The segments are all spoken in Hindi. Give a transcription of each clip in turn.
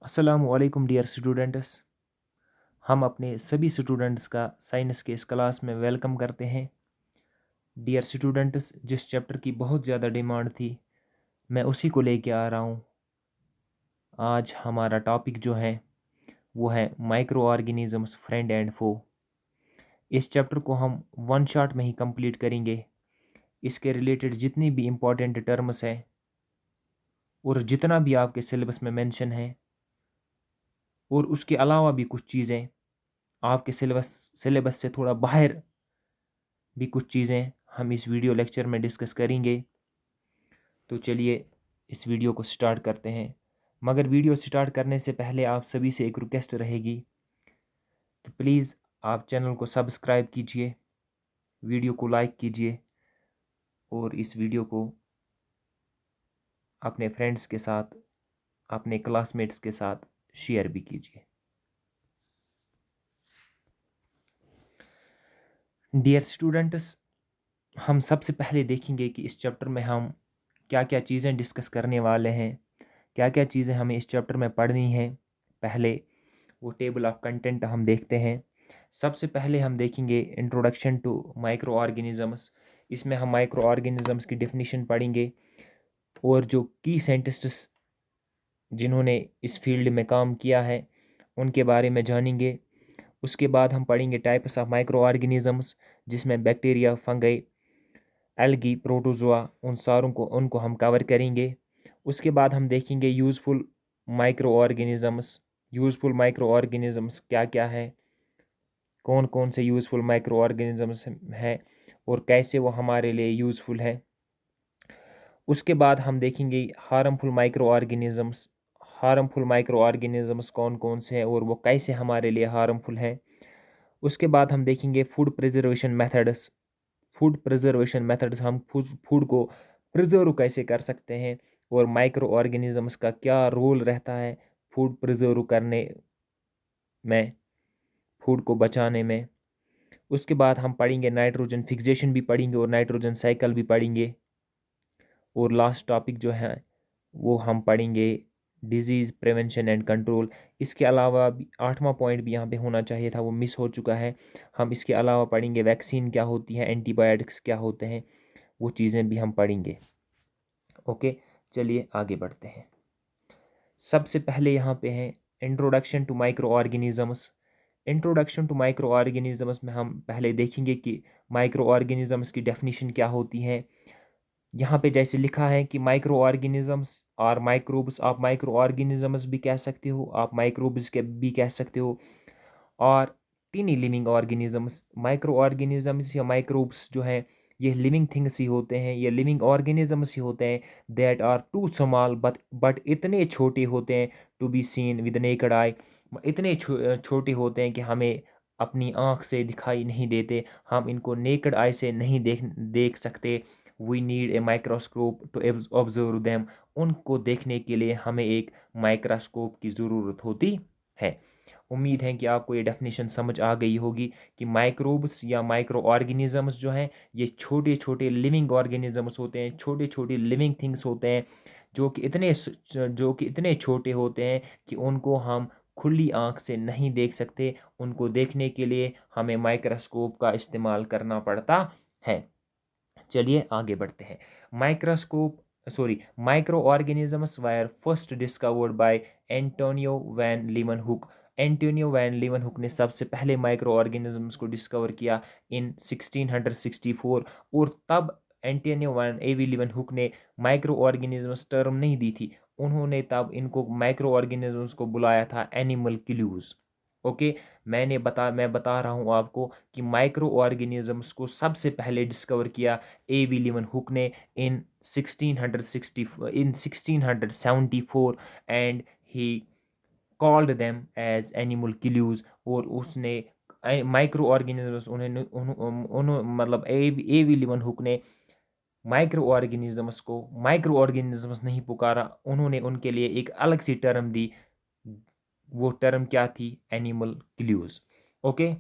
अस्सलामुअलैकुम डियर स्टूडेंट्स। हम अपने सभी स्टूडेंट्स का साइंस के इस क्लास में वेलकम करते हैं। डियर स्टूडेंट्स, जिस चैप्टर की बहुत ज़्यादा डिमांड थी मैं उसी को लेके आ रहा हूँ। आज हमारा टॉपिक जो है वो है माइक्रो ऑर्गेनिजम्स फ्रेंड एंड फो। इस चैप्टर को हम वन शॉट में ही कंप्लीट करेंगे। इसके रिलेटेड जितनी भी इम्पोर्टेंट टर्म्स हैं और जितना भी आपके सिलेबस में मेंशन है और उसके अलावा भी कुछ चीज़ें आपके सिलेबस सिलेबस से थोड़ा बाहर भी कुछ चीज़ें हम इस वीडियो लेक्चर में डिस्कस करेंगे। तो चलिए इस वीडियो को स्टार्ट करते हैं। मगर वीडियो स्टार्ट करने से पहले आप सभी से एक रिक्वेस्ट रहेगी कि प्लीज़ आप चैनल को सब्सक्राइब कीजिए, वीडियो को लाइक कीजिए और इस वीडियो को अपने फ्रेंड्स के साथ, अपने क्लासमेट्स के साथ शेयर भी कीजिए। डियर स्टूडेंट्स, हम सबसे पहले देखेंगे कि इस चैप्टर में हम क्या क्या चीज़ें डिस्कस करने वाले हैं, क्या क्या चीज़ें हमें इस चैप्टर में पढ़नी है। पहले वो टेबल ऑफ कंटेंट हम देखते हैं। सबसे पहले हम देखेंगे इंट्रोडक्शन टू माइक्रो ऑर्गेनिजम्स। इसमें हम माइक्रो ऑर्गेनिजम्स की डेफिनेशन पढ़ेंगे और जो की साइंटिस्ट्स जिन्होंने इस फील्ड में काम किया है उनके बारे में जानेंगे। उसके बाद हम पढ़ेंगे टाइप्स ऑफ माइक्रो ऑर्गेनिजम्स, जिसमें बैक्टीरिया, फंगई, एल्गी, प्रोटोजोआ, उनको हम कवर करेंगे। उसके बाद हम देखेंगे useful micro organisms. Useful micro organisms क्या क्या है, कौन कौन से यूज़फुल माइक्रो ऑर्गेनिजम्स हैं और कैसे वो हमारे लिए यूज़फुल है। उसके बाद हम देखेंगे harmful micro organisms. Harmful micro organisms कौन कौन से हैं और वो कैसे हमारे लिए हार्मफुल हैं। उसके बाद हम देखेंगे food preservation methods. Food preservation methods, हम फूड को प्रिजर्व कैसे कर सकते हैं और माइक्रो ऑर्गेनिजम्स का क्या रोल रहता है फूड प्रिजर्व करने में, फूड को बचाने में। उसके बाद हम पढ़ेंगे नाइट्रोजन फिक्सेशन भी पढ़ेंगे और नाइट्रोजन साइकिल भी पढ़ेंगे। और लास्ट टॉपिक जो है वो हम पढ़ेंगे डिजीज़ प्रिवेंशन एंड कंट्रोल। इसके अलावा भी 8वां पॉइंट भी यहाँ पे होना चाहिए था, वो मिस हो चुका है। हम इसके अलावा पढ़ेंगे वैक्सीन क्या होती है, एंटीबायोटिक्स क्या होते हैं, वो चीज़ें भी हम पढ़ेंगे। ओके, चलिए आगे बढ़ते हैं। सबसे पहले यहाँ पे है introduction to micro organisms. Introduction to micro organisms में हम पहले देखेंगे कि माइक्रो ऑर्गेनिजम्स की डेफिनेशन क्या होती है। यहाँ पे जैसे लिखा है कि माइक्रो ऑर्गेनिजम्स और माइक्रोब्स, आप माइक्रो ऑर्गेनिजम्स भी कह सकते हो, आप माइक्रोब्स के भी कह सकते हो। और tiny living organisms, micro organisms या माइक्रोब्स जो हैं ये लिविंग थिंग्स ही होते हैं, ये लिविंग ऑर्गेनिजम्स ही होते हैं that are too small but इतने छोटे होते हैं to be seen with naked eye. इतने छोटे होते हैं कि हमें अपनी आँख से दिखाई नहीं देते, हम इनको नेकेड आई से नहीं देख सकते। We need a microscope to observe them. उनको देखने के लिए हमें एक माइक्रोस्कोप की ज़रूरत होती है। उम्मीद है कि आपको ये डेफिनेशन समझ आ गई होगी कि माइक्रोब्स या माइक्रो ऑर्गेनिजम्स जो हैं ये छोटे छोटे लिविंग ऑर्गेनिजम्स होते हैं, छोटे छोटे लिविंग थिंग्स होते हैं जो कि इतने छोटे होते हैं कि उनको हम खुली आँख से नहीं देख सकते। उनको देखने के लिए हमें माइक्रोस्कोप का इस्तेमाल करना पड़ता है। चलिए आगे बढ़ते हैं। Micro organisms were first discovered by Antonio van Leeuwenhoek. Antonio van Leeuwenhoek ने सबसे पहले माइक्रो ऑर्गेनिजम्स को डिस्कवर किया इन 1664। और तब एंटोनियो वैन एवी लीवनहुक ने माइक्रो ऑर्गेनिजम्स टर्म नहीं दी थी, उन्होंने तब इनको माइक्रो ऑर्गेनिजम्स को बुलाया था एनिमल क्लूज। ओके, मैं बता रहा हूँ आपको कि माइक्रो ऑर्गेनिजम्स को सबसे पहले डिस्कवर किया ए विलियम हुक ने in 1674 and he called them as animalcules. और उसने माइक्रो ऑर्गेनिजम्स मतलब ए विलियम हुक ने माइक्रो ऑर्गेनिजम्स नहीं पुकारा, उन्होंने उनके लिए एक अलग सी टर्म दी। वो टर्म क्या थी? Animal clues. ओके,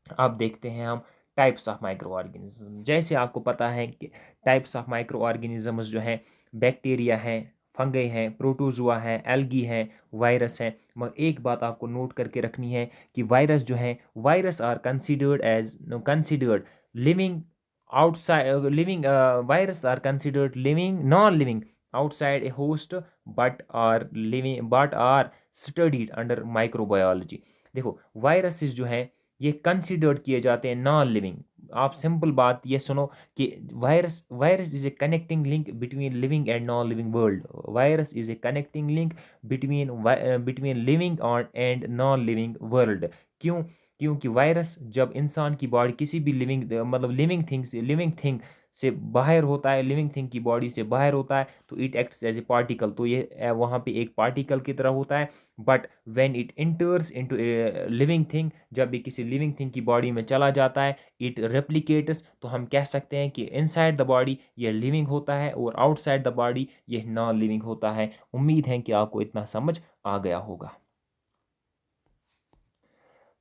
अब देखते हैं हम टाइप्स ऑफ माइक्रो ऑर्गेनिज्म। जैसे आपको पता है कि टाइप्स ऑफ माइक्रो ऑर्गेनिजम्स जो हैं बैक्टीरिया हैं, फंगई हैं, प्रोटोजुआ हैं, एल्गी हैं, वायरस हैं। मगर एक बात आपको नोट करके रखनी है कि वायरस जो हैं, virus are considered living outside living virus are considered living non-living outside a host but are studied under microbiology। देखो वायरसेस जो हैं ये कंसिडर्ड किए जाते हैं नॉन लिविंग। आप सिंपल बात ये सुनो कि virus virus is a connecting link between living and non living world. Virus is a connecting link between living और एंड नॉन लिविंग वर्ल्ड। क्यों? क्योंकि वायरस जब इंसान की बॉडी किसी भी मतलब लिविंग थिंग से बाहर होता है, लिविंग थिंग की बॉडी से बाहर होता है, तो it acts as a particle. तो ये वहाँ पे एक पार्टिकल की तरह होता है। But when it इंटर्स into a living thing, जब ये किसी लिविंग थिंग की बॉडी में चला जाता है, इट रेप्लिकेट्स। तो हम कह सकते हैं कि इनसाइड द बॉडी ये लिविंग होता है और आउटसाइड द बॉडी ये नॉन लिविंग होता है। उम्मीद है कि आपको इतना समझ आ गया होगा।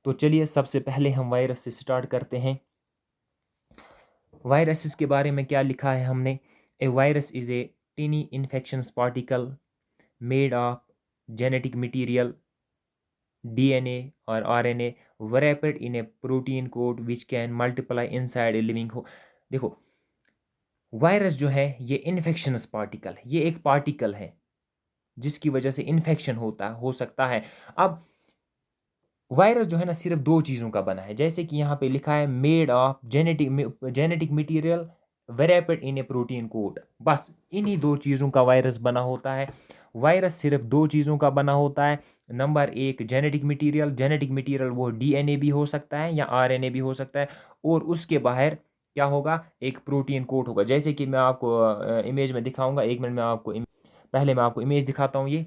तो चलिए सबसे पहले हम वायरस से स्टार्ट करते हैं। वायरसेस के बारे में क्या लिखा है हमने? A virus is a tiny infections particle made of genetic material DNA और RNA wrapped in a protein coat which can multiply inside a living हो। देखो वायरस जो है ये इन्फेक्शनस पार्टिकल है, ये एक पार्टिकल है जिसकी वजह से इन्फेक्शन हो सकता है। अब वायरस जो है ना सिर्फ दो चीज़ों का बना है, जैसे कि यहाँ पे लिखा है made of genetic material wrapped in a protein coat. बस इन्हीं दो चीज़ों का वायरस बना होता है। वायरस सिर्फ दो चीज़ों का बना होता है। नंबर एक जेनेटिक मटेरियल वो डीएनए भी हो सकता है या आरएनए भी हो सकता है, और उसके बाहर क्या होगा, एक प्रोटीन कोट होगा। जैसे कि मैं आपको इमेज में दिखाऊंगा, एक मिनट में आपको पहले मैं आपको इमेज दिखाता हूँ।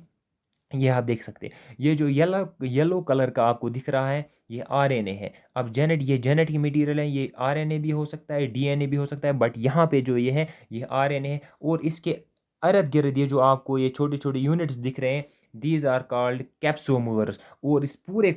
ये आप देख सकते हैं, ये जो येलो येलो कलर का आपको दिख रहा है ये आरएनए है। अब ये जेनेटिक मटेरियल है, ये आरएनए भी हो सकता है, डीएनए भी हो सकता है, बट यहाँ पे जो ये है ये आरएनए है। और इसके इर्द गिर्द ये जो आपको ये छोटे छोटे यूनिट्स दिख रहे हैं, दीज आर कॉल्ड कैप्सोमर्स। और इस पूरे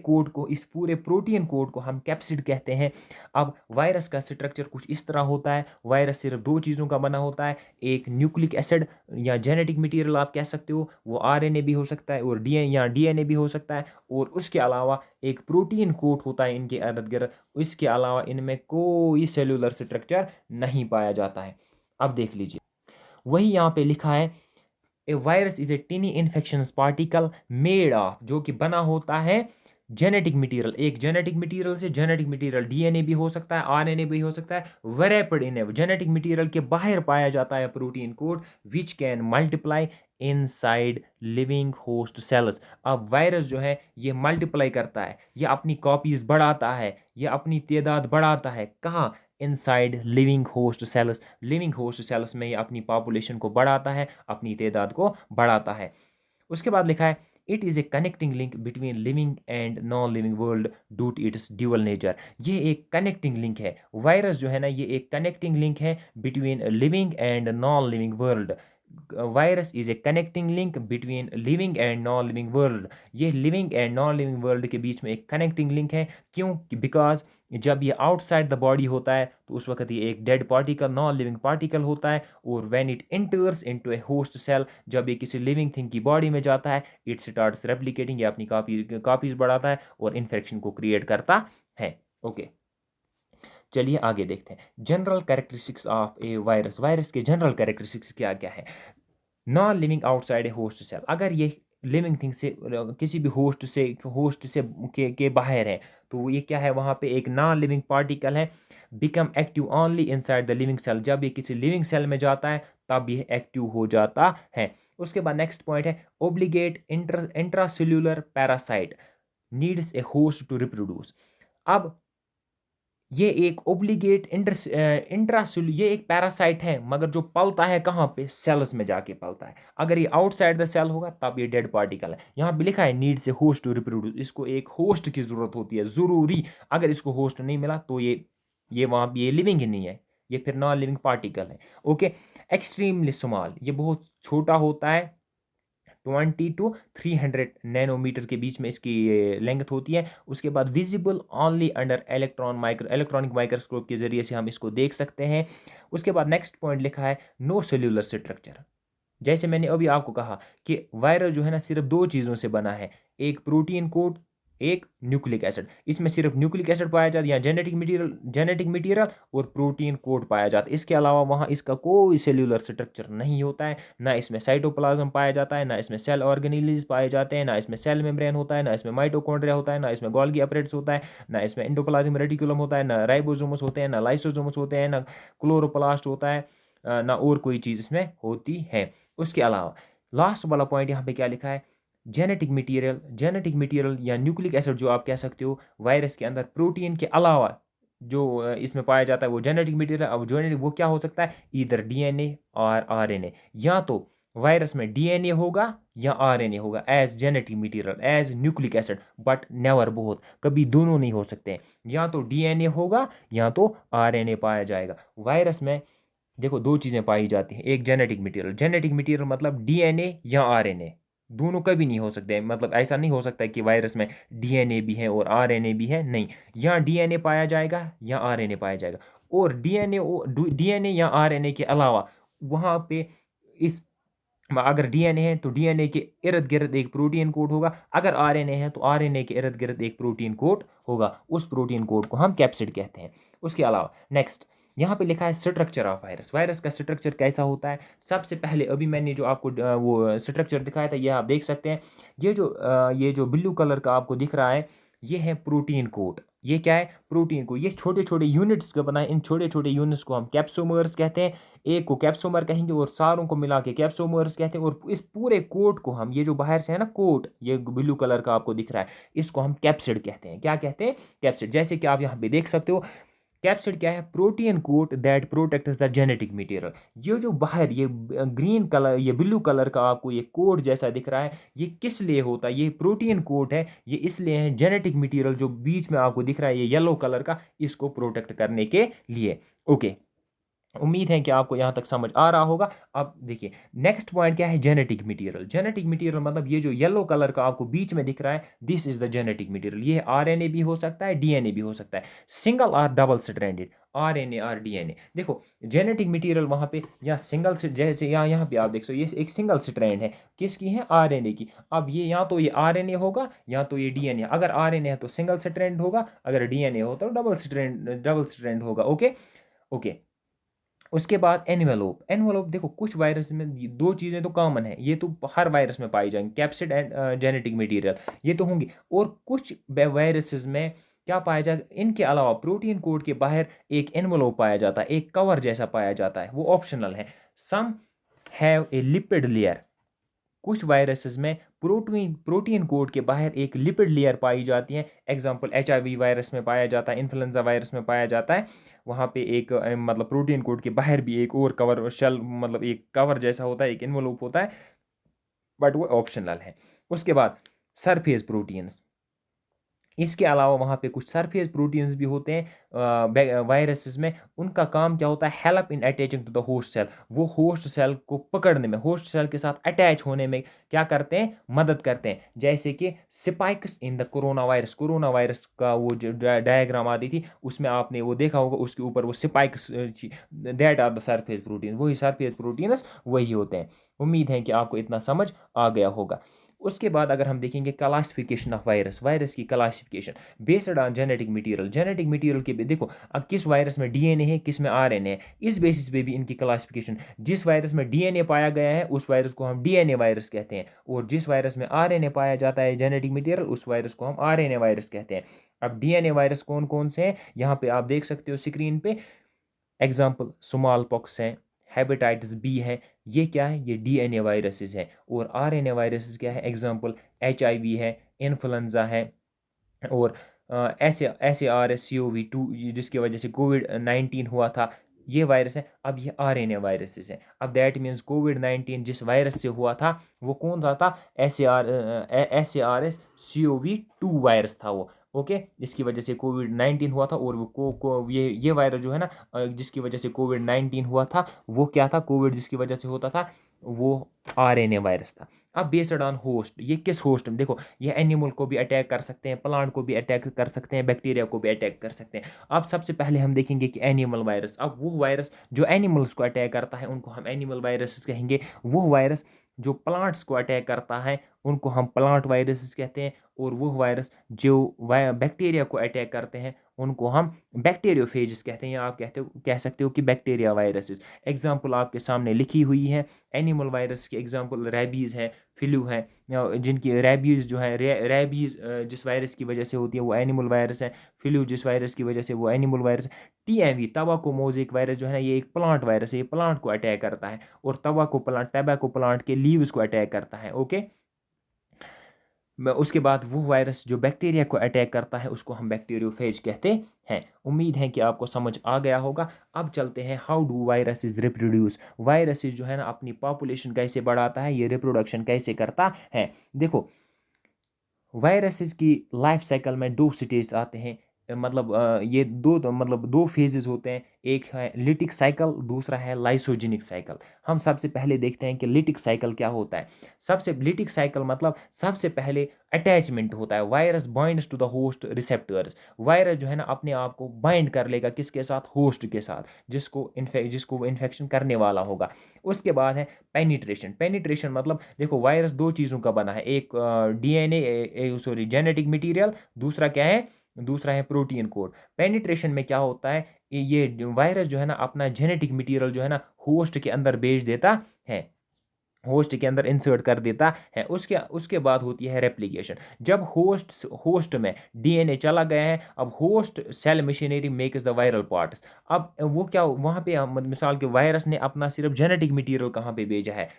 प्रोटीन कोड को हम कैप्सिड कहते हैं। अब वायरस का स्ट्रक्चर कुछ इस तरह होता है। वायरस सिर्फ दो चीज़ों का बना होता है, एक न्यूक्लिक एसिड या जेनेटिक मटेरियल आप कह सकते हो, वो आरएनए भी हो सकता है और डीएनए भी हो सकता है, और उसके अलावा एक प्रोटीन कोट होता है इनके इर्द गिर्द। इसके अलावा इनमें कोई सेलुलर स्ट्रक्चर नहीं पाया जाता है। अब देख लीजिए वही यहाँ पे लिखा है, a virus is a tiny infections particle made of, जो कि बना होता है जेनेटिक मटेरियल। एक जेनेटिक मटेरियल से जेनेटिक मटेरियल डीएनए भी हो सकता है, आरएनए भी हो सकता है, वेरेपिड इन जेनेटिक मटेरियल के बाहर पाया जाता है protein code which can multiply inside living host cells. अब वायरस जो है ये मल्टीप्लाई करता है, ये अपनी कॉपीज बढ़ाता है, ये अपनी तादाद बढ़ाता है। कहाँ? इनसाइड लिविंग होस्ट सेल्स में ये अपनी पॉपुलेशन को बढ़ाता है, अपनी तादाद को बढ़ाता है। उसके बाद लिखा है it is a connecting link between living and non living world due to its dual nature. ये एक कनेक्टिंग लिंक है, वायरस जो है ना ये एक कनेक्टिंग लिंक है between living and non living world. Virus is a connecting link between living and non living world. ये living and non living world के बीच में एक कनेक्टिंग लिंक है। क्यों? बिकॉज जब ये आउटसाइड द बॉडी होता है तो उस वक्त ये एक dead particle, non living particle होता है, और when it enters into a host cell, जब ये किसी लिविंग थिंग की बॉडी में जाता है, इट स्टार्ट्स रेप्लिकेटिंग, ये अपनी कापीज बढ़ाता है और इन्फेक्शन को क्रिएट करता है। ओके चलिए आगे देखते हैं general characteristics of A virus. Virus के जनरल कैरेक्टरिस्टिक्स क्या क्या है? नॉन लिविंग आउटसाइड ए होस्ट सेल, अगर ये लिविंग थिंग से किसी भी होस्ट से के बाहर है तो ये क्या है, वहाँ पे एक नॉन लिविंग पार्टिकल है। Become active only inside the living cell, जब ये किसी लिविंग सेल में जाता है तब ये एक्टिव हो जाता है। उसके बाद नेक्स्ट पॉइंट है obligate intracellular parasite needs a host to reproduce. अब ये एक ओब्लिगेट इंट्रासेल्यूलर, ये एक पैरासाइट है, मगर जो पलता है कहाँ पे? सेल्स में जाके पलता है। अगर ये आउटसाइड द सेल होगा तब ये डेड पार्टिकल है। यहाँ पे लिखा है needs a host to reproduce, इसको एक होस्ट की जरूरत होती है ज़रूरी। अगर इसको होस्ट नहीं मिला तो ये वहाँ पे ये लिविंग ही नहीं है, ये फिर नॉन लिविंग पार्टिकल है। ओके एक्सट्रीमली स्मॉल, ये बहुत छोटा होता है, 20 to 300 नैनोमीटर के बीच में इसकी लेंथ होती है। उसके बाद visible only under electronic microscope के जरिए से हम इसको देख सकते हैं। उसके बाद नेक्स्ट पॉइंट लिखा है नो सेल्यूलर स्ट्रक्चर। जैसे मैंने अभी आपको कहा कि वायरस जो है ना सिर्फ 2 चीज़ों से बना है, एक प्रोटीन कोट, एक न्यूक्लिक एसिड। इसमें सिर्फ न्यूक्लिक एसिड पाया जाता है या जेनेटिक मटीरियल और प्रोटीन कोट पाया जाता है। इसके अलावा वहाँ इसका कोई सेल्युलर स्ट्रक्चर नहीं होता है, ना इसमें साइटोप्लाज़्म पाया जाता है, ना इसमें सेल ऑर्गेनेल्स पाए जाते हैं, ना इसमें सेल मेम्ब्रेन होता है, ना इसमें माइटोकॉन्ड्रिया होता है, ना इसमें गोल्गी अपैरेटस होता है, ना इसमें एंडोप्लाज्मिक रेटिकुलम होता है, ना राइबोसोम्स होते हैं, ना लाइसोसोम्स होते हैं, ना क्लोरोप्लास्ट होता है, ना और कोई चीज़ इसमें होती है। उसके अलावा लास्ट वाला पॉइंट यहाँ पे क्या लिखा है, जेनेटिक मटीरियल या न्यूक्लिक एसिड जो आप कह सकते हो वायरस के अंदर प्रोटीन के अलावा जो इसमें पाया जाता है वो जेनेटिक मटीरियल। अब जेनेटिक वो क्या हो सकता है, इधर डीएनए और आरएनए, या तो वायरस में डीएनए होगा या आरएनए होगा as genetic material as nucleic acid, but never both, कभी दोनों नहीं हो सकते हैं। या तो डीएनए होगा या तो आरएनए पाया जाएगा वायरस में। देखो 2 चीज़ें पाई जाती हैं, एक जेनेटिक मटीरियल मतलब डीएनए या आरएनए, दोनों कभी नहीं हो सकते हैं। मतलब ऐसा नहीं हो सकता है कि वायरस में डीएनए भी है और आरएनए भी है, नहीं। या डीएनए पाया जाएगा या आरएनए पाया जाएगा। और डीएनए या आरएनए के अलावा वहाँ पे इस अगर डीएनए है तो डीएनए के इर्द-गिर्द एक प्रोटीन कोड होगा, अगर आरएनए है तो आरएनए के इर्द-गिर्द एक प्रोटीन कोड होगा, उस प्रोटीन कोड को हम कैप्सिड कहते हैं। उसके अलावा नेक्स्ट यहाँ पे लिखा है स्ट्रक्चर ऑफ वायरस, वायरस का स्ट्रक्चर कैसा होता है। सबसे पहले अभी मैंने जो आपको वो स्ट्रक्चर दिखाया था ये आप देख सकते हैं। ये जो ब्लू कलर का आपको दिख रहा है ये है प्रोटीन कोड। ये क्या है, प्रोटीन कोड। ये छोटे-छोटे यूनिट्स का बना है, इन छोटे-छोटे यूनिट्स को हम कैप्सोमर्स कहते हैं। एक को कैप्सोमर कहेंगे और सारों को मिला के कैप्सोमर्स कहते हैं। और इस पूरे कोट को हम, ये जो बाहर से है ना कोट, ये ब्लू कलर का आपको दिख रहा है, इसको हम कैप्सिड कहते हैं। क्या कहते हैं, कैप्सिड। जैसे कि आप यहाँ पे देख सकते हो कैप्सिड क्या है, protein coat that protects the genetic material. ये जो बाहर ये ग्रीन कलर, ये ब्लू कलर का आपको ये कोट जैसा दिख रहा है, ये किस लिए होता है, ये प्रोटीन कोट है। ये इसलिए है जेनेटिक मटेरियल जो बीच में आपको दिख रहा है ये येलो कलर का, इसको प्रोटेक्ट करने के लिए। ओके, उम्मीद है कि आपको यहाँ तक समझ आ रहा होगा। अब देखिए नेक्स्ट पॉइंट क्या है, जेनेटिक मटेरियल। जेनेटिक मटेरियल मतलब ये जो येलो कलर का आपको बीच में दिख रहा है, this is the genetic material. ये आरएनए भी हो सकता है, डीएनए भी हो सकता है, सिंगल और डबल स्ट्रैंडेड, आरएनए और डीएनए। देखो जेनेटिक मटेरियल वहाँ पे या सिंगल से, जैसे यहाँ पे आप देख सकते हो ये एक सिंगल स्ट्रैंड है, किसकी है, आरएनए की। अब ये या तो ये आरएनए होगा या तो ये डीएनए। अगर आरएनए है तो सिंगल स्ट्रैंड होगा, अगर डीएनए हो तो डबल स्ट्रैंड होगा। Okay okay. उसके बाद एनवेलोप। एनवेलोप देखो कुछ वायरस में दो चीज़ें तो कॉमन है, ये तो हर वायरस में पाई जाएंगी, कैप्सिड एंड जेनेटिक मटेरियल, ये तो होंगी। और कुछ वायरसेस में क्या पाया जाएगा, इनके अलावा प्रोटीन कोड के बाहर एक एनवेलोप पाया जाता है, एक कवर जैसा पाया जाता है, वो ऑप्शनल है। Some have a lipid layer. कुछ वायरसेस में प्रोटीन प्रोटीन कोड के बाहर एक लिपिड लेयर पाई जाती है। एग्जांपल एचआईवी वायरस में पाया जाता है, इन्फ्लुएंजा वायरस में पाया जाता है। वहाँ पे एक मतलब प्रोटीन कोड के बाहर भी एक और कवर शेल, मतलब एक कवर जैसा होता है, एक इन्वोलूप होता है, बट वो ऑप्शनल है। उसके बाद सरफेस प्रोटीन्स, इसके अलावा वहाँ पे कुछ सरफेस प्रोटीन्स भी होते हैं वायरसेस में। उनका काम क्या होता है, help in attaching to the host cell. वो होस्ट सेल को पकड़ने में, होस्ट सेल के साथ अटैच होने में क्या करते हैं, मदद करते हैं। जैसे कि spikes in the corona virus का वो जो डायग्राम आती थी उसमें आपने वो देखा होगा, उसके ऊपर वो spikes, that are the surface protein, वही सरफेस प्रोटीन्स वही होते हैं। उम्मीद है कि आपको इतना समझ आ गया होगा। उसके बाद अगर हम देखेंगे क्लासिफिकेशन ऑफ वायरस, वायरस की classification based on genetic material. Genetic material के देखो अब किस वायरस में डीएनए है, किस में आरएनए है, इस बेसिस पे भी इनकी क्लासिफिकेशन। जिस वायरस में डीएनए पाया गया है उस वायरस को हम डीएनए वायरस कहते हैं, और जिस वायरस में आरएनए पाया जाता है जेनेटिक मटेरियल, उस वायरस को हम आरएनए वायरस कहते हैं। अब डीएनए वायरस कौन कौन से हैं यहाँ पे आप देख सकते हो स्क्रीन पे। एग्जाम्पल स्मॉल पॉक्स है, हेपेटाइटिस बी है, ये क्या है, ये डीएनए वायरसेस है। और आरएनए वायरसेस क्या है, एग्जाम्पल एचआईवी है, इन्फ्लुएंजा है, और S A R S C O V two, जिसकी वजह से कोविड-19 हुआ था, ये वायरस है। अब ये आरएनए वायरसेस है। अब दैट मीन्स कोविड-19 जिस वायरस से हुआ था वो कौन सा था, S A R S C O V two virus था वो। ओके, जिसकी वजह से कोविड-19 हुआ था। और वो ये वायरस जो है ना जिसकी वजह से कोविड-19 हुआ था, वो क्या था, कोविड जिसकी वजह से होता था, वो आरएनए वायरस था। अब बेस्ड ऑन होस्ट, ये किस होस्ट में, देखो ये एनिमल को भी अटैक कर सकते हैं, प्लांट को भी अटैक कर सकते हैं, बैक्टीरिया को भी अटैक कर सकते हैं। अब सबसे पहले हम देखेंगे कि एनिमल वायरस, अब वो वायरस जो एनिमल्स को अटैक करता है उनको हम एनिमल वायरस कहेंगे। वो वायरस जो प्लांट्स को अटैक करता है उनको हम प्लांट वायरस कहते हैं। और वो वायरस जो बैक्टीरिया को अटैक करते हैं उनको हम बैक्टीरियोफेजिस कहते हैं, या आप कह सकते हो कि बैक्टीरिया वायरसेस। एग्जाम्पल आपके सामने लिखी हुई है। एनिमल वायरस की एग्जांपल रैबीज़ है, फ्लू है, जिनकी रैबीज़ जो है, रैबीज़ जिस वायरस की वजह से होती है वो एनिमल वायरस है। फ्लू जिस वायरस की वजह से वो एनिमल वायरस है। टीएमवी तंबाकू मोज़ेक वायरस जो है ना, ये एक प्लांट वायरस है, ये प्लांट को अटैक करता है। और टबैको प्लांट के लीव्स को अटैक करता है। ओके, उसके बाद वो वायरस जो बैक्टीरिया को अटैक करता है उसको हम बैक्टीरियोफेज कहते हैं। उम्मीद है कि आपको समझ आ गया होगा। अब चलते हैं, how do viruses reproduce. Viruses जो है ना अपनी पॉपुलेशन कैसे बढ़ाता है, ये रिप्रोडक्शन कैसे करता है। देखो, वायरसेस की लाइफ साइकिल में दो स्टेज आते हैं। मतलब ये दो फेजेस होते हैं। एक है लिटिक साइकिल, दूसरा है लाइसोजेनिक साइकिल। हम सबसे पहले देखते हैं कि लिटिक साइकिल क्या होता है। सबसे लिटिक साइकिल मतलब सबसे पहले अटैचमेंट होता है। Virus binds to the host receptors. Virus जो है ना अपने आप को बाइंड कर लेगा, किसके साथ, होस्ट के साथ, जिसको वो इन्फेक्शन करने वाला होगा। उसके बाद है पेनिट्रेशन। पेनिट्रेशन मतलब देखो वायरस दो चीज़ों का बना है, एक डीएनए, सॉरी जेनेटिक मटेरियल, दूसरा क्या है, दूसरा है प्रोटीन कोड। पेनिट्रेशन में क्या होता है, ये वायरस जो है ना अपना जेनेटिक मटेरियल जो है ना होस्ट के अंदर भेज देता है, होस्ट के अंदर इंसर्ट कर देता है। उसके उसके बाद होती है रेप्लिकेशन। जब होस्ट में डीएनए चला गया है, अब host cell machinery makes the viral parts. अब वो क्या वहाँ पे मिसाल के वायरस ने अपना सिर्फ जेनेटिक मटेरियल कहाँ पे भेजा है,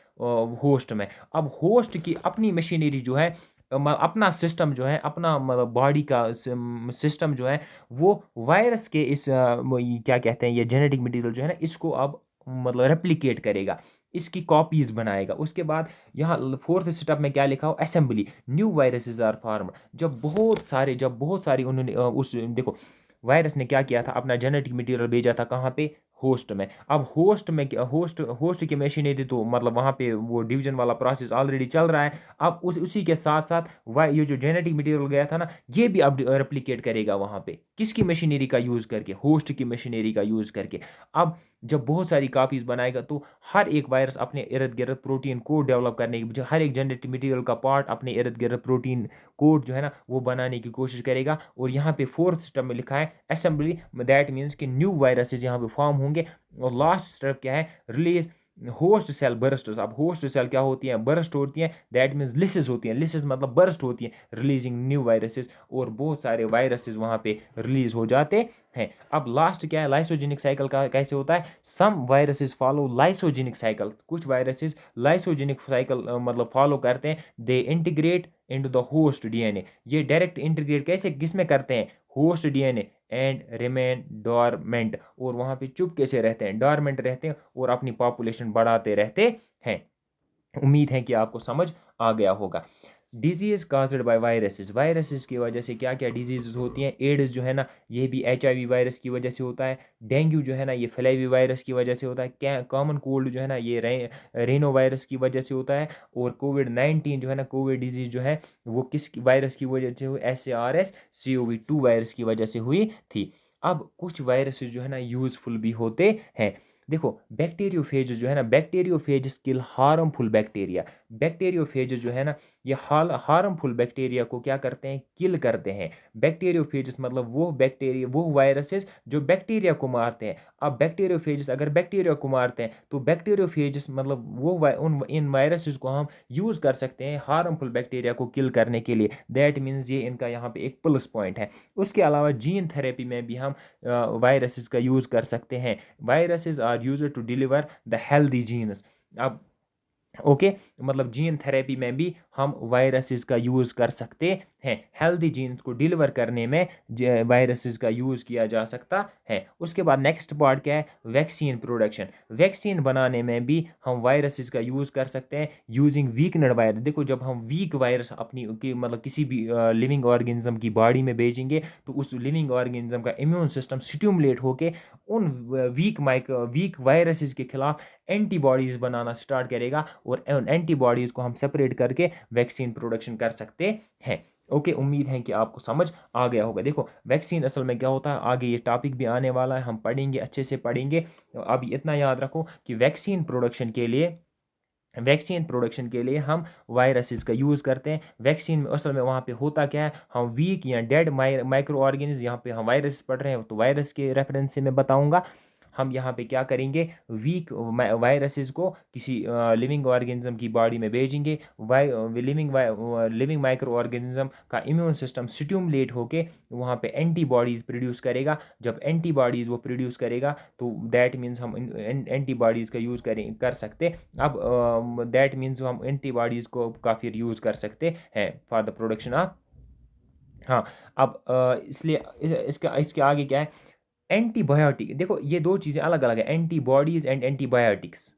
होस्ट में। अब होस्ट की अपनी मशीनरी जो है, अपना सिस्टम जो है, अपना मतलब बॉडी का सिस्टम जो है, वो वायरस के इस क्या कहते हैं, ये जेनेटिक मटेरियल जो है ना, इसको अब मतलब रेप्लिकेट करेगा, इसकी कॉपीज़ बनाएगा। उसके बाद यहाँ फोर्थ स्टेप में क्या लिखा हो, assembly. New viruses are formed. जब बहुत सारी उन्होंने उस देखो वायरस ने क्या किया था, अपना जेनेटिक मटेरियल भेजा था कहाँ पे, होस्ट में। अब होस्ट में होस्ट होस्ट की मशीनरी तो मतलब वहाँ पे वो डिवीजन वाला प्रोसेस ऑलरेडी चल रहा है। अब उसी के साथ साथ ये जो जेनेटिक मटेरियल गया था ना, ये भी अब रेप्लिकेट करेगा वहाँ पे, किसकी मशीनरी का यूज़ करके, होस्ट की मशीनरी का यूज़ करके। अब जब बहुत सारी कापीज़ बनाएगा तो हर एक वायरस अपने इर्द गिर्द प्रोटीन कोड डेवलप करने की, जो हर एक जेनेटिक मटेरियल का पार्ट अपने इर्द गिर्द प्रोटीन कोड जो है ना वो बनाने की कोशिश करेगा। और यहाँ पे फोर्थ स्टेप में लिखा है असेंबली। दैट मीन्स कि न्यू वायरसेस यहाँ पे फॉर्म होंगे। और लास्ट स्टेप क्या है, रिलीज होस्ट सेल बर्स्ट्स। अब होस्ट सेल क्या होती है, बर्स्ट होती है। दैट मीन्स लिसिस होती है, लिसिस मतलब बर्स्ट होती है, रिलीजिंग न्यू वायरसेस। और बहुत सारे वायरसेस वहाँ पे रिलीज हो जाते हैं। अब लास्ट क्या है, लाइसोजेनिक साइकिल का कैसे होता है। Some viruses follow lysogenic cycle. कुछ वायरसेस लाइसोजेनिक साइकिल मतलब फॉलो करते हैं। They integrate into the host DNA. ये डायरेक्ट इंटीग्रेट कैसे किसमें करते हैं, host DNA, and remain dormant. और वहाँ पे चुपके से रहते हैं, डोरमेंट रहते हैं और अपनी पॉपुलेशन बढ़ाते रहते हैं। उम्मीद है कि आपको समझ आ गया होगा। Disease caused by viruses. Viruses की वजह से क्या क्या डिजीज़ होती हैं। एड्स जो है ना, ये भी एचआईवी वायरस की वजह से होता है। डेंगू जो है ना, ये फ्लैवी वायरस की वजह से होता है। क्या कॉमन कोल्ड जो है ना, ये रेनो वायरस की वजह से होता है। और कोविड-19 जो है ना, कोविड डिजीज़ जो है वो किस वायरस की वजह से हुई, SARS-CoV-2 वायरस की वजह से हुई थी। अब कुछ वायरसेस जो है ना यूज़फुल भी होते हैं। देखो बैक्टीरियोफेज जो है ना, बैक्टीरियोफेज किल हार्मफुल बैक्टीरिया। बैक्टीरियोफेज जो है ना, ये हार्मफुल बैक्टीरिया को क्या करते हैं, किल करते हैं। बैक्टीरियोफेज मतलब वो बैक्टीरिया, वो वायरसेस जो बैक्टीरिया को मारते हैं। अब बैक्टीरियोफेज अगर बैक्टीरिया को मारते हैं तो बैक्टीरियोफेज मतलब वो उन इन वायरसेस को हम यूज़ कर सकते हैं हार्मफुल बैक्टीरिया को किल करने के लिए। दैट मीन्स ये इनका यहाँ पे एक प्लस पॉइंट है। उसके अलावा जीन थेरेपी में भी हम वायरसेस का यूज़ कर सकते हैं। Viruses are used to deliver the healthy genes। अब ओके, मतलब जीन थेरेपी में भी हम वायरसेस का यूज़ कर सकते हैं। हेल्दी जीन्स को डिलीवर करने में वायरसेस का यूज़ किया जा सकता है। उसके बाद नेक्स्ट पार्ट क्या है, वैक्सीन प्रोडक्शन। वैक्सीन बनाने में भी हम वायरसेस का यूज़ कर सकते हैं यूजिंग वीकनेड वायरस। देखो जब हम वीक वायरस अपनी मतलब किसी भी लिविंग ऑर्गेनिज्म की बॉडी में भेजेंगे तो उस लिविंग ऑर्गेनिज्म का इम्यून सिस्टम स्टिमुलेट होके उन वीक वायरसेस के खिलाफ एंटीबॉडीज़ बनाना स्टार्ट करेगा और उन एंटीबॉडीज़ को हम सेपरेट करके वैक्सीन प्रोडक्शन कर सकते हैं। ओके, उम्मीद है कि आपको समझ आ गया होगा। देखो वैक्सीन असल में क्या होता है, आगे ये टॉपिक भी आने वाला है, हम पढ़ेंगे, अच्छे से पढ़ेंगे। तो अब इतना याद रखो कि वैक्सीन प्रोडक्शन के लिए हम वायरसेस का यूज़ करते हैं। वैक्सीन में असल में वहाँ पे होता क्या है, हम वीक या डेड माइक्रो ऑर्गेनिज्म, यहाँ पे हम वायरस पढ़ रहे हैं तो वायरस के रेफरेंस से मैं बताऊंगा। हम यहाँ पे क्या करेंगे, वीक वायरसेस को किसी लिविंग ऑर्गेनिज्म की बॉडी में भेजेंगे। लिविंग माइक्रो ऑर्गेनिज्म का इम्यून सिस्टम स्टिमुलेट होके वहाँ पे एंटीबॉडीज़ प्रोड्यूस करेगा। जब एंटीबॉडीज़ वो प्रोड्यूस करेगा तो दैट मीन्स हम एंटीबॉडीज़ का यूज़ कर सकते। अब दैट मीन्स हम एंटीबॉडीज़ को का फिर यूज़ कर सकते हैं फॉर द प्रोडक्शन ऑफ। हाँ, अब इसलिए इसका इसके आगे क्या है, एंटीबायोटिक। देखो ये दो चीज़ें अलग अलग है, एंटीबॉडीज़ एंड एंटीबायोटिक्स।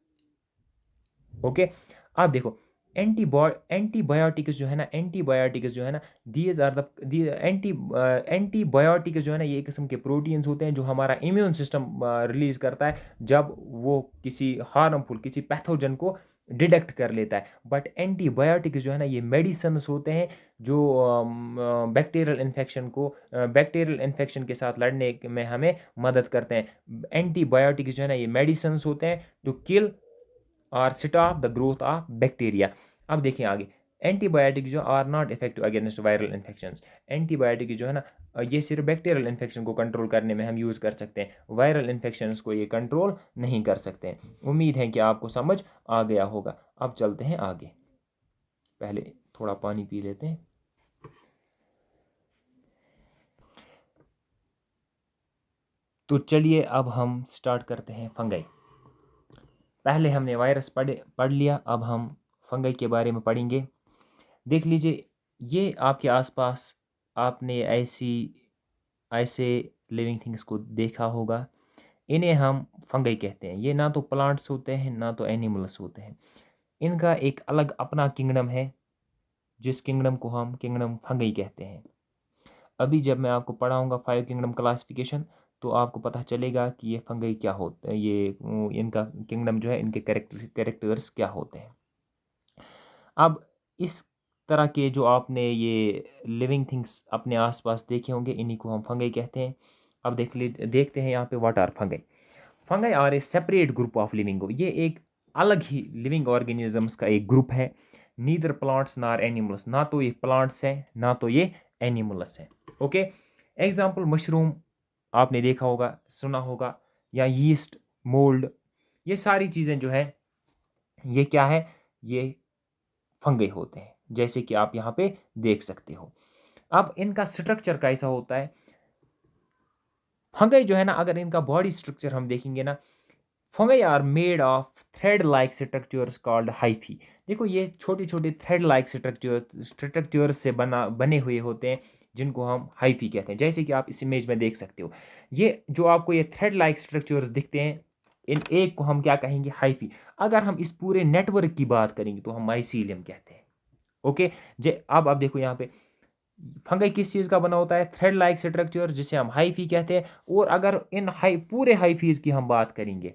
ओके, अब देखो एंटीबायोटिक्स जो है ना दीज आर द एंटीबायोटिक्स जो है ना, ये एक किस्म के प्रोटीन्स होते हैं जो हमारा इम्यून सिस्टम रिलीज करता है जब वो किसी हार्मफुल, किसी पैथोजन को डिटेक्ट कर लेता है। बट एंटीबायोटिक्स जो है ना, ये मेडिसिन्स होते हैं जो बैक्टीरियल इन्फेक्शन के साथ लड़ने में हमें मदद करते हैं। एंटीबायोटिक्स जो है ना, ये मेडिसिन्स होते हैं टू किल और stop the growth of bacteria. अब देखिए आगे, एंटीबायोटिक जो are not effective against viral infections. Antibiotic जो है ना, ये सिर्फ बैक्टीरियल इन्फेक्शन को कंट्रोल करने में हम यूज़ कर सकते हैं, वायरल इन्फेक्शंस को ये कंट्रोल नहीं कर सकते हैं। उम्मीद है कि आपको समझ आ गया होगा। अब चलते हैं आगे, पहले थोड़ा पानी पी लेते हैं। तो चलिए अब हम स्टार्ट करते हैं फंगाई। पहले हमने वायरस पढ़ लिया, अब हम फंगाई के बारे में पढ़ेंगे। देख लीजिए, ये आपके आसपास आपने ऐसे लिविंग थिंग्स को देखा होगा। इन्हें हम फंगाई कहते हैं। ये ना तो प्लांट्स होते हैं ना तो एनिमल्स होते हैं। इनका एक अलग अपना किंगडम है, जिस किंगडम को हम किंगडम फंगाई कहते हैं। अभी जब मैं आपको पढ़ाऊंगा 5 किंगडम क्लासिफिकेशन, तो आपको पता चलेगा कि ये फंगाई क्या होते हैं, ये इनका किंगडम जो है, इनके कैरेक्टर्स क्या होते हैं। अब इस तरह के जो आपने ये लिविंग थिंग्स अपने आसपास देखे होंगे, इन्हीं को हम फंगाई कहते हैं। अब देखते हैं यहाँ पे what are fungi. Fungi are a separate group of living. ये एक अलग ही लिविंग ऑर्गेनिजम्स का एक ग्रुप है। नीदर प्लांट्स नार एनिमल्स, ना तो ये प्लांट्स है ना तो ये एनिमल्स है। ओके, एग्जाम्पल मशरूम आपने देखा होगा, सुना होगा, या यीस्ट, मोल्ड, ये सारी चीज़ें जो है, ये क्या है, ये फंगे होते हैं, जैसे कि आप यहाँ पे देख सकते हो। अब इनका स्ट्रक्चर कैसा होता है, फंगाई जो है ना, अगर इनका बॉडी स्ट्रक्चर हम देखेंगे ना, fungi are made of thread like structures called hyphae. देखो ये छोटे छोटे थ्रेड लाइक स्ट्रक्चर्स से बने हुए होते हैं, जिनको हम हाइफी कहते हैं, जैसे कि आप इस इमेज में देख सकते हो। ये जो आपको ये थ्रेड लाइक स्ट्रक्चर्स दिखते हैं, इन एक को हम क्या कहेंगे, हाइफी। अगर हम इस पूरे नेटवर्क की बात करेंगे तो हम माइसीलियम कहते हैं। ओके, जे अब देखो यहाँ पे फंगाई किस चीज़ का बना होता है, थ्रेड लाइक स्ट्रक्चर, जिसे हम हाइफी कहते हैं। और अगर इन पूरे हाइफीज की हम बात करेंगे,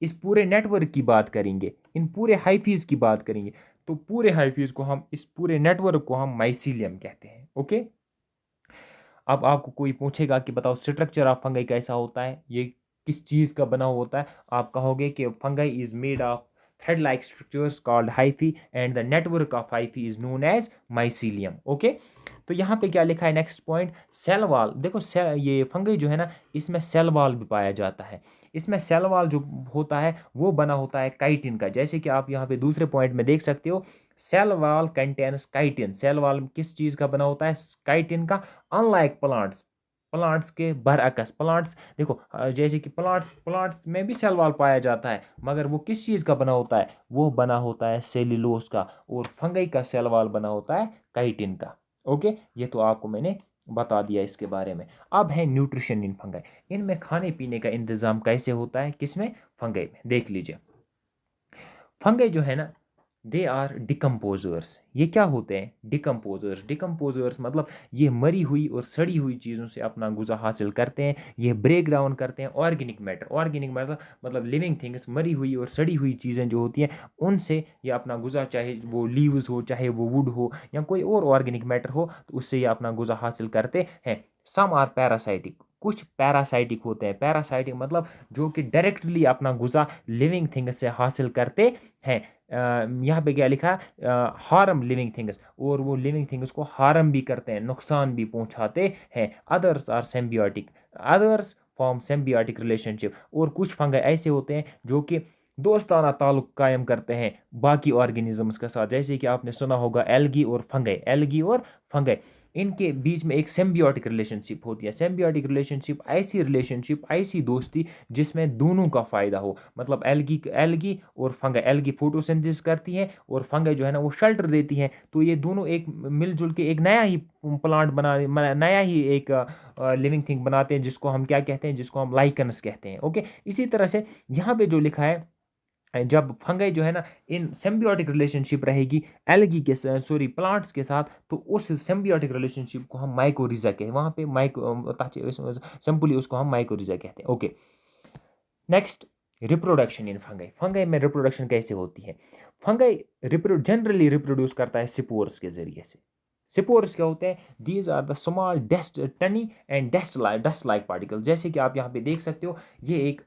इस पूरे नेटवर्क की बात करेंगे, इन पूरे हाइफीज की बात करेंगे, तो पूरे हाइफीज को हम, इस पूरे नेटवर्क को हम माइसीलियम कहते हैं। ओके, अब आपको कोई पूछेगा कि बताओ स्ट्रक्चर ऑफ फंगाई कैसा होता है, ये किस चीज़ का बना हुआ होता है, आप कहोगे कि fungi is made of thread like structures called hyphae and the network of hyphae is known as mycelium. Okay, तो यहाँ पे क्या लिखा है, नेक्स्ट पॉइंट, सेल वॉल। देखो ये फंगाई जो है ना, इसमें सेल वॉल भी पाया जाता है। इसमें सेल वॉल जो होता है वो बना होता है काइटिन का, जैसे कि आप यहाँ पे दूसरे पॉइंट में देख सकते हो, cell wall contains chitin. Cell wall किस चीज़ का बना होता है, काइटिन का। अनलाइक प्लांट्स के बरअक्स, प्लांट्स देखो जैसे कि प्लांट्स में भी सेल वॉल पाया जाता है, मगर वो किस चीज़ का बना होता है, वो बना होता है सेल्यूलोज का। और फंगाई का सेल वॉल बना होता है काइटिन का। ओके, ये तो आपको मैंने बता दिया इसके बारे में। अब है न्यूट्रिशन इन फंगाई। इनमें खाने पीने का इंतजाम कैसे होता है, किसमें, फंगाई में। देख लीजिए, फंगाई जो है ना, दे आर डिकम्पोजर्स। ये क्या होते हैं? डिकम्पोजर्स। डिकम्पोजर्स मतलब ये मरी हुई और सड़ी हुई चीज़ों से अपना गुज़ा हासिल करते हैं। ये ब्रेक डाउन करते हैं ऑर्गेनिक मैटर। ऑर्गेनिक मैटर मतलब लिविंग थिंग्स, मरी हुई और सड़ी हुई चीज़ें जो होती हैं, उनसे ये अपना गुज़ा, चाहे वो लीव्स हो, चाहे वो वुड हो या कोई और ऑर्गेनिक मैटर हो, तो उससे ये अपना गुज़ा हासिल करते हैं। Some are parasitic. कुछ पैरासाइटिक होते हैं। पैरासाइटिक मतलब जो कि डायरेक्टली अपना गुज़ा लिविंग थिंग्स से हासिल करते हैं। यहाँ पे क्या लिखा है? हार्म लिविंग थिंग्स, और वो लिविंग थिंग्स को हार्म भी करते हैं, नुकसान भी पहुंचाते हैं। Others are symbiotic. Others form symbiotic relationship. और कुछ फंगई ऐसे होते हैं जो कि दोस्ताना ताल्लुक कायम करते हैं बाकी ऑर्गेनिजम्स के साथ, जैसे कि आपने सुना होगा एल्गी और फंगई। एल्गी और फंगई, इनके बीच में एक सिम्बियोटिक रिलेशनशिप होती है। सिम्बियोटिक रिलेशनशिप ऐसी दोस्ती जिसमें दोनों का फ़ायदा हो। मतलब एल्गी एल्गी और फंगई, एल्गी फोटोसिंथेसिस करती है और फंगई जो है ना वो शेल्टर देती है। तो ये दोनों एक मिलजुल के एक नया ही प्लांट नया ही एक लिविंग थिंग बनाते हैं, जिसको हम क्या कहते हैं? जिसको हम लाइकन्स कहते हैं। ओके, इसी तरह से यहाँ पे जो लिखा है, जब फंगई जो है ना इन सिम्बियोटिक रिलेशनशिप रहेगी एल्गी के सॉरी प्लांट्स के साथ, तो उस सिम्बियोटिक रिलेशनशिप को हम माइकोरिजा कहते हैं। वहाँ पे माइको सिंपली उसको हम माइकोरिजा कहते हैं। Okay, next, reproduction in fungi. Fungi में रिप्रोडक्शन कैसे होती है? फंगई जनरली रिप्रोड्यूस करता है सिपोर्स के जरिए से। सिपोर्स क्या होते हैं? These are the small dust tiny and dust like particle. जैसे कि आप यहाँ पे देख सकते हो, ये एक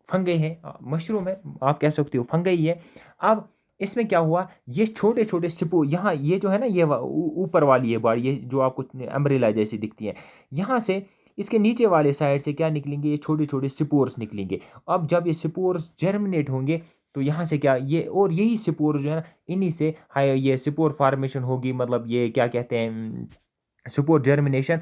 फंगई है, मशरूम है, आप कह सकते हो फंगई है। अब इसमें क्या हुआ, ये छोटे छोटे सिपो, यहाँ ये जो है ना, ये ऊपर वाली ये बाड़ी, ये जो आपको अम्ब्रेला जैसी दिखती है, यहाँ से इसके नीचे वाले साइड से क्या निकलेंगे? ये छोटे छोटे सिपोर्स निकलेंगे। अब जब ये सिपोर्स जर्मिनेट होंगे, तो यहाँ से क्या, ये और यही सिपोर जो है ना, इन्हीं से हाई ये सिपोर फार्मेशन होगी। मतलब ये क्या कहते हैं? स्पोर जर्मिनेशन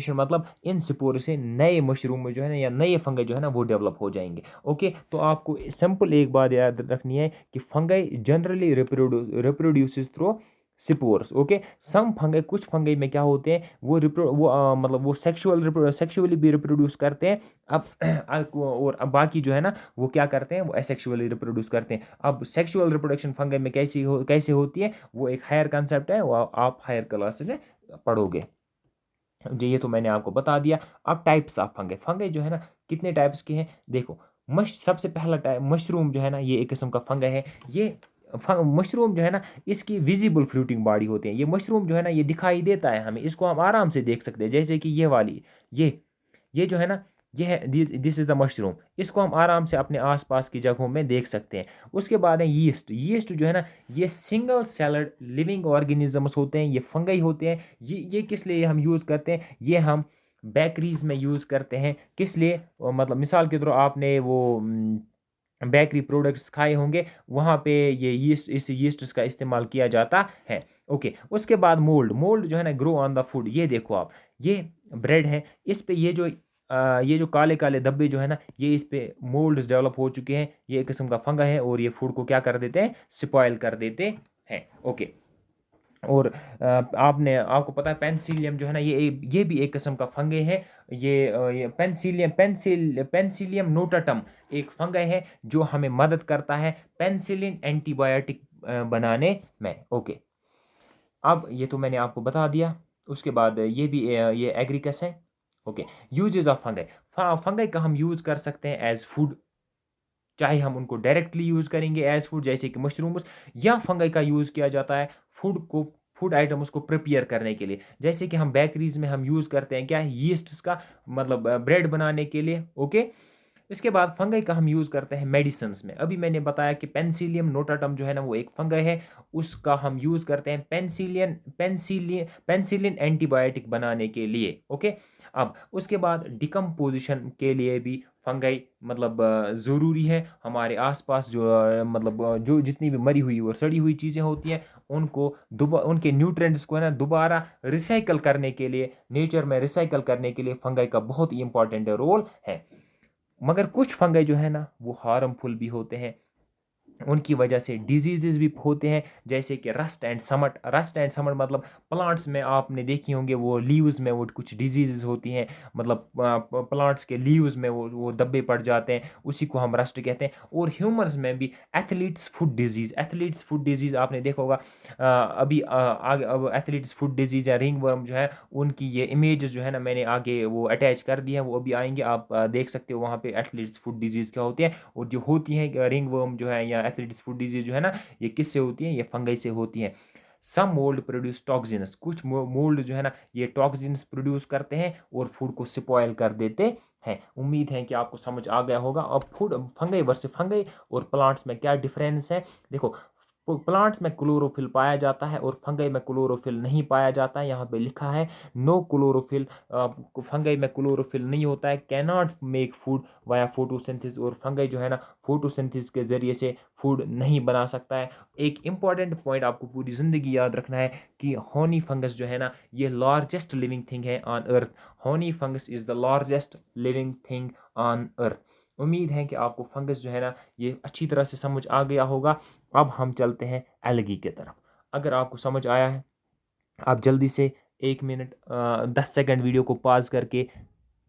मतलब इन स्पोर से नए मशरूम जो है ना, या नए फंगई जो है ना, वो डेवलप हो जाएंगे। ओके, तो आपको सिंपल एक बात याद रखनी है कि fungi generally reproduces through spores. Okay, some fungi, कुछ फंगई में क्या होते हैं, मतलब वो सेक्सुअली भी रिप्रोड्यूस करते हैं। अब और अब बाकी जो है ना, वो क्या करते हैं? वो एसेक्सुअली रिप्रोड्यूस करते हैं। अब सेक्सुअल रिप्रोडक्शन फंगई में कैसे होती है? वो एक हायर कंसेप्ट है, वो आप हायर क्लास में पढ़ोगे जी। ये तो मैंने आपको बता दिया। अब टाइप्स ऑफ फंगई। फंगई जो है ना, कितने टाइप्स के हैं? देखो, सबसे पहला टाइप मशरूम जो है ना, ये एक किस्म का फंगई है। ये मशरूम जो है ना, इसकी विजिबल फ्रूटिंग बॉडी होती है। ये मशरूम जो है ना, ये दिखाई देता है हमें, इसको हम आराम से देख सकते हैं। जैसे कि ये वाली, ये ये जो है ना, ये है, दिस इज़ द मशरूम। इसको हम आराम से अपने आसपास की जगहों में देख सकते हैं। उसके बाद है यीस्ट। यीस्ट जो है ना, ये सिंगल सेलड लिविंग ऑर्गेनिजम्स होते हैं, ये फंगई होते हैं। ये किस लिए हम यूज़ करते हैं? ये हम बेकरीज़ में यूज़ करते हैं। किस लिए? मतलब मिसाल के तौर आपने वो बेकरी प्रोडक्ट्स खाए होंगे, वहाँ पे ये इस यीस्ट का इस्तेमाल किया जाता है। ओके, उसके बाद मोल्ड जो है ना, ग्रो ऑन द फूड। ये देखो आप, ये ब्रेड है, इस पे ये जो काले काले धब्बे जो है ना, ये इस पे मोल्ड्स डेवलप हो चुके हैं। ये एक किस्म का फंगा है, और ये फूड को क्या कर देते हैं? स्पॉइल कर देते हैं। ओके, और आपको पता है पेनिसिलियम जो है ना, ये भी एक किस्म का फंगे है। ये पेनिसिलियम नोटाटम एक फंगई है, जो हमें मदद करता है पेनिसिलिन एंटीबायोटिक बनाने में। ओके, अब ये तो मैंने आपको बता दिया। उसके बाद ये भी ये एग्रीकस है। Okay, uses of fungi. Fungi का हम यूज़ कर सकते हैं एज फूड, चाहे हम उनको डायरेक्टली यूज़ करेंगे एज फूड, जैसे कि मशरूम्स, या फंगई का यूज़ किया जाता है फूड आइटम्स को प्रिपेयर करने के लिए। जैसे कि हम बेकरीज में हम यूज़ करते हैं क्या, यीस्ट का, मतलब ब्रेड बनाने के लिए। ओके, इसके बाद फंगई का हम यूज़ करते हैं मेडिसिन्स में। अभी मैंने बताया कि पेनिसिलियम नोटाटम जो है ना, वो एक फंगई है। उसका हम यूज़ करते हैं पेनिसिलिन एंटीबायोटिक बनाने के लिए। ओके, अब उसके बाद डिकम्पोजिशन के लिए भी फंगई मतलब ज़रूरी है। हमारे आसपास जो जो जितनी भी मरी हुई और सड़ी हुई चीज़ें होती हैं, उनको उनके न्यूट्रिएंट्स को है ना, दोबारा रिसाइकल करने के लिए, नेचर में रिसाइकल करने के लिए फंगई का बहुत ही इंपॉर्टेंट रोल है। मगर कुछ फंगई जो है ना, वो हार्मफुल भी होते हैं। उनकी वजह से डिजीज़ेज़ भी होते हैं, जैसे कि रस्ट एंड समट मतलब प्लांट्स में आपने देखी होंगे वो लीव्स में वो कुछ डिजीज़ेज़ होती हैं, मतलब प्लांट्स के लीव्स में वो धब्बे पड़ जाते हैं, उसी को हम रस्ट कहते हैं। और ह्यूमन्स में भी एथलीट्स फुट डिजीज़ आपने देखा होगा। अभी आगे अब एथलीट्स फुट डिजीज़ या रिंगवर्म जो है, उनकी ये इमेजेस जो है ना, मैंने आगे वो अटैच कर दी है, वो अभी आएँगे, आप देख सकते हो वहाँ पे एथलीट्स फुट डिजीज़ क्या होती है। और जो होती है रिंगवर्म जो है या एथलीट्स फुट डिजीज़ जो है ना, ये किससे होती है? ये फंगस से होती है। सम मोल्ड प्रोड्यूस टॉक्सिन्स, कुछ मोल्ड जो है ना, ये टॉक्सिन्स प्रोड्यूस करते हैं और फूड को स्पॉइल कर देते हैं। उम्मीद है कि आपको समझ आ गया होगा। अब फूड फंगई वर्सेस फंगई और प्लांट्स में क्या डिफरेंस है। देखो, प्लांट्स में क्लोरोफिल पाया जाता है और फंगई में क्लोरोफिल नहीं पाया जाता है। यहाँ पे लिखा है नो क्लोरोफिल। फंगई में क्लोरोफिल नहीं होता है, can not make food via photosynthesis, और फंगई जो है ना, फोटोसिंथेसिस के ज़रिए से फूड नहीं बना सकता है। एक इम्पॉर्टेंट पॉइंट आपको पूरी ज़िंदगी याद रखना है कि हॉनी फंगस जो है ना, ये लार्जेस्ट लिविंग थिंग है on earth. Horny fungus is the largest living thing on earth. उम्मीद है कि आपको फंगस जो है ना, ये अच्छी तरह से समझ आ गया होगा। अब हम चलते हैं एलगी की तरफ। अगर आपको समझ आया है, आप जल्दी से 1 मिनट 10 सेकंड वीडियो को पॉज़ करके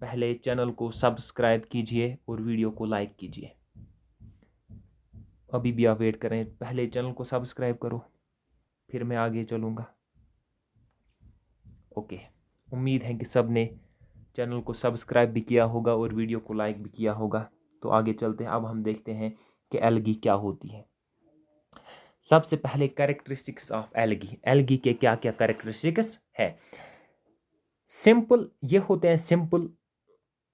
पहले चैनल को सब्सक्राइब कीजिए और वीडियो को लाइक कीजिए। अभी भी आप वेट करें, पहले चैनल को सब्सक्राइब करो, फिर मैं आगे चलूँगा। ओके, उम्मीद है कि सब ने चैनल को सब्सक्राइब भी किया होगा और वीडियो को लाइक भी किया होगा। तो आगे चलते हैं, अब हम देखते हैं कि एलगी क्या होती है। सबसे पहले कैरेक्टरिस्टिक्स ऑफ एलगी, एलगी के क्या क्या कैरेक्टरिस्टिक्स है। सिंपल ये होते हैं, सिंपल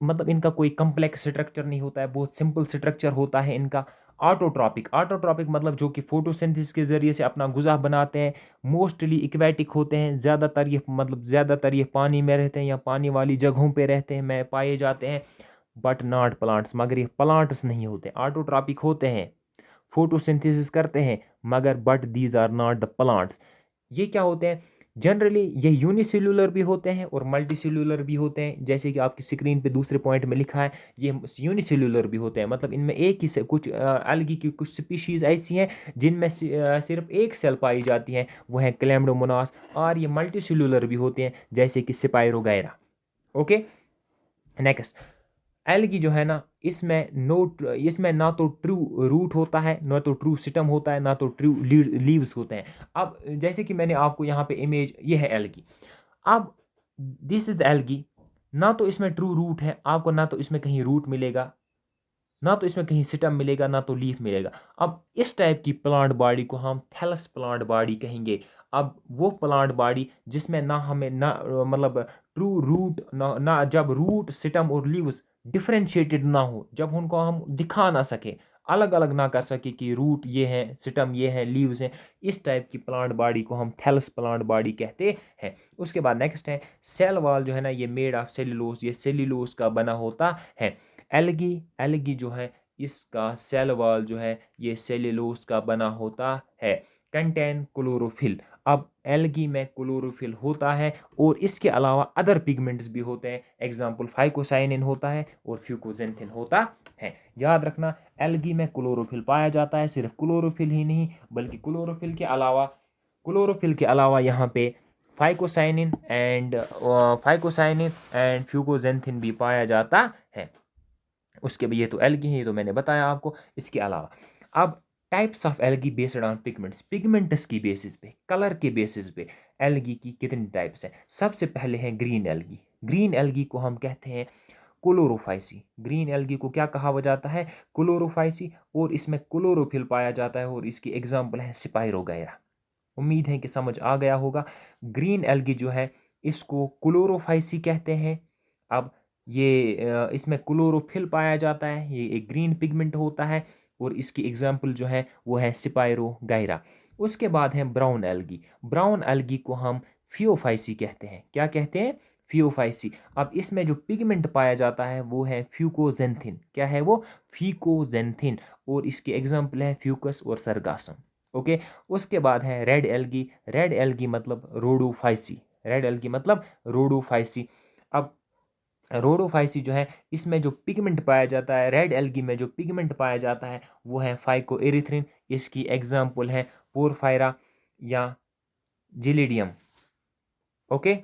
मतलब इनका कोई कॉम्प्लेक्स स्ट्रक्चर नहीं होता है, बहुत सिंपल स्ट्रक्चर होता है इनका। ऑटोट्रॉपिक मतलब जो कि फोटोसिंथेसिस के ज़रिए से अपना ग़िज़ा बनाते हैं। मोस्टली एक्वेटिक होते हैं, ज़्यादातर ये पानी में रहते हैं या पानी वाली जगहों पे रहते हैं, में पाए जाते हैं। बट नॉट प्लांट्स, मगर ये प्लांट्स नहीं होते। ऑटोट्रॉपिक होते हैं, फोटोसिंथेसिस करते हैं, मगर but these are not the plants. ये क्या होते हैं? जनरली ये यूनिसेल्युलर भी होते हैं और मल्टीसेल्युलर भी होते हैं, जैसे कि आपकी स्क्रीन पे दूसरे पॉइंट में लिखा है। ये यूनिसेल्युलर भी होते हैं, मतलब इनमें एक ही से कुछ एल्गी की कुछ स्पीशीज़ ऐसी हैं जिनमें सिर्फ एक सेल पाई जाती है, वो है क्लैम्डोमोनास। और ये मल्टीसेल्युलर भी होते हैं, जैसे कि स्पाइरोगाइरा। ओके, नेक्स्ट, एल्गी जो है ना, इसमें ना तो ट्रू रूट होता है, ना तो ट्रू सिस्टम होता है, ना तो ट्रू लीव्स होते हैं। अब जैसे कि मैंने आपको यहाँ पे इमेज, ये है एल्गी। अब दिस इज एल्गी, ना तो इसमें ट्रू रूट है, आपको ना तो इसमें कहीं रूट मिलेगा, ना तो इसमें कहीं सिस्टम मिलेगा, ना तो लीफ मिलेगा। अब इस टाइप की प्लांट बॉडी को हम थैलस प्लांट बॉडी कहेंगे। अब वो प्लांट बॉडी जिसमें ना हमें ना मतलब ट्रू रूट ना जब रूट सिस्टम और लीव्स डिफरेंशिएटेड ना हो, जब उनको हम दिखा ना सके, अलग अलग ना कर सके कि रूट ये है, सिस्टम ये है, लीव्स हैं, इस टाइप की प्लांट बॉडी को हम थैलस प्लांट बॉडी कहते हैं। उसके बाद नेक्स्ट है सेल वॉल जो है ना, ये मेड ऑफ सेल्यूलोज, ये सेल्यूलोज का बना होता है। एल्गी एल्गी जो है, इसका सेल वॉल जो है, ये सेल्यूलोज का बना होता है। कंटेन क्लोरोफिल, अब एल्गी में क्लोरोफिल होता है और इसके अलावा अदर पिगमेंट्स भी होते हैं। एग्जाम्पल फाइकोसाइनिन होता है और फ्यूकोजेंथिन होता है। याद रखना, एल्गी में क्लोरोफिल पाया जाता है, सिर्फ क्लोरोफिल ही नहीं बल्कि क्लोरोफिल के अलावा यहाँ पे फाइकोसाइनिन एंड फ्यूकोजेंथिन भी पाया जाता है। उसके भी, ये तो एल्गी है, ये तो मैंने बताया आपको। इसके अलावा अब types of algae based on pigments की बेसिस पे, कलर के बेसिस पे एल्गी की कितनी टाइप्स हैं। सबसे पहले है ग्रीन एल्गी। ग्रीन एल्गी को हम कहते हैं क्लोरोफाइसी। ग्रीन एल्गी को क्या कहा जाता है? क्लोरोफाइसी। और इसमें क्लोरोफिल पाया जाता है और इसकी एग्जाम्पल है स्पाइरोगाइरा। उम्मीद है कि समझ आ गया होगा। ग्रीन एल्गी जो है, इसको क्लोरोफाइसी कहते हैं। अब ये इसमें क्लोरोफिल पाया जाता है, ये एक ग्रीन पिगमेंट होता है और इसकी एग्जाम्पल जो है वो है स्पाइरोगाइरा। उसके बाद है ब्राउन एल्गी। ब्राउन एल्गी को हम फियोफाइसी कहते हैं। क्या कहते हैं? फियोफाइसी। अब इसमें जो पिगमेंट पाया जाता है वो है फ्यूकोजेंथिन। क्या है वो? फ्यूकोजेंथिन। और इसके एग्जाम्पल है फ्यूकस और सरगासम। ओके। उसके बाद है रेड एल्गी। रेड एल्गी मतलब रोडोफाइसी। रेड एल्गी मतलब रोडोफाइसी। अब रोडोफाइसी जो है, इसमें जो पिगमेंट पाया जाता है, रेड एल्गी में जो पिगमेंट पाया जाता है वो है फाइकोएरिथ्रिन। इसकी एग्जाम्पल है पोरफायरा या जिलिडियम। ओके,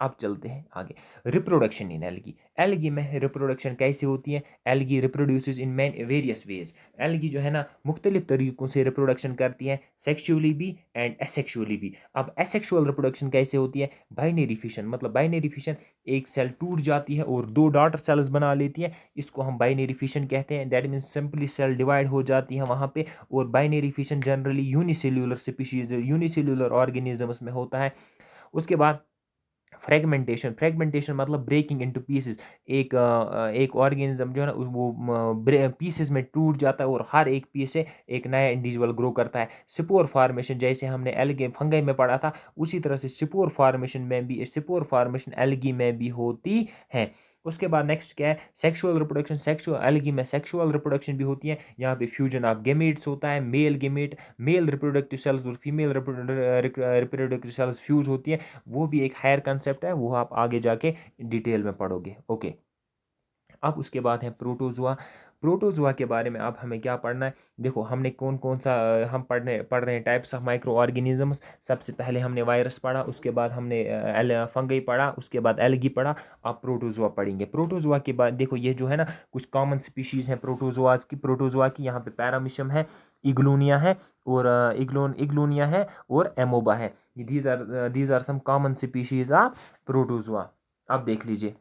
अब चलते हैं आगे। Reproduction in algae. एल्गी में रिप्रोडक्शन कैसे होती है? Algae reproduces in man various ways. Algae जो है ना मुख्तलिफ तरीक़ों से रिप्रोडक्शन करती है, सेक्सुअली भी एंड एसेक्सुअली भी। अब एसेक्सुअल रिप्रोडक्शन कैसे होती है? बाइनरी फिशन, मतलब बाइनरी फिशन, एक सेल टूट जाती है और दो डॉटर सेल्स बना लेती है, इसको हम बाइनरी फिशन कहते हैं। That means simply cell divide हो जाती है वहाँ पे। और binary fission generally unicellular species, unicellular organisms में होता है। उसके बाद फ्रेगमेंटेशन। फ्रेगमेंटेशन मतलब ब्रेकिंग इनटू पीसेस। एक ऑर्गेनिज्म जो है ना वो पीसेस में टूट जाता है और हर एक पीस से एक नया इंडिविजुअल ग्रो करता है। स्पोर फार्मेशन, जैसे हमने एल्गे फंगाई में पढ़ा था, उसी तरह से स्पोर फार्मेशन एल्गी में भी होती है। उसके बाद नेक्स्ट क्या है? Sexual reproduction. सेक्सुअल एल्गी में सेक्सुअल रिप्रोडक्शन भी होती है। यहाँ पे फ्यूजन ऑफ गेमेट्स होता है। Male gamete, male reproductive cells और फीमेल रिप्रोडक्टिव सेल्स फ्यूज होती है। वो भी एक हायर कंसेप्ट है, वो आप आगे जाके डिटेल में पढ़ोगे। ओके, अब उसके बाद है प्रोटोजुआ। प्रोटोजुआ के बारे में अब हमें क्या पढ़ना है? देखो, हमने कौन कौन सा हम पढ़ रहे हैं टाइप्स ऑफ माइक्रो ऑर्गेनिजम्स। सबसे पहले हमने वायरस पढ़ा, उसके बाद हमने फंगई पढ़ा, उसके बाद एल्गी पढ़ा। अब प्रोटोजुआ पढ़ेंगे। प्रोटोजुआ के बाद देखो, ये जो है ना कुछ कॉमन स्पीशीज़ हैं प्रोटोजुआ की। यहाँ पे पैरामिशम है, इग्लूनिया है, और इग्लूनिया है, और एमोबा है। These are some common species of protozoa. अब देख लीजिए,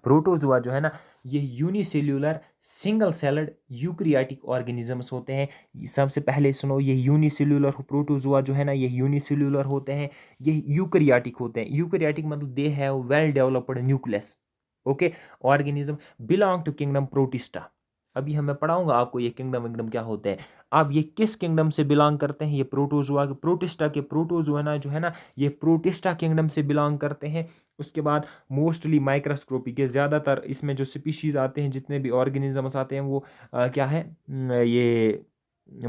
प्रोटोजुआ जो है ना, ये unicellular single celled eukaryotic organisms होते हैं। सबसे पहले सुनो, ये यूनिसेल्यूलर प्रोटोजुआ जो है ना, ये यूनिसेल्यूलर होते हैं, ये यूक्रियाटिक होते हैं। यूक्रियाटिक मतलब they have well developed nucleus. Okay, organism belong to kingdom Protista. अभी हमें पढ़ाऊंगा आपको ये किंगडम विंगडम क्या होते हैं। अब ये किस किंगडम से बिलोंग करते हैं? ये प्रोटोजुआ के, प्रोटिस्टा के। प्रोटोजुआ जो है ना, ये प्रोटिस्टा किंगडम से बिलोंग करते हैं। उसके बाद मोस्टली माइक्रोस्कोपी के, ज़्यादातर इसमें जो स्पीशीज़ आते हैं, जितने भी ऑर्गेनिजम्स आते हैं, वो क्या है, ये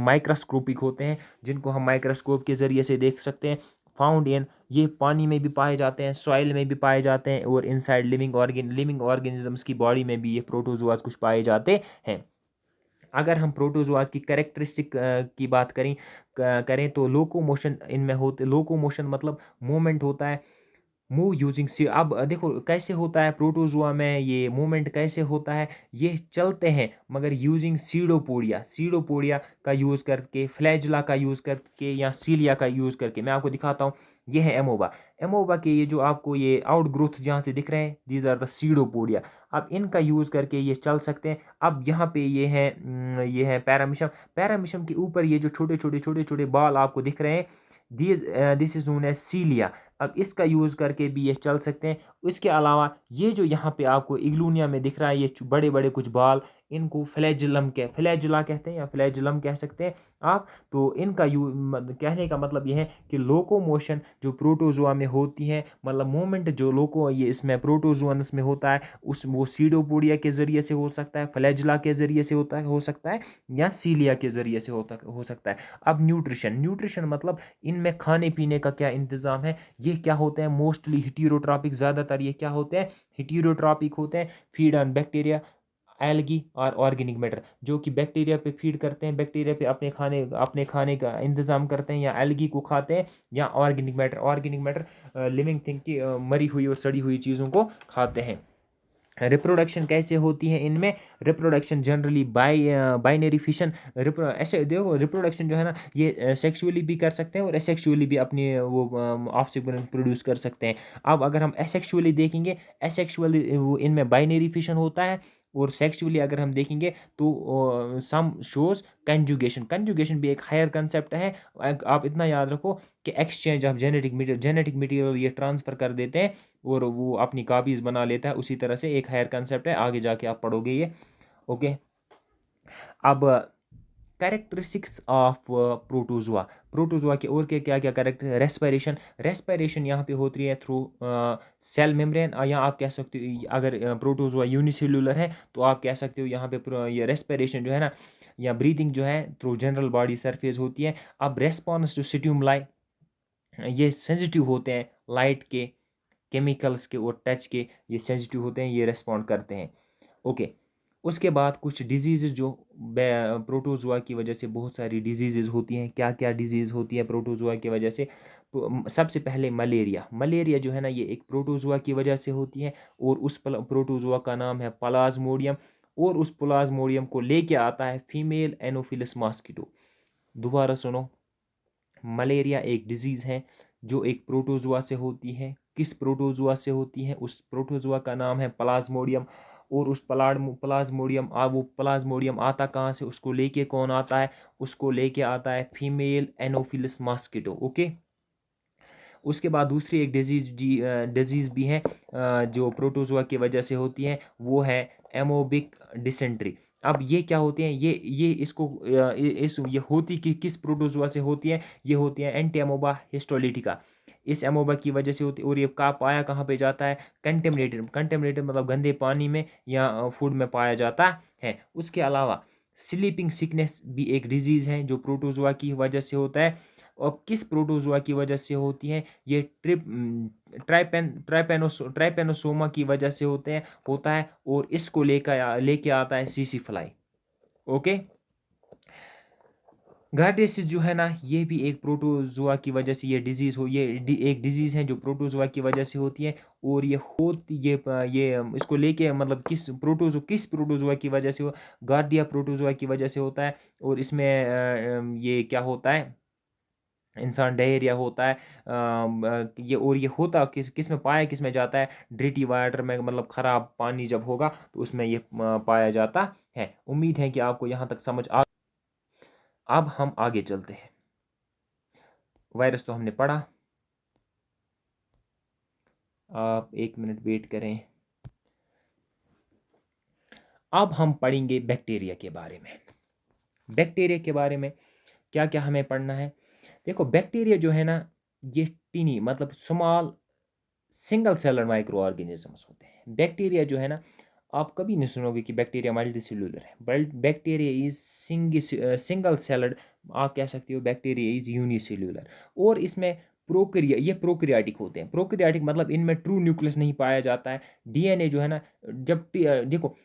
माइक्रोस्कोपिक होते हैं, जिनको हम माइक्रोस्कोप के ज़रिए से देख सकते हैं। फाउंड इन, ये पानी में भी पाए जाते हैं, सॉइल में भी पाए जाते हैं, और इनसाइड लिविंग ऑर्गेनिजम्स की बॉडी में भी ये प्रोटोजुआस कुछ पाए जाते हैं। अगर हम प्रोटोजुआस की कैरेक्टरिस्टिक की बात करें तो लोकोमोशन इनमें होते। लोकोमोशन मतलब मूवमेंट होता है, मूव यूजिंग सी। अब देखो कैसे होता है प्रोटोजुआ में ये मूवमेंट कैसे होता है। ये चलते हैं मगर यूजिंग सीडोपोडिया, सीडोपोडिया का यूज़ करके, फ्लैजुला का यूज़ करके, या सीलिया का यूज़ करके। मैं आपको दिखाता हूँ, ये है एमोबा। एमोबा के ये जो आपको ये आउट ग्रोथ जहाँ से दिख रहे हैं, दीज आर द सीडोपोडिया। अब इनका यूज़ करके ये चल सकते हैं। अब यहाँ पे ये है पैरामिशम। पैरामिशम के ऊपर ये जो छोटे छोटे बाल आपको दिख रहे हैं, दिस इज नोन एज सीलिया। अब इसका यूज़ करके भी ये चल सकते हैं। इसके अलावा ये जो यहाँ पे आपको इग्लूनिया में दिख रहा है, ये बड़े बड़े कुछ बाल, इनको फ्लैजुला कहते हैं, या फ्लैजुलम कह सकते हैं आप। तो इनका कहने का मतलब ये है कि लोकोमोशन जो प्रोटोजुआ में होती है, मतलब मूवमेंट जो ये इसमें प्रोटोजुअन्स में होता है, वो सीडोपोडिया के ज़रिए से हो सकता है, फ्लैजुला के ज़रिए से हो सकता है, या सीलिया के ज़रिए से हो सकता है। अब न्यूट्रिशन मतलब इनमें खाने पीने का क्या इंतज़ाम है। ये क्या होते हैं? मोस्टली हिटीरोट्रॉपिक, ज़्यादातर ये क्या होते हैं? हिटीरोट्रॉपिक होते हैं। फीड ऑन बैक्टीरिया, एल्गी और ऑर्गेनिक मैटर, जो कि बैक्टीरिया पे फीड करते हैं, बैक्टीरिया पे अपने खाने का इंतज़ाम करते हैं, या एल्गी को खाते हैं, या ऑर्गेनिक मैटर लिविंग थिंग की मरी हुई और सड़ी हुई चीज़ों को खाते हैं। रिप्रोडक्शन कैसे होती है इनमें? Reproduction generally binary fission. ऐसे देखो, रिप्रोडक्शन जो है ना, ये सेक्सुअली भी कर सकते हैं और एसेक्सुअली भी अपनी वो ऑफस्प्रिंग प्रोड्यूस कर सकते हैं। अब अगर हम एसेक्सुअली देखेंगे, एसेक्सुअली वो इनमें बाइनरी फिशन होता है। और सेक्सुअली अगर हम देखेंगे तो सम शोज कंजुगेशन। कंजुगेशन भी एक हायर कंसेप्ट है। आप इतना याद रखो कि एक्सचेंज ऑफ जेनेटिक मटेरियल ये ट्रांसफ़र कर देते हैं और वो अपनी कॉपीज़ बना लेता है। उसी तरह से एक हायर कंसेप्ट है, आगे जाके आप पढ़ोगे ये। ओके, अब कैरेक्टरिस्टिक्स ऑफ प्रोटोजुआ। प्रोटोजुआ के और के क्या क्या कैरेक्टर? रेस्पिरेशन यहाँ पे होती है थ्रू सेल मेम्ब्रेन, या आप कह सकते हो, अगर प्रोटोजुआ यूनिसेल्यूलर है तो आप कह सकते हो यहाँ पे ये रेस्पिरेशन जो है ना, या ब्रीथिंग जो है थ्रू जनरल बॉडी सरफेस होती है। अब रेस्पॉन्स टू स्टिमुलाई, ये सेंसिटिव होते हैं लाइट के, केमिकल्स के और टच के ये सेंसिटिव होते हैं, ये रिस्पॉन्ड करते हैं। ओके, उसके बाद कुछ डिजीज़ जो प्रोटोज़ोआ की वजह से बहुत सारी डिजीज़ होती हैं। क्या क्या डिजीज़ होती है प्रोटोज़ोआ की वजह से? सबसे पहले मलेरिया। मलेरिया जो है ना, ये एक प्रोटोज़ोआ की वजह से होती है, और उस प्रोटोज़ोआ का नाम है प्लाज्मोडियम, और उस प्लाज्मोडियम को लेके आता है फीमेल एनोफिलस मॉस्किटो। दोबारा सुनो, मलेरिया एक डिजीज़ है जो एक प्रोटोज़ोआ से होती है। किस प्रोटोज़ोआ से होती है? उस प्रोटोज़ोआ का नाम है प्लाज्मोडियम, और उस वो प्लाज्मोडियम आता कहाँ से? उसको लेके कौन आता है? उसको लेके आता है फीमेल एनोफिलस मॉस्किटो। ओके, उसके बाद दूसरी एक डिजीज़ भी है जो प्रोटोज़ोआ की वजह से होती है, वो है एमोबिक डिसेंट्री। अब ये क्या होती हैं? ये इसको ये होती किस प्रोटोज़ोआ से होती है? ये होती है एंटी अमोबा हिस्टोलिटिका। इस अमोबा की वजह से होती है, और ये पाया कहाँ पे जाता है? कंटेमिनेटेड मतलब गंदे पानी में या फूड में पाया जाता है। उसके अलावा स्लीपिंग सिकनेस भी एक डिजीज़ है जो प्रोटोज़ोआ की वजह से होता है। और किस प्रोटोज़ोआ की वजह से होती है? ये ट्राइपेनोसोमा की वजह से होता है, और इसको लेके आता है सीसी फ्लाई। ओके, गार्डियसिस जो है ना, ये भी एक प्रोटोज़ोआ की वजह से एक डिजीज़ है जो प्रोटोज़ोआ की वजह से होती है, और इसको लेके मतलब किस प्रोटोज़ोआ की वजह से गार्डिया प्रोटोज़ोआ की वजह से होता है, और इसमें ये क्या होता है? इंसान डायरिया होता है। ये होता किस में पाया किस में जाता है? ड्रिटी वाटर में, मतलब ख़राब पानी जब होगा तो उसमें ये पाया जाता है। उम्मीद है कि आपको यहाँ तक समझ आ। अब हम आगे चलते हैं। वायरस तो हमने पढ़ा, आप 1 मिनट वेट करें। अब हम पढ़ेंगे बैक्टीरिया के बारे में। बैक्टीरिया के बारे में क्या क्या हमें पढ़ना है? देखो, बैक्टीरिया जो है ना, ये टीनी मतलब small single seller micro organisms होते हैं। बैक्टीरिया जो है ना, आप कभी नहीं सुनोगे कि बैक्टीरिया मल्टी सेलुलर है। But bacteria is single seller. आप कह सकते हो बैक्टीरिया इज यूनिसेल्यूलर। और इसमें ये प्रोकैरियोटिक होते हैं। प्रोकैरियोटिक मतलब इनमें ट्रू न्यूक्लियस नहीं पाया जाता है। डीएनए जो है ना, देखो,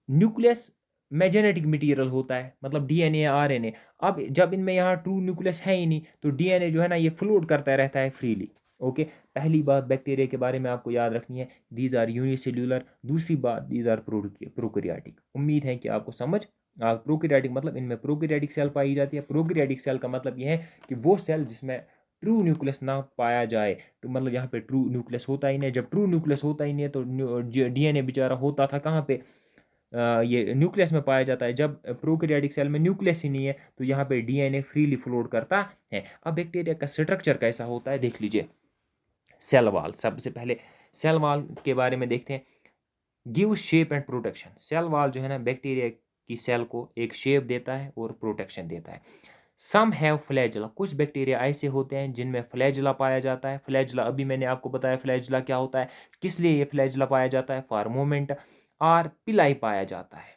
न्यूक्लियस में जेनेटिक मटेरियल होता है, मतलब डीएनए या आरएनए। अब जब इनमें यहाँ ट्रू न्यूक्लियस है ही नहीं, तो डीएनए जो है ना, ये फ्लोट करता रहता है फ्रीली। ओके, पहली बात बैक्टीरिया के बारे में आपको याद रखनी है, दीज आर यूनिसेल्यूलर। दूसरी बात, दीज आर प्रोकैरियोटिक। उम्मीद है कि आपको समझ प्रोकैरियोटिक मतलब इनमें प्रोकैरियोटिक सेल पाई जाती है। प्रोकैरियोटिक सेल का मतलब यह है कि वो सेल जिसमें ट्रू न्यूक्लियस ना पाया जाए, तो मतलब यहाँ पे ट्रू न्यूक्लियस होता ही नहीं। जब ट्रू न्यूक्लियस होता ही नहीं है, तो डीएनए बेचारा होता था कहाँ पे? ये न्यूक्लियस में पाया जाता है। जब प्रोकैरियोटिक सेल में न्यूक्लियस ही नहीं है, तो यहाँ पे डीएनए फ्रीली फ्लोट करता है। अब बैक्टीरिया का स्ट्रक्चर कैसा होता है देख लीजिए। सेल वॉल, सबसे पहले सेल वॉल के बारे में देखते हैं। Give shape and protection. Cell wall जो है ना, बैक्टीरिया की सेल को एक शेप देता है और प्रोटेक्शन देता है। Some have flagella. कुछ बैक्टीरिया ऐसे होते हैं जिनमें फ्लैजुला पाया जाता है। फ्लैजुला अभी मैंने आपको बताया फ्लैजुला क्या होता है, किस लिए ये फ्लैजुला पाया जाता है? For movement. और पिलाई पाया जाता है।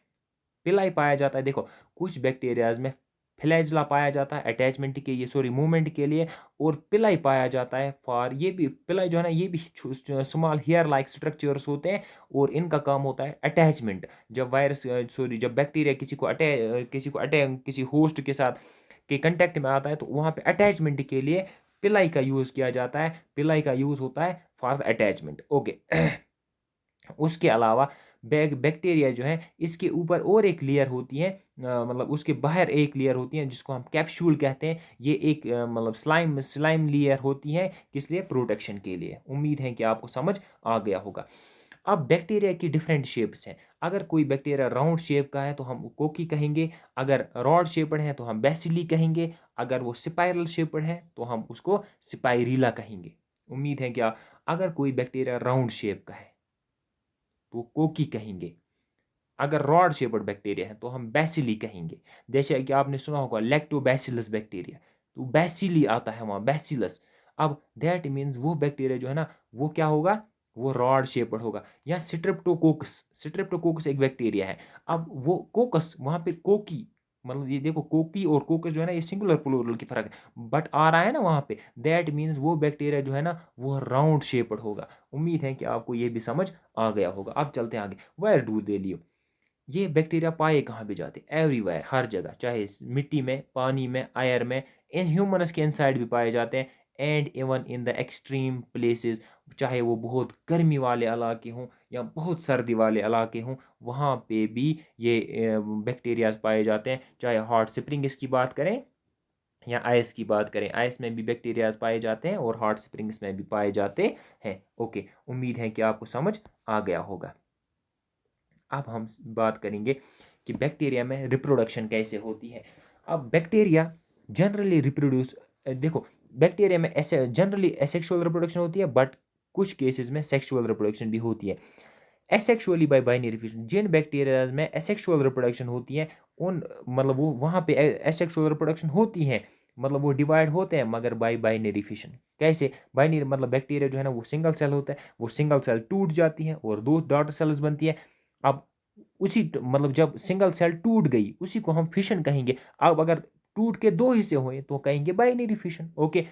पिलाई पाया जाता है। देखो, कुछ बैक्टीरियाज में फ्लैजुला पाया जाता है अटैचमेंट के ये सॉरी मूवमेंट के लिए, और पिलाई पाया जाता है फॉर, ये भी पिलाई जो है ना, ये भी स्मॉल हेयर लाइक स्ट्रक्चर्स होते हैं, और इनका काम होता है अटैचमेंट। जब बैक्टीरिया किसी होस्ट के साथ के कंटेक्ट में आता है, तो वहाँ पे अटैचमेंट के लिए पिलाई का यूज़ किया जाता है। पिलाई का यूज़ होता है फॉर अटैचमेंट। ओके, उसके अलावा बैक्टीरिया जो है, इसके ऊपर और एक लेयर होती है, मतलब उसके बाहर एक लेयर होती है जिसको हम कैप्सूल कहते हैं। ये एक मतलब स्लाइम लेयर होती है, किस लिए? प्रोटेक्शन के लिए। उम्मीद है कि आपको समझ आ गया होगा। अब बैक्टीरिया की डिफरेंट शेप्स हैं। अगर कोई बैक्टीरिया राउंड शेप का है तो हम कोकी कहेंगे। अगर रॉड शेप्ड है तो हम बैसिली कहेंगे। अगर वो स्पाइरल शेप्ड है तो हम उसको स्पाइरिला कहेंगे। उम्मीद है क्या? अगर कोई बैक्टीरिया राउंड शेप का है तो कोकी कहेंगे। अगर रॉड शेप्ड बैक्टीरिया है तो हम बैसिली कहेंगे। जैसे कि आपने सुना होगा लैक्टोबैसिलस बैक्टीरिया, तो बैसिली आता है वहाँ, बैसिलस। अब दैट मीन्स वो बैक्टीरिया जो है ना, वो क्या होगा? वो रॉड शेप्ड होगा। या स्ट्रेप्टोकोकस, स्ट्रेप्टोकोकस एक बैक्टीरिया है। अब वो कोकस, वहाँ पे कोकी मतलब ये देखो कोकी और कोकस जो है ना ये सिंगुलर प्लूरल की फ़र्क है, बट आ रहा है ना वहाँ पे, दैट मीन्स वो बैक्टीरिया जो है ना वो राउंड शेप्ड होगा। उम्मीद है कि आपको ये भी समझ आ गया होगा। अब चलते हैं आगे, वेयर डू दे लिव, ये बैक्टीरिया पाए कहाँ पे जाते हैं? एवरीवेयर, हर जगह, चाहे मिट्टी में, पानी में, एयर में, इन ह्यूमन्स के इनसाइड भी पाए जाते हैं, and even in the extreme places, चाहे वो बहुत गर्मी वाले इलाके हों या बहुत सर्दी वाले इलाके हों, वहाँ पे भी ये बैक्टीरियाज पाए जाते हैं। चाहे हॉट स्प्रिंग्स की बात करें या आइस की बात करें, आइस में भी बैक्टीरियाज पाए जाते हैं और हॉट स्प्रिंग्स में भी पाए जाते हैं। ओके, उम्मीद है कि आपको समझ आ गया होगा। अब हम बात करेंगे कि बैक्टीरिया में रिप्रोडक्शन कैसे होती है। अब बैक्टीरिया जनरली रिप्रोड्यूस, देखो बैक्टीरिया में ऐसे जनरली एसेक्सुअल रिप्रोडक्शन होती है, बट कुछ केसेस में सेक्सुअल रिप्रोडक्शन भी होती है। एसेक्सुअली बाय बाइनरी फिशन, जिन बैक्टीरियाज में एसेक्सुअल रिप्रोडक्शन होती है उन, मतलब वो वहाँ पे एसेक्सुअल रिप्रोडक्शन होती है, मतलब वो डिवाइड होते हैं मगर बाय बाइनरी फिशन। कैसे बाइनरी, मतलब बैक्टीरिया जो है ना वो सिंगल सेल होता है, वो सिंगल सेल टूट जाती है और दो डॉटर सेल्स बनती है। अब मतलब जब सिंगल सेल टूट गई उसी को हम फिशन कहेंगे। अब अगर टूट के दो हिस्से हुए तो कहेंगे बाइनरी फिशन। ओके,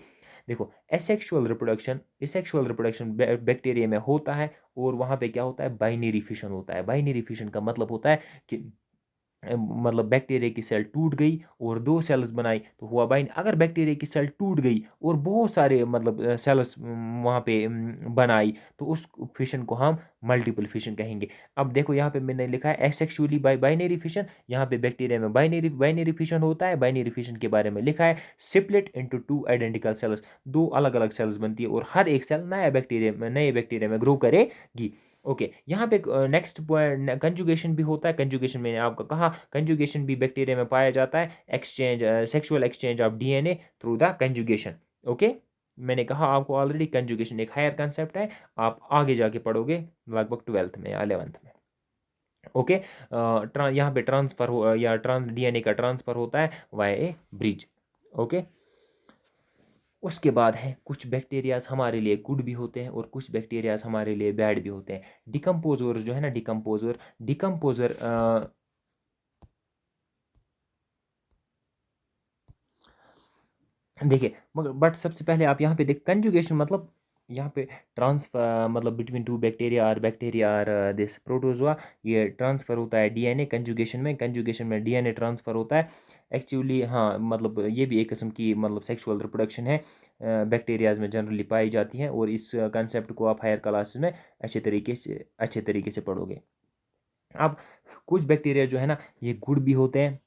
देखो एसेक्सुअल रिप्रोडक्शन बैक्टीरिया में होता है और वहाँ पे क्या होता है, बाइनरी फिशन होता है। बाइनरी फिशन का मतलब होता है कि मतलब बैक्टीरिया की सेल टूट गई और दो सेल्स बनाई तो हुआ बाइन। अगर बैक्टीरिया की सेल टूट गई और बहुत सारे मतलब सेल्स वहाँ पे बनाई तो उस फिशन को हम मल्टीपल फिशन कहेंगे। अब देखो यहाँ पे मैंने लिखा है एसेक्सुअली बाय बाइनरी फिशन, यहाँ पे बैक्टीरिया में बाइनरी बाइनरी फिशन होता है। बाइनरी फिशन के बारे में लिखा है split into two identical sales, दो अलग अलग सेल्स बनती है और हर एक सेल नए बैक्टीरिया में ग्रो करेगी। ओके, यहाँ पे नेक्स्ट पॉइंट कंजुगेशन भी होता है। कंजुगेशन मैंने आपको कहा, कंजुगेशन भी बैक्टीरिया में पाया जाता है, exchange sexual exchange of DNA through the conjugation. Okay, मैंने कहा आपको ऑलरेडी कंजुगेशन एक हायर कंसेप्ट है, आप आगे जाके पढ़ोगे लगभग 12th में या 11th में। ओके, यहाँ पे ट्रांसफर हो या ट्रांस डीएनए का ट्रांसफर होता है वाया ए ब्रिज। ओके, उसके बाद है कुछ बैक्टीरियाज हमारे लिए गुड भी होते हैं और कुछ बैक्टीरियाज हमारे लिए बैड भी होते हैं। डिकम्पोजर जो है ना, डिकम्पोजर डिकम्पोजर देखिए, मगर बट सबसे पहले आप यहाँ पे देख कंजुगेशन मतलब यहाँ पे ट्रांसफर मतलब बिटवीन टू बैक्टीरिया और बैक्टीरिया और दिस प्रोटोजोआ, ये ट्रांसफ़र होता है डीएनए कंजुगेशन में डीएनए ट्रांसफ़र होता है एक्चुअली। हाँ, मतलब ये भी एक किस्म की मतलब सेक्सुअल रिप्रोडक्शन है, बैक्टीरियाज में जनरली पाई जाती हैं और इस कंसेप्ट को आप हायर क्लासेस में अच्छे तरीके से पढ़ोगे। अब कुछ बैक्टीरिया जो है ना ये गुड भी होते हैं,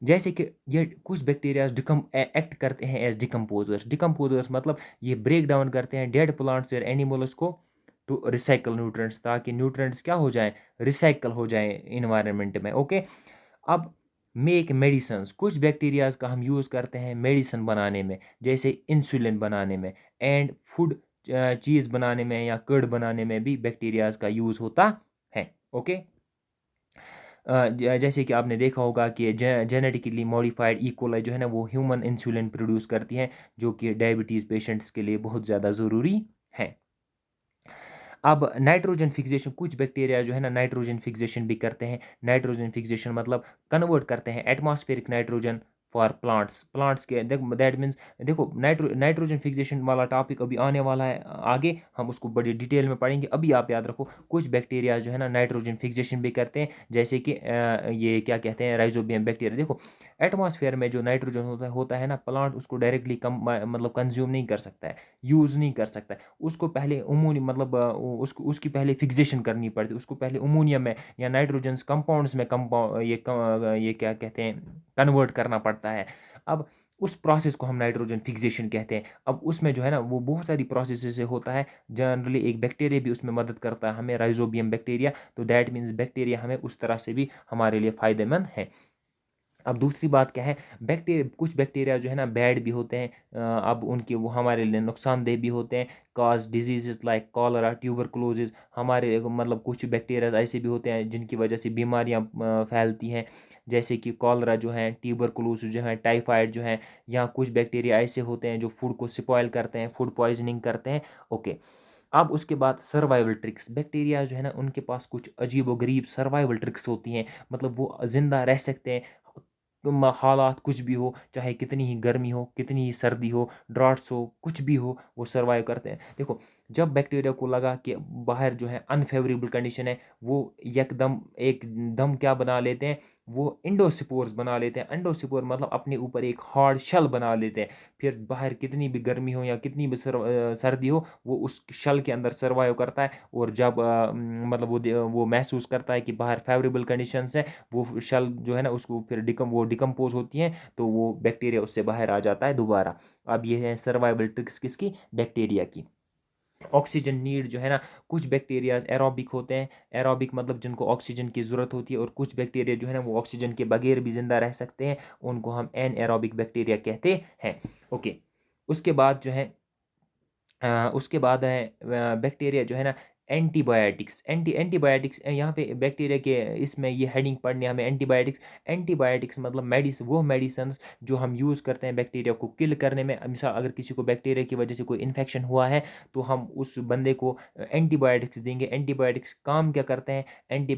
जैसे कि ये कुछ बैक्टीरियाज एक्ट करते हैं एज डिकम्पोजर्स मतलब ये ब्रेक डाउन करते हैं डेड प्लांट्स और एनिमल्स को टू रिसाइकल न्यूट्रिएंट्स, ताकि न्यूट्रिएंट्स क्या हो जाएं, रिसाइकल हो जाएं इन्वायरमेंट में। ओके, अब मेक मेडिसन्स, कुछ बैक्टीरियाज का हम यूज़ करते हैं मेडिसिन बनाने में, जैसे इंसुलिन बनाने में एंड फूड चीज़ बनाने में या कर्ड बनाने में भी बैक्टीरियाज का यूज़ होता है। ओके, जैसे कि आपने देखा होगा कि जेनेटिकली मॉडिफाइड ई कोलाई जो है ना वो ह्यूमन इंसुलिन प्रोड्यूस करती हैं, जो कि डायबिटीज़ पेशेंट्स के लिए बहुत ज़्यादा ज़रूरी है। अब नाइट्रोजन फिक्सेशन, कुछ बैक्टीरिया जो है ना नाइट्रोजन फिक्सेशन भी करते हैं। नाइट्रोजन फिक्सेशन मतलब कन्वर्ट करते हैं एटमॉस्फेरिक नाइट्रोजन फॉर प्लांट्स के दैट मीन्स देखो नाइट्रोजन फिक्सेशन वाला टॉपिक अभी आने वाला है आगे, हम उसको बड़ी डिटेल में पढ़ेंगे। अभी आप याद रखो कुछ बैक्टीरिया जो है ना नाइट्रोजन फिक्सेशन भी करते हैं, जैसे कि ये क्या कहते हैं राइजोबियम बैक्टीरिया। देखो एटमॉस्फेयर में जो नाइट्रोजन होता है ना, प्लांट उसको डायरेक्टली कम मतलब कंज्यूम नहीं कर सकता है, यूज़ नहीं कर सकता है। उसको पहले अमोनी मतलब उसको उसकी पहले फिक्सेशन करनी पड़ती है, उसको पहले अमोनिया में या नाइट्रोजन्स कंपाउंड्स में ये क्या कहते हैं कन्वर्ट करना पड़ता है। अब उस प्रोसेस को हम नाइट्रोजन फिक्सेशन कहते हैं। अब उसमें जो है ना वो बहुत सारी प्रोसेस से होता है, जनरली एक बैक्टीरिया भी उसमें मदद करता है हमें, राइजोबियम बैक्टीरिया। तो दैट मीन्स बैक्टीरिया हमें उस तरह से भी हमारे लिए फ़ायदेमंद है। अब दूसरी बात क्या है, कुछ बैक्टीरिया जो है ना बैड भी होते हैं, अब उनके वो हमारे लिए नुकसानदेह भी होते हैं। Cause disease like cholera tuberculosis, हमारे मतलब कुछ बैक्टीरिया ऐसे भी होते हैं जिनकी वजह से बीमारियां फैलती हैं, जैसे कि कॉलरा जो है, ट्यूबरकुलोसिस जो है, टाइफाइड जो है। या कुछ बैक्टीरिया ऐसे होते हैं जो फूड को स्पॉइल करते हैं, फूड पॉइजनिंग करते हैं। ओके, अब उसके बाद सर्वाइवल ट्रिक्स, बैक्टीरिया जो है ना उनके पास कुछ अजीब व गरीब सर्वाइवल ट्रिक्स होती हैं, मतलब वो ज़िंदा रह सकते हैं हालात कुछ भी हो, चाहे कितनी ही गर्मी हो, कितनी ही सर्दी हो, ड्राट्स हो, कुछ भी हो, वो सर्वाइव करते हैं। देखो, जब बैक्टीरिया को लगा कि बाहर जो है अनफेवरेबल कंडीशन है, वो एकदम एकदम क्या बना लेते हैं, वो इंडोस्पोर्स बना लेते हैं। इंडोस्पोर मतलब अपने ऊपर एक हार्ड शेल बना लेते हैं। फिर बाहर कितनी भी गर्मी हो या कितनी भी सर्दी हो, वो उस शेल के अंदर सर्वाइव करता है। और जब मतलब वो महसूस करता है कि बाहर फेवरेबल कंडीशंस है, वो शेल जो है ना, उसको फिर वो डिकम्पोज होती हैं, तो वो बैक्टीरिया उससे बाहर आ जाता है दोबारा। अब ये है सर्वाइवल ट्रिक्स किसकी, बैक्टीरिया की। ऑक्सीजन नीड जो है ना, कुछ बैक्टीरियाज एरोबिक होते हैं, एरोबिक मतलब जिनको ऑक्सीजन की ज़रूरत होती है, और कुछ बैक्टीरिया जो है ना वो ऑक्सीजन के बगैर भी ज़िंदा रह सकते हैं, उनको हम एन एरोबिक बैक्टीरिया कहते हैं। ओके, उसके बाद जो है उसके बाद है बैक्टीरिया जो है ना, एंटीबायोटिक्स यहाँ पे बैक्टीरिया के इसमें ये हेडिंग पढ़नी है हमें, एंटीबायोटिक्स। एंटीबायोटिक्स मतलब वो मेडिसिन्स जो हम यूज़ करते हैं बैक्टीरिया को किल करने में। मिसाल अगर किसी को बैक्टीरिया की वजह से कोई इन्फेक्शन हुआ है, तो हम उस बंदे को एंटीबायोटिक्स देंगे। एंटीबायोटिक्स काम क्या करते हैं,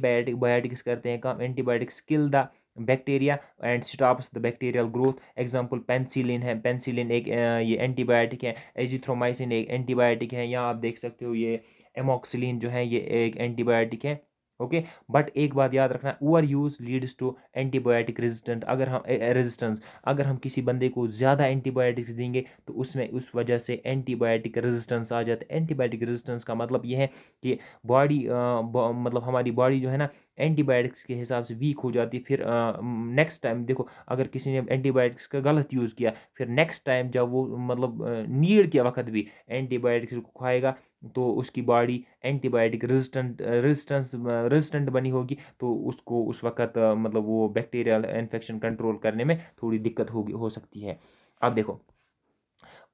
बायोटिक्स करते हैं काम, antibiotics kill the bacteria and stops the bacterial growth. Example penicillin है, पेंसिलिन एक ये एंटीबायोटिक है। एजिथ्रोमाइसिन एक एंटीबायोटिक है। यहाँ आप देख सकते हो ये एमोक्सिलिन जो है ये एक एंटीबायोटिक है। ओके, बट एक बात याद रखना, over use leads to antibiotic resistant. अगर हम रेजिस्टेंस, अगर हम किसी बंदे को ज़्यादा एंटीबायोटिक्स देंगे, तो उसमें उस वजह से एंटीबायोटिक रेजिस्टेंस आ जाता है। एंटीबायोटिक रेजिस्टेंस का मतलब ये है कि बॉडी मतलब हमारी बॉडी जो है ना, एंटीबायोटिक्स के हिसाब से वीक हो जाती है। फिर नेक्स्ट टाइम देखो, अगर किसी ने एंटीबायोटिक्स का गलत यूज़ किया, फिर नेक्स्ट टाइम जब वो मतलब नीड के वक्त भी एंटीबायोटिक्स को खाएगा, तो उसकी बॉडी एंटीबायोटिक रेजिस्टेंट बनी होगी, तो उसको उस वक्त मतलब वो बैक्टीरियल इन्फेक्शन कंट्रोल करने में थोड़ी दिक्कत होगी, हो सकती है। अब देखो,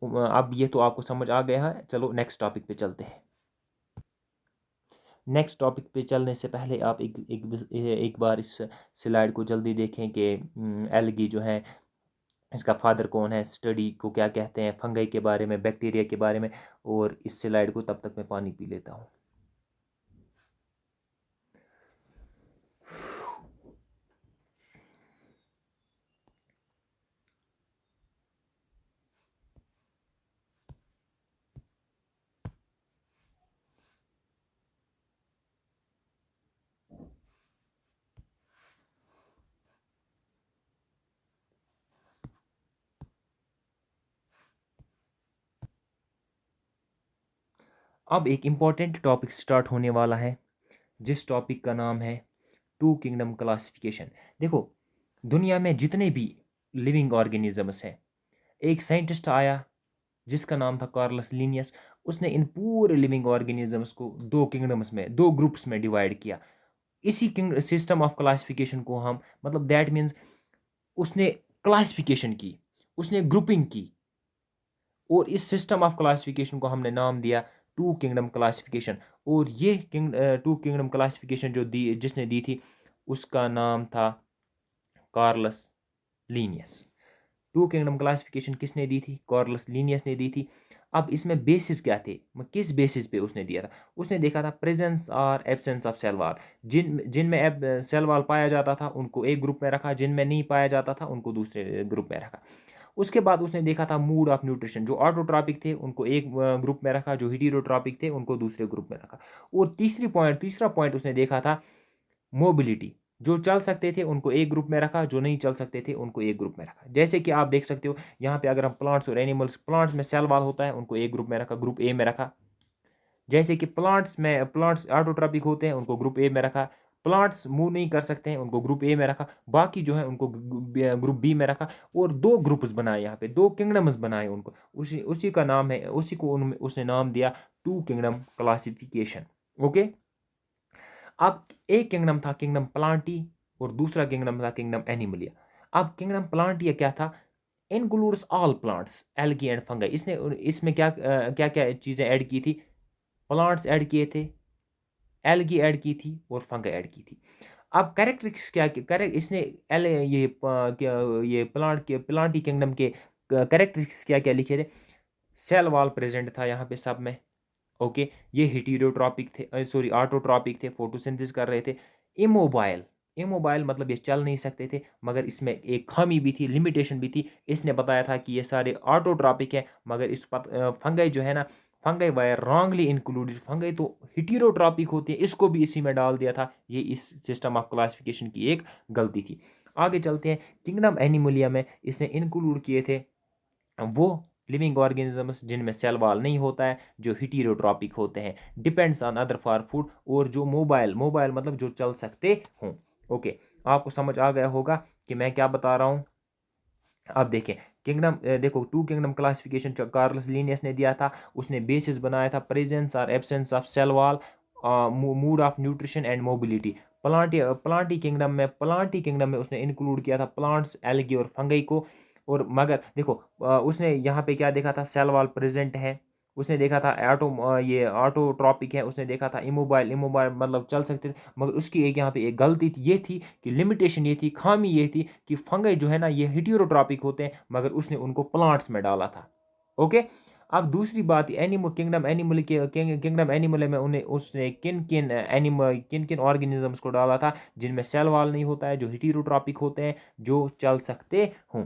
अब ये तो आपको समझ आ गया है। चलो नेक्स्ट टॉपिक पे चलते हैं। नेक्स्ट टॉपिक पे चलने से पहले आप एक बार इस स्लाइड को जल्दी देखें कि एल्गी जो है, इसका फादर कौन है, स्टडी को क्या कहते हैं, फंगई के बारे में, बैक्टीरिया के बारे में। और इस स्लाइड को तब तक मैं पानी पी लेता हूँ। अब एक इम्पॉर्टेंट टॉपिक स्टार्ट होने वाला है, जिस टॉपिक का नाम है टू किंगडम क्लासिफिकेशन। देखो, दुनिया में जितने भी लिविंग ऑर्गेनिजम्स हैं, एक साइंटिस्ट आया जिसका नाम था कार्लस लीनियस। उसने इन पूरे लिविंग ऑर्गेनिजम्स को दो किंगडम्स में, दो ग्रुप्स में डिवाइड किया। इसी किंग सिस्टम ऑफ क्लासिफिकेशन को हम, मतलब दैट मीन्स उसने क्लासिफिकेशन की, उसने ग्रुपिंग की, और इस सिस्टम ऑफ क्लासिफिकेशन को हमने नाम दिया टू किंगडम क्लासिफिकेशन। और ये टू किंगडम क्लासिफिकेशन जो दी, जिसने दी थी, उसका नाम था Carolus Linnaeus. Two kingdom classification किसने दी थी, कार्लस लीनियस ने दी थी। अब इसमें बेसिस क्या थे, किस बेसिस पे उसने दिया था। उसने देखा था प्रेजेंस और एब्सेंस ऑफ सेल वॉल। जिनमें सेल वॉल पाया जाता था उनको एक ग्रुप में रखा, जिनमें नहीं पाया जाता था उनको दूसरे ग्रुप में रखा। उसके बाद उसने देखा था मूड ऑफ न्यूट्रिशन, जो ऑटोट्रॉपिक थे उनको एक ग्रुप में रखा, जो हीटेरोट्रॉपिक थे उनको दूसरे ग्रुप में रखा। और तीसरा पॉइंट उसने देखा था मोबिलिटी, जो चल सकते थे उनको एक ग्रुप में रखा, जो नहीं चल सकते थे उनको एक ग्रुप में रखा। जैसे कि आप देख सकते हो यहाँ पे, अगर हम प्लांट्स और एनिमल्स, प्लांट्स में सेल वॉल होता है, उनको एक ग्रुप में रखा, ग्रुप ए में रखा। जैसे कि प्लांट्स ऑटोट्रॉपिक होते हैं, उनको ग्रुप ए में रखा। प्लांट्स मूव नहीं कर सकते हैं, उनको ग्रुप ए में रखा। बाकी जो है उनको ग्रुप बी में रखा। और दो ग्रुप्स बनाए, यहाँ पे दो किंगडम्स बनाए उनको। उसी उसी का नाम है, उसी को उसने नाम दिया टू किंगडम क्लासिफिकेशन। ओके, अब एक किंगडम था किंगडम प्लांटी, और दूसरा किंगडम था किंगडम एनिमलिया। अब किंगडम प्लांटिया क्या था, includes all plants, algae and fungi. इसने इसमें क्या क्या चीज़ें ऐड की थी, प्लांट्स ऐड किए थे, एल्गी ऐड की थी, और फंगाई ऐड की थी। अब कैरेक्टरिस्टिक्स क्या करेक्ट इसने एल ये क्या ये प्लांटी किंगडम के कैरेक्टरिस्टिक्स क्या क्या लिखे थे। सेल वॉल प्रेजेंट था यहाँ पे सब में। ओके, ये हेटेरोट्रॉपिक थे, सॉरी ऑटोट्रॉपिक थे, फोटोसिंथेसिस कर रहे थे। इमोबाइल, इमोबाइल मतलब ये चल नहीं सकते थे, मगर इसमें एक खामी भी थी, लिमिटेशन भी थी। इसने बताया था कि ये सारे ऑटोट्रॉपिक है, मगर फंगई जो है ना, fungi wire wrongly included, fungi तो हेटेरोट्रॉपिक होती है, इसको भी इसी में डाल दिया था। ये इस सिस्टम ऑफ क्लासिफिकेशन की एक गलती थी। आगे चलते हैं, किंगडम एनिमलिया में इसने इंक्लूड किए थे वो लिविंग ऑर्गेनिजम्स जिनमें सेल वॉल नहीं होता है, जो हेटेरोट्रॉपिक होते हैं, depends on other for food, और जो मोबाइल मोबाइल मतलब जो चल सकते हों। ओके, आपको समझ आ गया होगा कि मैं क्या बता रहा हूँ। अब देखें, किंगडम देखो, two kingdom classification Carolus Linnaeus ने दिया था। उसने बेसिस बनाया था प्रेजेंस और absence of cell wall, mode of nutrition and mobility. Plantae kingdom में उसने इंक्लूड किया था प्लांट्स, एल्गी और फंगई को। और मगर देखो, उसने यहाँ पे क्या देखा था, सेल वॉल प्रेजेंट है। उसने देखा था ये ऑटोट्रॉपिक है। उसने देखा था इमोबाइल, इमोबाइल मतलब चल सकते थे। मगर उसकी एक यहाँ पे एक गलती ये थी कि लिमिटेशन ये थी, खामी ये थी कि फंगई जो है ना ये हेटेरोट्रॉपिक होते हैं, मगर उसने उनको प्लांट्स में डाला था। ओके, अब दूसरी बात, एनिमल किंगडम एनिमल के किंगडम एनिमल में उन्हें उसने किन किन ऑर्गेनिजम्स को डाला था जिनमें सेल वॉल नहीं होता है, जो हेटेरोट्रॉपिक होते हैं, जो चल सकते हों।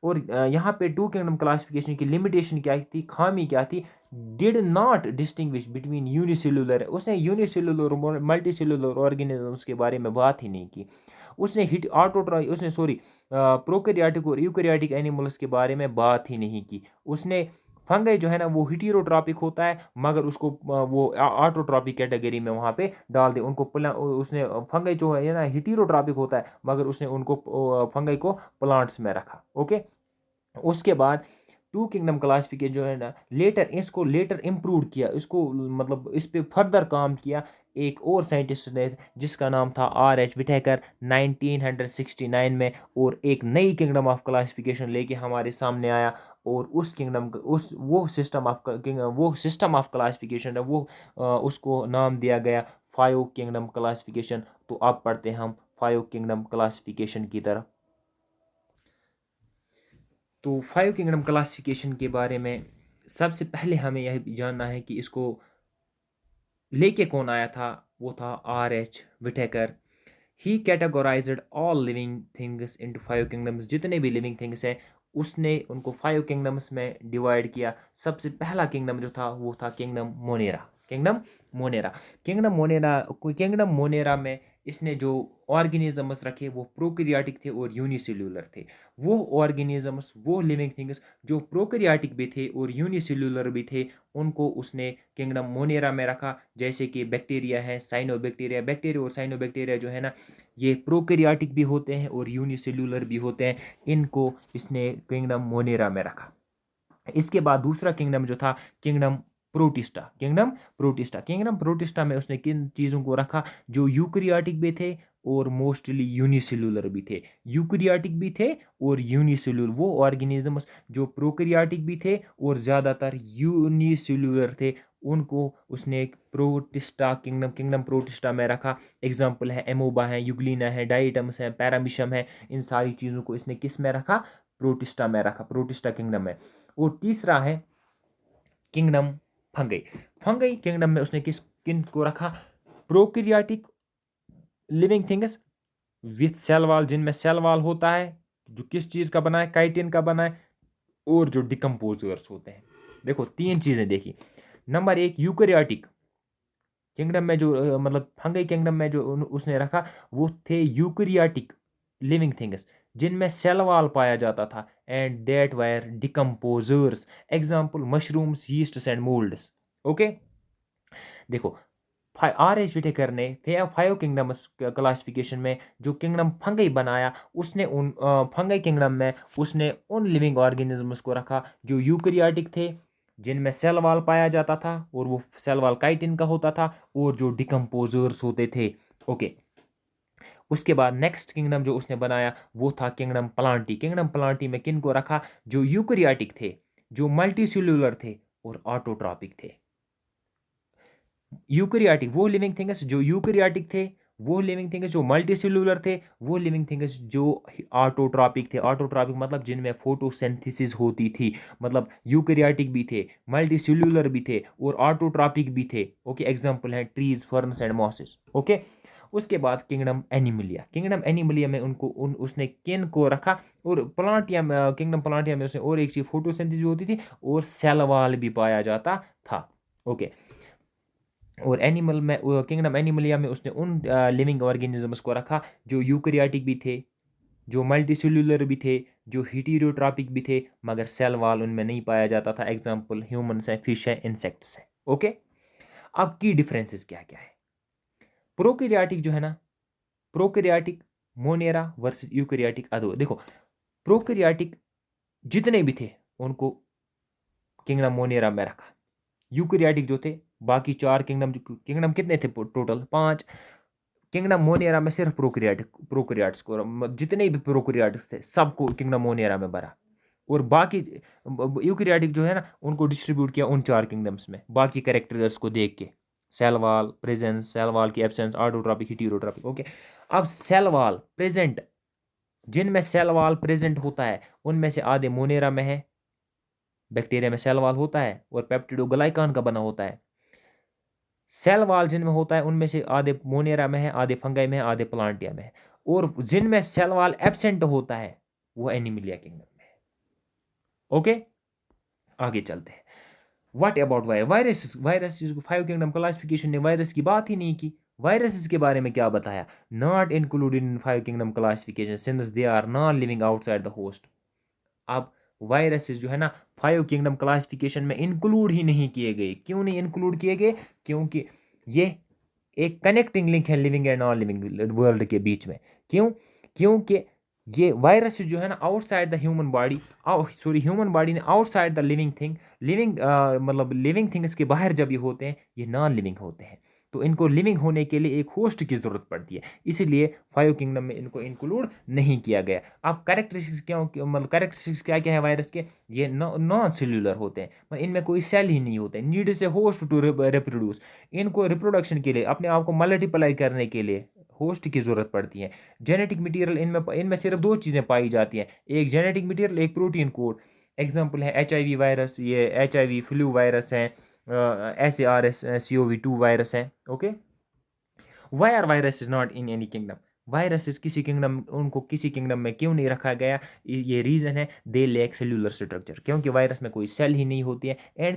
और यहाँ पे टू किंगडम क्लासिफिकेशन की लिमिटेशन क्या थी, खामी क्या थी, did not distinguish between unicellular, उसने यूनिसेलुलर और मल्टीसेलुलर ऑर्गेनिजम्स के बारे में बात ही नहीं की। उसने हिट ऑटोट्रा उसने सॉरी प्रोकैरियोटिक और यूकैरियोटिक एनिमल्स के बारे में बात ही नहीं की। उसने फंगई जो है ना वो हेटेरोट्रॉपिक होता है, मगर उसको वो ऑटोट्रॉपिक कैटेगरी में वहाँ पे डाल दे उनको। उसने फंगई जो है ना हेटेरोट्रॉपिक होता है, मगर उसने उनको फंगई को प्लांट्स में रखा। ओके, उसके बाद टू किंगडम क्लासिफिकेशन जो है ना, लेटर इम्प्रूव किया, इसको मतलब इस पे फर्दर काम किया एक और साइंटिस्ट ने, जिसका नाम था R.H. विटेकर, 1969 में। और एक नई किंगडम ऑफ क्लासिफिकेशन लेके हमारे सामने आया। और उस किंगडम उस वो सिस्टम ऑफ क्लासिफिकेशन है वो उसको नाम दिया गया फाइव किंगडम क्लासिफिकेशन। तो अब पढ़ते हैं हम फाइव किंगडम क्लासिफिकेशन की तरफ। तो फाइव किंगडम क्लासिफिकेशन के बारे में सबसे पहले हमें यह जानना है कि इसको लेके कौन आया था। वो था R.H. Whittaker. He categorized all living things into five kingdoms, जितने भी लिविंग थिंग्स हैं उसने उनको फाइव किंगडम्स में डिवाइड किया। सबसे पहला किंगडम जो था वो था kingdom Monera. Kingdom Monera kingdom Monera kingdom Monera में इसने जो ऑर्गेनिजम्स रखे वो प्रोकैरियोटिक थे और यूनिसेल्यूलर थे। वो ऑर्गेनिजम्स, वो लिविंग थिंग्स जो प्रोकैरियोटिक भी थे और यूनिसेल्यूलर भी थे, उनको उसने किंगडम मोनेरा में रखा। जैसे कि बैक्टीरिया है, साइनोबैक्टीरिया। बैक्टीरिया और साइनोबैक्टीरिया जो है ना, ये प्रोकैरियोटिक भी होते हैं और यूनिसेल्यूलर भी होते हैं। इनको इसने किंगडम मोनेरा में रखा। इसके बाद दूसरा किंगडम जो था किंगडम प्रोटिस्टा। किंगडम प्रोटिस्टा में उसने किन चीज़ों को रखा, जो यूकैरियोटिक भी थे और मोस्टली यूनिसेल्यूलर भी थे। यूकैरियोटिक भी थे और यूनिसेल्यूलर, वो ऑर्गेनिजम्स जो प्रोकैरियोटिक भी थे और ज़्यादातर यूनिसेल्यूलर थे, उनको उसने एक प्रोटिस्टा किंगडम प्रोटिस्टा में रखा। एग्जाम्पल है एमोबा है, यूग्लिना है, डाइटम्स है, पैरामिशम है। इन सारी चीज़ों को इसने किस में रखा, प्रोटिस्टा में रखा, प्रोटिस्टा किंगडम में। और तीसरा है किंगडम फंगई। फंगई किंगडम में उसने किन को रखा, prokaryotic living things with cell wall, जिनमें सेल वॉल होता है, जो किस चीज़ का बना है, काइटिन का बना है। और जो डिकम्पोजर्स होते हैं। देखो तीन चीज़ें देखी। नंबर एक, यूकैरियोटिक किंगडम में जो मतलब फंगई किंगडम में जो उसने रखा, वो थे यूकैरियोटिक लिविंग थिंग्स जिनमें सेल वॉल पाया जाता था, and that were decomposers. Example mushrooms, yeasts and moulds. Okay, देखो R.H. विटेकर ने फाइव किंगडम्स क्लासिफिकेशन में जो किंगडम फंगई बनाया, उसने उन फंगई किंगडम में उसने उन लिविंग ऑर्गेनिजम्स को रखा जो यूकैरियोटिक थे, जिनमें सेल वॉल पाया जाता था और वो सेल वॉल काइटिन का होता था, और जो डिकम्पोजर्स होते थे। ओके, उसके बाद नेक्स्ट किंगडम जो उसने बनाया वो था किंगडम प्लांटी। किंगडम प्लांटी में किन को रखा, जो यूकैरियोटिक थे, जो मल्टीसेल्यूलर थे और ऑटोट्रॉपिक थे। यूकैरियोटिक वो लिविंग थिंग्स जो यूकैरियोटिक थे, वो लिविंग थिंग्स जो मल्टीसेल्यूलर थे, वो लिविंग थिंग्स जो ऑटोट्रॉपिक थे। ऑटोट्रॉपिक मतलब जिनमें फोटोसिंथेसिस होती थी, मतलब यूकैरियोटिक भी थे, मल्टीसेल्यूलर भी थे और ऑटोट्रॉपिक भी थे। ओके, एग्जांपल है trees, ferns and mosses. Okay, उसके बाद किंगडम एनिमलिया में उसने किन को रखा, और प्लांटिया में, किंगडम प्लांटिया में उसने और एक चीज़ फोटोसिंथेसिस होती थी और सेल वॉल भी पाया जाता था। ओके, और एनिमल में, किंगडम एनिमलिया में उसने उन लिविंग ऑर्गेनिजम्स को रखा जो यूकैरियोटिक भी थे, जो मल्टीसेल्युलर भी थे, जो हेटेरोट्रॉपिक भी थे, मगर सेल वॉल उनमें नहीं पाया जाता था। एग्जांपल ह्यूमंस है, फिश है, इंसेक्ट्स है। ओके, अब की डिफरेंसेस क्या क्या है। प्रोकैरियोटिक जो है ना, प्रोकैरियोटिक मोनेरा वर्सेस यूकैरियोटिक अदो। देखो, प्रोकैरियोटिक जितने भी थे उनको किंगडम मोनेरा में रखा। यूकैरियोटिक जो थे, बाकी 4 किंगडम, किंगडम कितने थे टोटल 5, किंगडम मोनेरा में सिर्फ प्रोकैरियोट्स को, जितने भी प्रोकैरियोट्स थे सबको किंगडम मोनेरा में भरा, और बाकी यूकैरियोटिक जो है ना उनको डिस्ट्रीब्यूट किया उन 4 किंगडम्स में, बाकी कैरेक्टर्स को देख के, cell wall presence, cell wall की एब्सेंस, ऑटोट्रॉपिक, हेटेरोट्रॉपिक। ओके, अब सेल वॉल प्रेजेंट, जिनमें सेल वॉल प्रेजेंट होता है उनमें से आधे मोनेरा में है, बैक्टीरिया में सेल वॉल होता है और पेप्टिडोग्लाइकान का बना होता है। सेल वॉल जिनमें होता है उनमें से आधे मोनेरा में है, आधे फंगाई में है, आधे प्लांटिया में है, और जिनमें सेल वॉल एब्सेंट होता है वो एनिमिलिया किंगडम में है। ओके, आगे चलते हैं। What about virus, virus 5 kingdom classification ने वायरस की बात ही नहीं की। वायरसेस के बारे में क्या बताया, not included in 5 kingdom classification since they are non living outside the host. अब वायरसेस जो है ना 5 किंगडम क्लासिफिकेशन में इंक्लूड ही नहीं किए गए। क्यों नहीं इंक्लूड किए गए, क्योंकि ये एक कनेक्टिंग लिंक है living and non living world के बीच में। क्यों, क्योंकि ये वायरस जो है ना outside the human body, sorry human body ने outside the living thing, living मतलब लिविंग थिंग्स के बाहर जब ये होते हैं ये नॉन लिविंग होते हैं, तो इनको लिविंग होने के लिए एक होस्ट की ज़रूरत पड़ती है, इसीलिए 5 किंगडम में इनको इंक्लूड नहीं किया गया। अब कैरेक्टरिस्टिक्स क्या, मतलब कैरेक्टरिस्टिक्स क्या क्या है वायरस के, ये नॉन सेल्यूलर होते हैं, मतलब इनमें कोई सेल ही नहीं होते, नीड से होस्ट टू रिप्रोड्यूस, इनको रिप्रोडक्शन के लिए, अपने आप को मल्टीप्लाई करने के लिए होस्ट की ज़रूरत पड़ती है। जेनेटिक मटीरियल इनमें इनमें सिर्फ 2 चीज़ें पाई जाती हैं, एक जेनेटिक मटीरियल, एक प्रोटीन कोड। एग्जांपल है HIV वायरस, ये HIV फ्लू वायरस है, SARS-CoV-2 वायरस है। Okay, why are virus is not in any kingdom, viruses किसी किंगडम, उनको किसी किंगडम में क्यों नहीं रखा गया, ये रीज़न है दे लैक सेल्यूलर स्ट्रक्चर, क्योंकि वायरस में कोई सेल ही नहीं होती है, and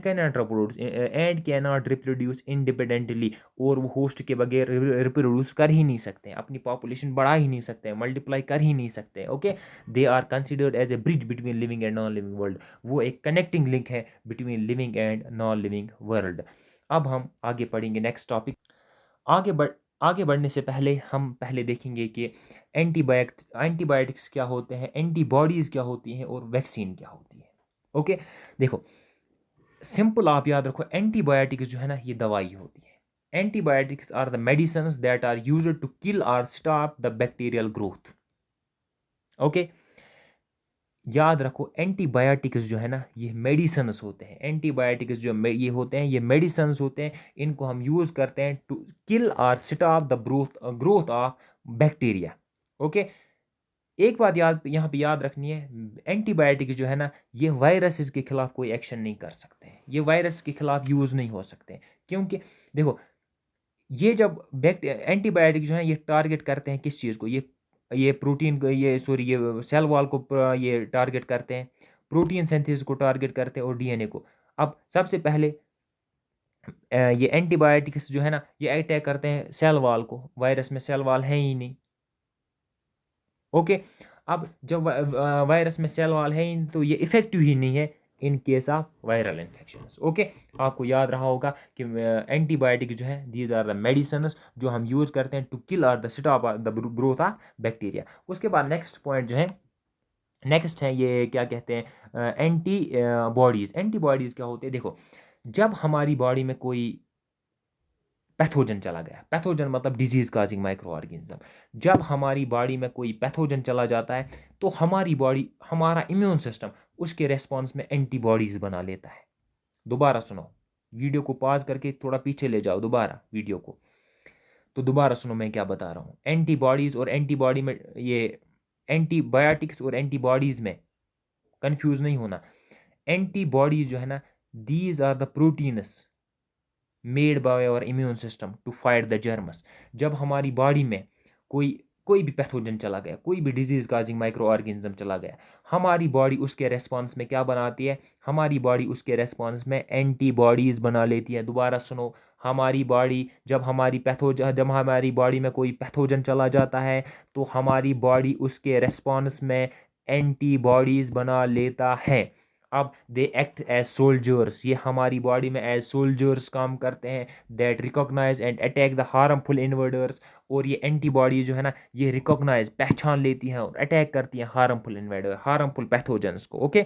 can not reproduce independently, और वो होस्ट के बगैर रिप्रोड्यूस कर ही नहीं सकते हैं, अपनी पॉपुलेशन बढ़ा ही नहीं सकते हैं, मल्टीप्लाई कर ही नहीं सकते। Okay, they are considered as a bridge between living and non living world, वो एक कनेक्टिंग लिंक है between living and non living world. अब हम आगे पढ़ेंगे नेक्स्ट टॉपिक। आगे बढ़ आगे बढ़ने से पहले हम पहले देखेंगे कि एंटीबायोटिक्स क्या होते हैं, एंटीबॉडीज़ क्या होती हैं और वैक्सीन क्या होती है। ओके, देखो सिंपल आप याद रखो, एंटीबायोटिक्स जो है ना ये दवाई होती है। Antibiotics are the medicines that are used to kill और stop the bacterial growth. Okay, याद रखो एंटीबायोटिक्स जो है ना ये मेडिसिन्स होते हैं, एंटीबायोटिक्स जो ये होते हैं ये मेडिसिन्स होते हैं, इनको हम यूज़ करते हैं टू किल और stop the growth of bacteria. Okay, एक बात याद यहाँ पे याद रखनी है, एंटीबायोटिक्स जो है ना ये वायरसेस के खिलाफ कोई एक्शन नहीं कर सकते हैं, ये वायरस के खिलाफ यूज़ नहीं हो सकते हैं, क्योंकि देखो ये जब एंटीबायोटिक जो है ये टारगेट करते हैं किस चीज़ को, ये प्रोटीन को, ये सॉरी ये सेल वॉल को ये टारगेट करते हैं, प्रोटीन सिंथेसिस को टारगेट करते हैं और DNA को। अब सबसे पहले ये एंटीबायोटिक्स जो है ना ये अटैक करते हैं सेल वॉल को, वायरस में सेल वॉल है ही नहीं। ओके, अब जब वायरस में सेल वॉल है ही नहीं तो ये इफेक्टिव ही नहीं है in case of viral infection. Okay, आपको याद रहा होगा कि एंटीबायोटिक जो है दीज आर द मेडिसिन्स जो हम यूज़ करते हैं टू किल और the stop the growth of bacteria. उसके बाद नेक्स्ट पॉइंट जो है, नेक्स्ट है ये क्या कहते हैं एंटी बॉडीज़। एंटीबॉडीज़ क्या होते हैं, देखो जब हमारी बॉडी में कोई पैथोजन चला गया, पैथोजन मतलब डिजीज काजिंग माइक्रो ऑर्गेनिज्म, जब हमारी बॉडी में कोई पैथोजन चला जाता है तो हमारी बॉडी, हमारा इम्यून सिस्टम उसके रेस्पॉन्स में एंटीबॉडीज बना लेता है। दोबारा सुनो, वीडियो को पॉज करके थोड़ा पीछे ले जाओ दोबारा वीडियो को, तो दोबारा सुनो मैं क्या बता रहा हूँ। एंटीबॉडीज और एंटीबॉडी में, ये एंटीबायोटिक्स और एंटीबॉडीज में कंफ्यूज नहीं होना। एंटीबॉडीज जो है ना these are the proteins made by our immune system to fight the germs. जब हमारी बॉडी में कोई कोई भी पैथोजन चला गया, कोई भी डिजीज काजिंग माइक्रो ऑर्गेनिज्म चला गया, हमारी बॉडी उसके रेस्पॉन्स में क्या बनाती है? हमारी बॉडी उसके रेस्पॉन्स में एंटीबॉडीज़ बना लेती है। दोबारा सुनो, हमारी बॉडी जब हमारी बॉडी में कोई पैथोजन चला जाता है तो हमारी बॉडी उसके रेस्पॉन्स में एंटीबॉडीज़ बना लेता है। अब दे एक्ट एज सोल्जर्स, ये हमारी बॉडी में एज सोल्जर्स काम करते हैं, that recognise and attack the harmful invaders. और ये एंटीबॉडी जो है ना, ये रिकॉग्नाइज पहचान लेती हैं और अटैक करती हैं हार्मफुल इन्वर्डर, हार्मफुल पैथोजेंस को। ओके,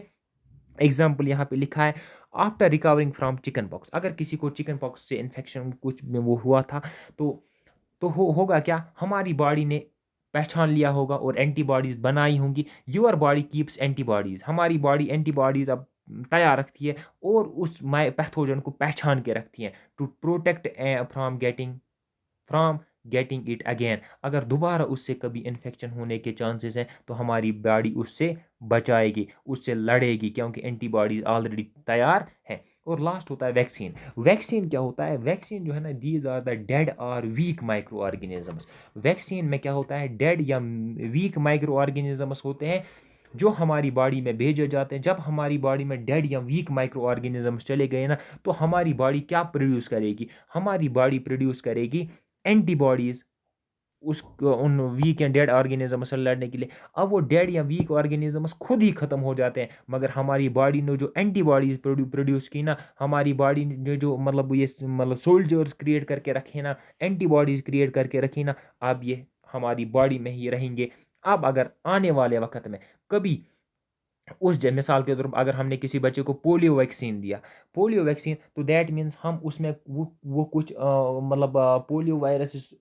एग्जाम्पल यहाँ पे लिखा है, after recovering from chicken pox. अगर किसी को चिकन पॉक्स से इन्फेक्शन कुछ में वो हुआ था, तो होगा क्या, हमारी बॉडी ने पहचान लिया होगा और एंटीबॉडीज़ बनाई होंगी। योर बॉडी कीप्स एंटीबॉडीज़, हमारी बॉडी एंटीबॉडीज़ अब तैयार रखती है और उस पैथोजन को पहचान के रखती है, to protect from getting it again. अगर दोबारा उससे कभी इन्फेक्शन होने के चांसेस हैं तो हमारी बॉडी उससे बचाएगी, उससे लड़ेगी, क्योंकि एंटीबॉडीज ऑलरेडी तैयार हैं। और लास्ट होता है वैक्सीन। वैक्सीन क्या होता है? वैक्सीन जो है ना, दीज आर द डेड और वीक माइक्रो ऑर्गेनिजम्स। वैक्सीन में क्या होता है? डेड या वीक माइक्रो ऑर्गेनिजम्स होते हैं जो हमारी बॉडी में भेजे जाते हैं। जब हमारी बॉडी में डेड या वीक माइक्रो ऑर्गेनिजम्स चले गए ना, तो हमारी बॉडी क्या प्रोड्यूस करेगी? हमारी बॉडी प्रोड्यूस करेगी एंटीबॉडीज़ उस उन वीक एंड डेड ऑर्गेनिज्म से लड़ने के लिए। अब वो डेड या वीक ऑर्गेनिजम्स खुद ही ख़त्म हो जाते हैं, मगर हमारी बॉडी ने जो एंटीबॉडीज़ प्रोड्यूस की ना, हमारी बॉडी ने जो मतलब ये मतलब सोल्जर्स क्रिएट करके रखे ना, एंटीबॉडीज़ क्रिएट करके रखी ना, अब ये हमारी बॉडी में ही रहेंगे। अब अगर आने वाले वक्त में कभी मिसाल के तौर पर अगर हमने किसी बच्चे को पोलियो वैक्सीन दिया, पोलियो वैक्सीन, तो दैट मीन्स हम उसमें वो कुछ मतलब पोलियो वायरस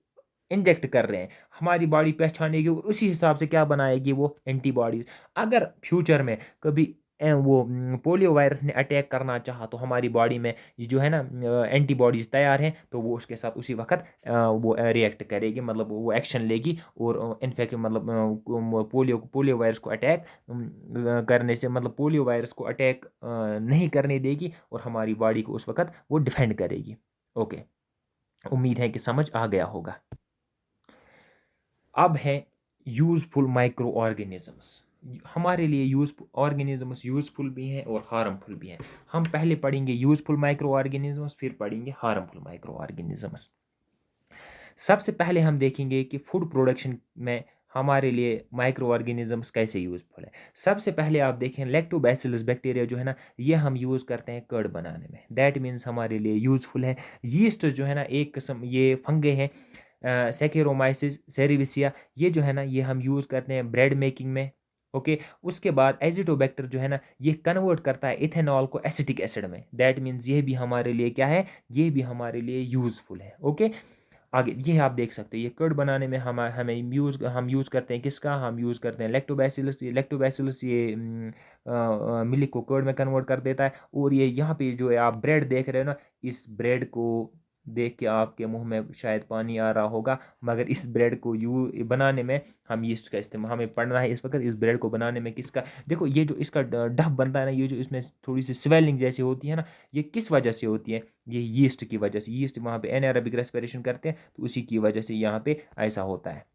इंजेक्ट कर रहे हैं। हमारी बॉडी पहचानेगी और उसी हिसाब से क्या बनाएगी? वो एंटीबॉडीज़। अगर फ्यूचर में कभी वो पोलियो वायरस ने अटैक करना चाहा, तो हमारी बॉडी में ये जो है ना एंटीबॉडीज़ तैयार हैं, तो वो उसके साथ उसी वक़्त वो रिएक्ट करेगी, मतलब वो एक्शन लेगी और इन्फेक्ट मतलब पोलियो वायरस को अटैक करने से, मतलब पोलियो वायरस को अटैक नहीं करने देगी और हमारी बॉडी को उस वक़्त वो डिफेंड करेगी। ओके, उम्मीद है कि समझ आ गया होगा। अब है यूज़फुल माइक्रो ऑर्गेनिजम्स। हमारे लिए ऑर्गेनिजम्स यूज़फुल भी हैं और हार्मफुल भी हैं। हम पहले पढ़ेंगे यूज़फुल माइक्रो ऑर्गेनिजम्स, फिर पढ़ेंगे हार्मफुल माइक्रो ऑर्गेनिजम्स। सबसे पहले हम देखेंगे कि फूड प्रोडक्शन में हमारे लिए माइक्रो ऑर्गेनिजम्स कैसे यूज़फुल है। सबसे पहले आप देखें, लैक्टोबैसिलस बैक्टीरिया जो है ना, ये हम यूज़ करते हैं कर्ड बनाने में, दैट मीन्स हमारे लिए यूज़फुल है। यीस्ट जो है ना, एक किस्म ये फंगे हैं, सेकेरोमाइसिस सेरिविसिया, ये जो है ना, ये हम यूज़ करते हैं ब्रेड मेकिंग में। ओके, उसके बाद एजिटोबैक्टर जो है ना, ये कन्वर्ट करता है इथेनॉल को एसिटिक एसिड में, दैट मीन्स ये भी हमारे लिए क्या है? ये भी हमारे लिए यूज़फुल है। ओके, आगे ये आप देख सकते हैं, ये कर्ड बनाने में हम यूज़ करते हैं किसका? हम यूज़ करते हैं लैक्टोबैसिलस। ये लैक्टोबैसिलस ये मिल्क को कर्ड में कन्वर्ट कर देता है। और ये यहाँ पे जो है आप ब्रेड देख रहे हो ना, इस ब्रेड को देख के आपके मुंह में शायद पानी आ रहा होगा, मगर इस ब्रेड को बनाने में हम यीस्ट का इस्तेमाल, हमें पढ़ना है इस वक्त इस ब्रेड को बनाने में किसका। देखो, ये जो इसका डफ बनता है ना, ये जो इसमें थोड़ी सी स्वेलिंग जैसी होती है ना, ये किस वजह से होती है? ये यीस्ट की वजह से। यीस्ट वहाँ पे एनारोबिक रेस्पिरेशन करते हैं, तो उसी की वजह से यहाँ पे ऐसा होता है।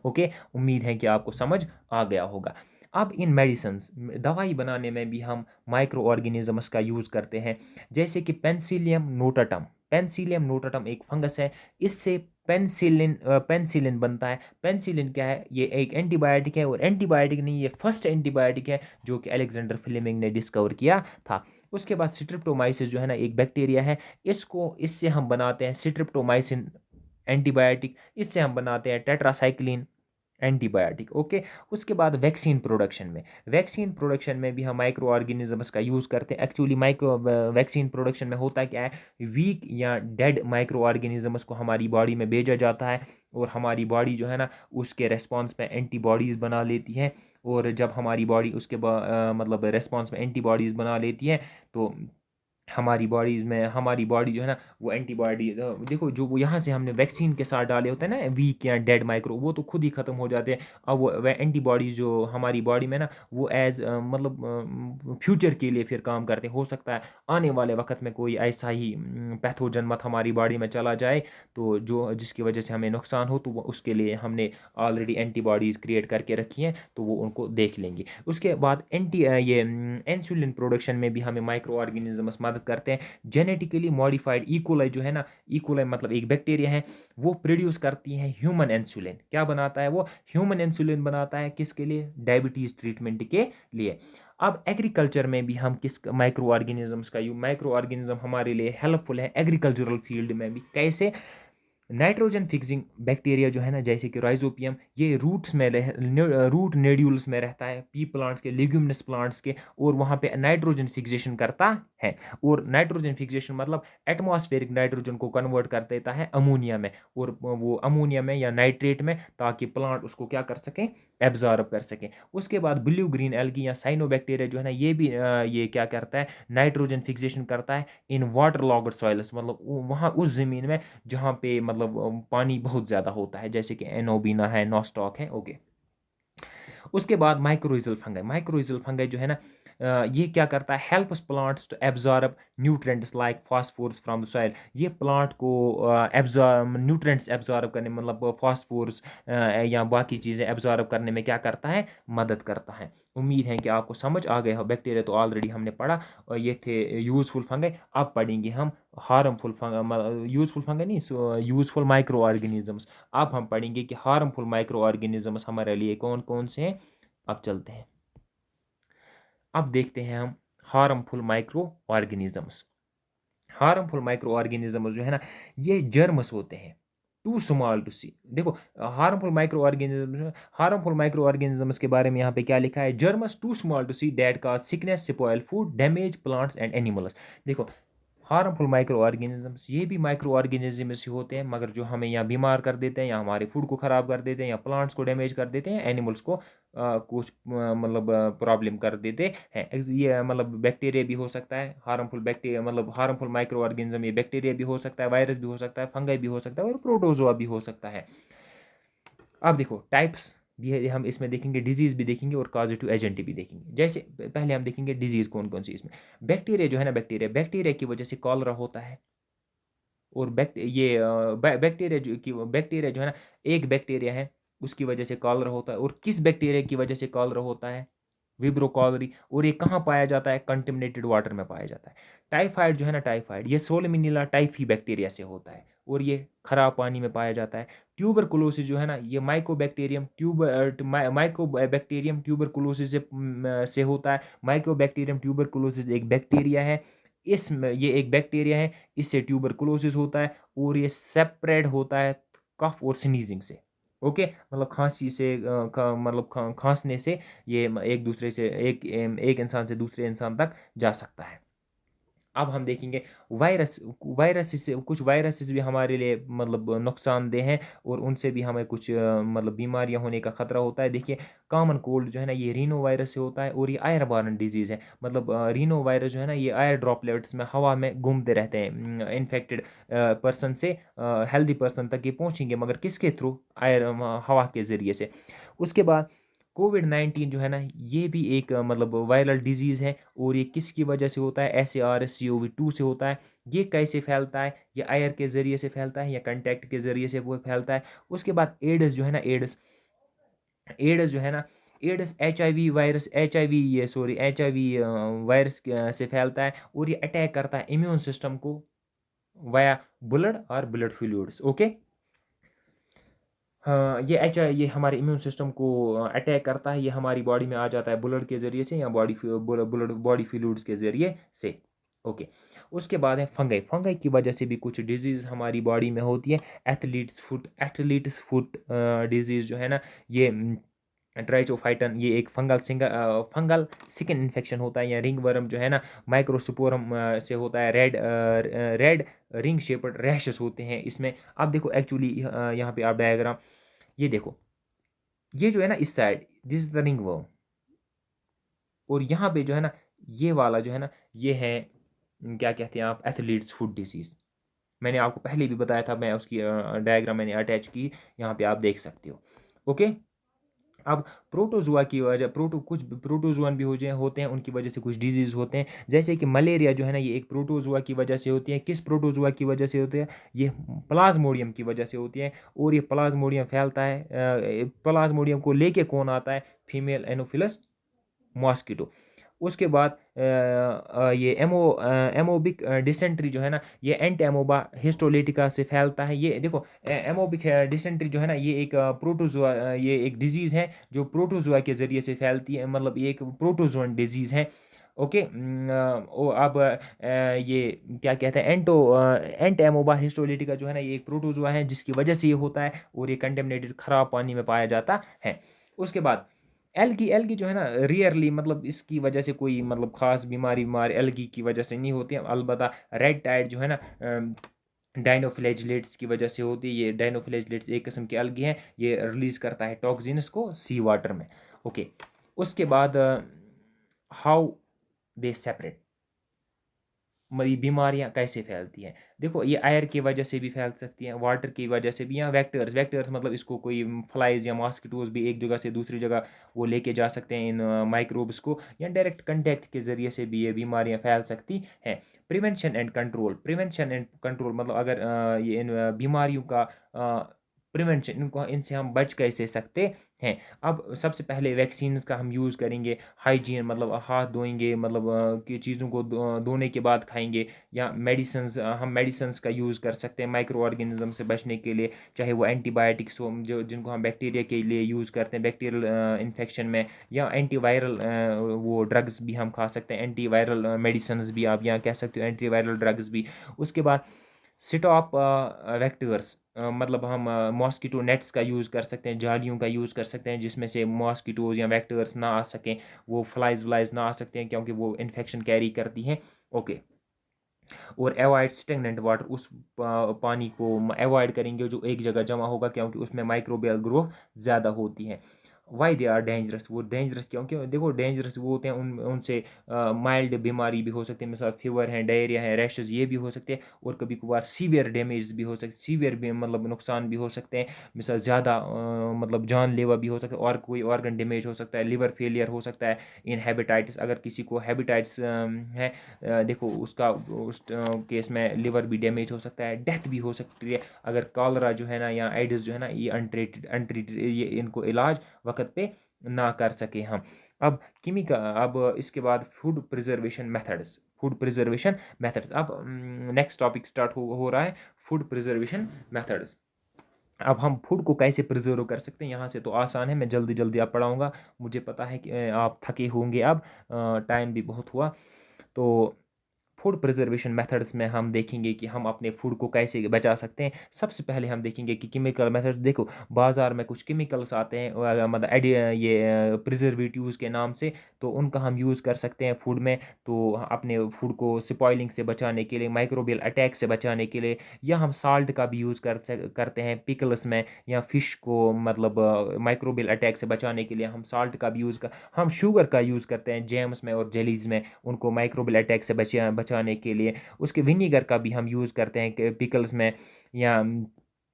ओके, उम्मीद है कि आपको समझ आ गया होगा। अब इन मेडिसिन्स, दवाई बनाने में भी हम माइक्रो ऑर्गेनिजम्स का यूज़ करते हैं, जैसे कि पेंसिलियम नोटाटम। पेंसिलियम नोटाटम एक फंगस है, इससे पेंसिलिन बनता है। पेंसिलिन क्या है? ये एक एंटीबायोटिक है, और एंटीबायोटिक नहीं, ये फर्स्ट एंटीबायोटिक है जो कि अलेक्जेंडर फ्लेमिंग ने डिस्कवर किया था। उसके बाद स्ट्रिप्टोमाइसिस जो है ना, एक बैक्टीरिया है, इससे हम बनाते हैं स्ट्रिप्टोमाइसिन एंटीबायोटिक, इससे हम बनाते हैं टेट्रासाइक्लिन एंटीबायोटिक। ओके, उसके बाद वैक्सीन प्रोडक्शन में भी हम माइक्रो ऑर्गेनिजम्स का यूज़ करते हैं। एक्चुअली माइक्रो वैक्सीन प्रोडक्शन में होता क्या है? वीक या डेड माइक्रो ऑर्गेनिजम्स को हमारी बॉडी में भेजा जाता है और हमारी बॉडी जो है ना, उसके रेस्पॉन्स में एंटीबॉडीज़ बना लेती है। और जब हमारी बॉडी मतलब रेस्पॉन्स में एंटीबॉडीज़ बना लेती है, तो हमारी बॉडी जो है ना वो एंटीबॉडी देखो जो वो यहाँ से हमने वैक्सीन के साथ डाले होते हैं ना वीक या डेड माइक्रो, वो तो खुद ही ख़त्म हो जाते हैं। अब वो एंटीबॉडीज़ जो हमारी बॉडी में ना वो एज़ मतलब फ्यूचर के लिए फिर काम करते हैं। हो सकता है आने वाले वक़्त में कोई ऐसा ही पैथोजन मत हमारी बॉडी में चला जाए, तो जो जिसकी वजह से हमें नुकसान हो, तो वो उसके लिए हमने ऑलरेडी एंटीबॉडीज़ क्रिएट करके रखी हैं, तो वो उनको देख लेंगे। उसके बाद ये इंसुलिन प्रोडक्शन में भी हमें माइक्रो ऑर्गेनिज़म्स मदद करते हैं। जेनेटिकली मॉडिफाइड इकोलाई जो है ना, इकोलाई मतलब एक बैक्टीरिया है, वो प्रोड्यूस करती है ह्यूमन इंसुलिन। क्या बनाता है वो? ह्यूमन इंसुलिन बनाता है, किसके लिए? डायबिटीज़ ट्रीटमेंट के लिए। अब एग्रीकल्चर में भी हम किस माइक्रो ऑर्गेनिज़म्स का माइक्रो ऑर्गेनिज़्म हमारे लिए हेल्पफुल है एग्रीकल्चरल फील्ड में भी। कैसे? नाइट्रोजन फिक्सिंग बैक्टीरिया जो है ना, जैसे कि राइजोपियम, ये रूट नोड्यूल्स में रहता है, पी प्लांट्स के, लेग्यूमिनस प्लांट्स के, और वहाँ पे नाइट्रोजन फिक्सेशन करता है। और नाइट्रोजन फिक्सेशन मतलब एटमॉस्फेरिक नाइट्रोजन को कन्वर्ट कर देता है अमोनिया में, और वो अमोनिया में या नाइट्रेट में, ताकि प्लांट उसको क्या कर सकें? एब्जॉर्ब कर सकें। उसके बाद ब्लू ग्रीन एल्गी या साइनोबैक्टीरिया जो है ना, ये भी ये क्या करता है? नाइट्रोजन फिक्सेशन करता है इन वाटर लॉग्ड सॉइल्स, मतलब वहाँ उस ज़मीन में जहाँ पे मतलब पानी बहुत ज़्यादा होता है, जैसे कि एनोबिना है, नॉस्टॉक है, ओके। उसके बाद माइक्रोइजल फंगाई जो है ना, ये क्या करता है? Helps plants to absorb nutrients like phosphorus from the soil. ये प्लांट को एब्जॉर्ब न्यूट्रिएंट्स एब्जॉर्ब करने, मतलब फास्फोरस या बाकी चीज़ें एब्जॉर्ब करने में क्या करता है? मदद करता है। उम्मीद है कि आपको समझ आ गया हो। बैक्टीरिया तो ऑलरेडी हमने पढ़ा, और ये थे यूजफुल फंगाई। अब पढ़ेंगे हम हार्मफुल यूजफुल फंगाई नहीं, यूजफुल माइक्रो ऑर्गेनिजम्स। अब हम पढ़ेंगे कि हार्मफुल माइक्रो ऑर्गेनिजम्स हमारे लिए कौन कौन से हैं। अब चलते हैं, अब देखते हैं हम harmful micro organisms. Harmful micro organisms जो है ना, ये जर्म्स होते हैं, टू स्मॉल टू सी। देखो, हार्मफुल माइक्रो ऑर्गेनिजम्स के बारे में यहाँ पे क्या लिखा है? Germs too small to see that cause sickness, spoil food, damage plants and animals. देखो, हार्मफुल माइक्रो ऑर्गेनिजम्स ये भी माइक्रो ऑर्गेनिजम्स ही होते हैं, मगर जो हमें या बीमार कर देते हैं, या हमारे फूड को ख़राब कर देते हैं, या प्लांट्स को डैमेज कर देते हैं, एनिमल्स को कुछ मतलब प्रॉब्लम कर देते हैं। ये मतलब बैक्टीरिया भी हो सकता है, हार्मफुल बैक्टीरिया मतलब हार्मफुल माइक्रो ऑर्गेनिज्म, ये बैक्टीरिया भी हो सकता है, वायरस भी हो सकता है, फंगाई भी हो सकता है, और प्रोटोजोआ भी हो सकता है। अब देखो टाइप्स भी है, हम इसमें देखेंगे, डिजीज़ भी देखेंगे, और कॉजेटिव एजेंट भी देखेंगे। जैसे पहले हम देखेंगे डिजीज़ कौन कौन सी इसमें। बैक्टीरिया जो है ना, बैक्टीरिया की वजह से कॉलरा होता है। और बैक्टीरिया जो है ना, एक बैक्टीरिया है, उसकी वजह से कॉलरा होता है। और किस बैक्टीरिया की वजह से कॉलरा होता है? Vibrio cholerae. और ये कहाँ पाया जाता है? कंटेमिनेटेड वाटर में पाया जाता है। टाइफाइड जो है ना, टाइफाइड, ये सोलमिनेला टाइफी बैक्टीरिया से होता है, और ये खराब पानी में पाया जाता है। ट्यूबरकुलोसिस जो है ना, ये माइकोबैक्टीरियम ट्यूबरकुलोसिस से होता है। माइकोबैक्टीरियम ट्यूबरकुलोसिस एक बैक्टीरिया है, इसमें ये एक बैक्टीरिया है, इससे ट्यूबरकुलोसिस होता है, और ये सेपरेट होता है कफ और स्नीजिंग से। ओके, मतलब खांसी से मतलब खांसने से ये एक दूसरे से एक इंसान से दूसरे इंसान तक जा सकता है। अब हम देखेंगे वायरस। कुछ वायरसेस भी हमारे लिए मतलब नुकसानदेह हैं, और उनसे भी हमें कुछ मतलब बीमारियां होने का खतरा होता है। देखिए, कॉमन कोल्ड जो है ना, ये रीनो वायरस से होता है, और ये एयर बॉर्न डिजीज़ है। मतलब रीनो वायरस जो है ना, ये एयर ड्रॉपलेट्स में हवा में घूमते रहते हैं, इन्फेक्टेड पर्सन से हेल्दी पर्सन तक ये पहुंचेंगे, मगर किसके थ्रू? हवा के ज़रिए से। उसके बाद कोविड-19 जो है ना, ये भी एक मतलब वायरल डिज़ीज़ है, और ये किसकी वजह से होता है? SARS-CoV-2 से होता है। ये कैसे फैलता है? ये एयर के ज़रिए से फैलता है, या कांटेक्ट के ज़रिए से वो फैलता है। उसके बाद एड्स जो है ना, एड्स जो है ना, एड्स एचआईवी वायरस से फैलता है, और ये अटैक करता है इम्यून सिस्टम को वाया ब्लड और ब्लड फ्लूइड्स, ओके? हाँ, ये हमारे इम्यून सिस्टम को अटैक करता है, ये हमारी बॉडी में आ जाता है ब्लड के ज़रिए से, या बॉडी फ्लूइड्स के ज़रिए से। ओके, उसके बाद है फंगाई। फंगाई की वजह से भी कुछ डिजीज़ हमारी बॉडी में होती है। एथलीट्स फुट डिजीज़ जो है ना, ये ट्राइचोफाइटन, ये एक फंगल स्किन इन्फेक्शन होता है, या रिंग वर्म जो है ना, माइक्रोस्पोरम से होता है। रेड रिंग शेप्ड रैशेस होते हैं इसमें। अब देखो एक्चुअली यहाँ पे आप डायग्राम ये देखो, ये जो है ना इस side, this is the ring worm, और यहाँ पे जो है ना, ये वाला जो है ना, ये है क्या कहते हैं आप, एथलीट्स फुट डिसीज़। मैंने आपको पहले भी बताया था, मैं उसकी डायग्राम मैंने अटैच की, यहाँ पे आप देख सकते हो। ओके? अब प्रोटोज़ोआ की वजह कुछ प्रोटोज़ोअन भी हो जाए होते हैं, उनकी वजह से कुछ डिज़ीज़ होते हैं। जैसे कि मलेरिया जो है ना, ये एक प्रोटोज़ोआ की वजह से होती है। किस प्रोटोज़ोआ की वजह से होती है? ये प्लाज़्मोडियम की वजह से होती है, और ये प्लाज़्मोडियम फैलता है, प्लाज़्मोडियम को लेके कौन आता है? Female Anopheles mosquito. उसके बाद ये एमोबिक डिसेंट्री जो है ना, ये एंट एमोबा हिस्टोलिटिका से फैलता है। ये देखो, एमोबिक डिसेंट्री जो है ना, ये एक प्रोटोज़ोआ, ये एक डिज़ीज़ है जो प्रोटोज़ोआ के ज़रिए से फैलती है, मतलब ये एक प्रोटोज़ोअन डिज़ीज़ है। ओके, अब ये क्या कहते हैं, एंट एमोबा हिस्टोलिटिका जो है ना, ये एक प्रोटोज़ोआ है जिसकी वजह से ये होता है, और ये कंटेमिनेटेड खराब पानी में पाया जाता है। उसके बाद एल्गी जो है ना, रियरली, मतलब इसकी वजह से कोई मतलब ख़ास बीमारी एल्गी की वजह से नहीं होती है। अलबत्ता रेड टाइड जो है ना, डायनोफ्लैजिलेट्स की वजह से होती है। ये डायनोफ्लैजिलेट्स एक किस्म की एल्गी है, ये रिलीज़ करता है टॉक्सिन्स को सी वाटर में। ओके, उसके बाद हाउ दे सेपरेट, ये बीमारियाँ कैसे फैलती हैं? देखो, ये एयर की वजह से भी फैल सकती हैं, वाटर की वजह से भी, या वेक्टर्स वेक्टर्स मतलब इसको कोई फ्लाइज़ या मॉस्किटोज़ भी एक जगह से दूसरी जगह वो लेके जा सकते हैं इन माइक्रोब्स को, या डायरेक्ट कॉन्टैक्ट के ज़रिए से भी ये बीमारियाँ फैल सकती हैं। प्रिवेंशन एंड कंट्रोल मतलब अगर ये इन बीमारियों का प्रिवेंशन, इनको इनसे हम बच कैसे सकते हैं? अब सबसे पहले वैक्सीन्स का हम यूज़ करेंगे, हाइजीन मतलब हाथ धोएँगे, मतलब कि चीज़ों को धोने के बाद खाएँगे, या हम मेडिसिन्स का यूज़ कर सकते हैं माइक्रो ऑर्गेनिज़्म से बचने के लिए, चाहे वो एंटीबायोटिक्स हो, जो जिनको हम बैक्टीरिया के लिए यूज़ करते हैं बैक्टीरियल इन्फेक्शन में, या एंटीवायरल वो ड्रग्स भी हम खा सकते हैं, एंटीवायरल मेडिसिन्स भी आप यहाँ कह सकते हो, एंटीवायरल ड्रग्स भी। उसके बाद स्टॉप वेक्टर्स, मतलब हम मॉस्किटो नेट्स का यूज़ कर सकते हैं, जालियों का यूज़ कर सकते हैं, जिसमें से मॉस्किटोज़ या वेक्टर्स ना आ सकें, वो फ्लाइज़ ना आ सकते हैं, क्योंकि वो इन्फेक्शन कैरी करती हैं। ओके, और अवॉइड स्टेगनेंट वाटर, उस पानी को अवॉइड करेंगे जो एक जगह जमा होगा, क्योंकि उसमें माइक्रोबियल ग्रोथ ज़्यादा होती है। वाई दे आर डेंजरस, वो डेंजरस क्योंकि देखो, डेंजरस वो होते हैं, उनसे माइल्ड बीमारी भी हो सकती है, मिसाल फीवर है, डायरिया है, रैशेज, ये भी हो सकते हैं, और कभी कभार सीवियर डैमेज भी हो सकते, सीवियर भी मतलब नुकसान भी हो सकते हैं, मिसाल ज़्यादा मतलब जानलेवा भी हो सकता है, और कोई ऑर्गन डैमेज हो सकता है, लिवर फेलियर हो सकता है। इन हेपेटाइटिस, अगर किसी को हेपेटाइटिस है, देखो उसका उस केस में लिवर भी डैमेज हो सकता है, डेथ भी हो सकती है, अगर कॉलरा जो है ना, या एडिस जो है ना, ये अनट्रीटेड ये इनको इलाज वक़्त पे ना कर सके हम। अब अब इसके बाद फूड प्रिज़र्वेशन मेथड्स, अब नेक्स्ट टॉपिक स्टार्ट हो रहा है, फूड प्रिज़र्वेशन मेथड्स। अब हम फूड को कैसे प्रिज़र्व कर सकते हैं, यहाँ से तो आसान है, मैं जल्दी-जल्दी अब पढ़ाऊँगा। मुझे पता है कि आप थके होंगे अब, टाइम भी बहुत हुआ। तो फूड प्रिजर्वेशन मेथड्स में हम देखेंगे कि हम अपने फूड को कैसे बचा सकते हैं। सबसे पहले हम देखेंगे कि केमिकल मेथड्स, देखो बाज़ार में कुछ केमिकल्स आते हैं, मतलब ये प्रिजर्वेटिव्स के नाम से, तो उनका हम यूज़ कर सकते हैं फूड में। तो अपने फूड को स्पॉइलिंग से बचाने के लिए, माइक्रोबियल अटैक से बचाने के लिए, या हम साल्ट का भी यूज़ करते हैं पिकल्स में, या फ़िश को मतलब माइक्रोबियल अटैक से बचाने के लिए हम साल्ट का भी हम शुगर का यूज़ करते हैं जैम्स में और जेलीज़ में, उनको माइक्रोबियल अटैक से बचाने के लिए। उसके विनेगर का भी हम यूज़ करते हैं पिकल्स में, या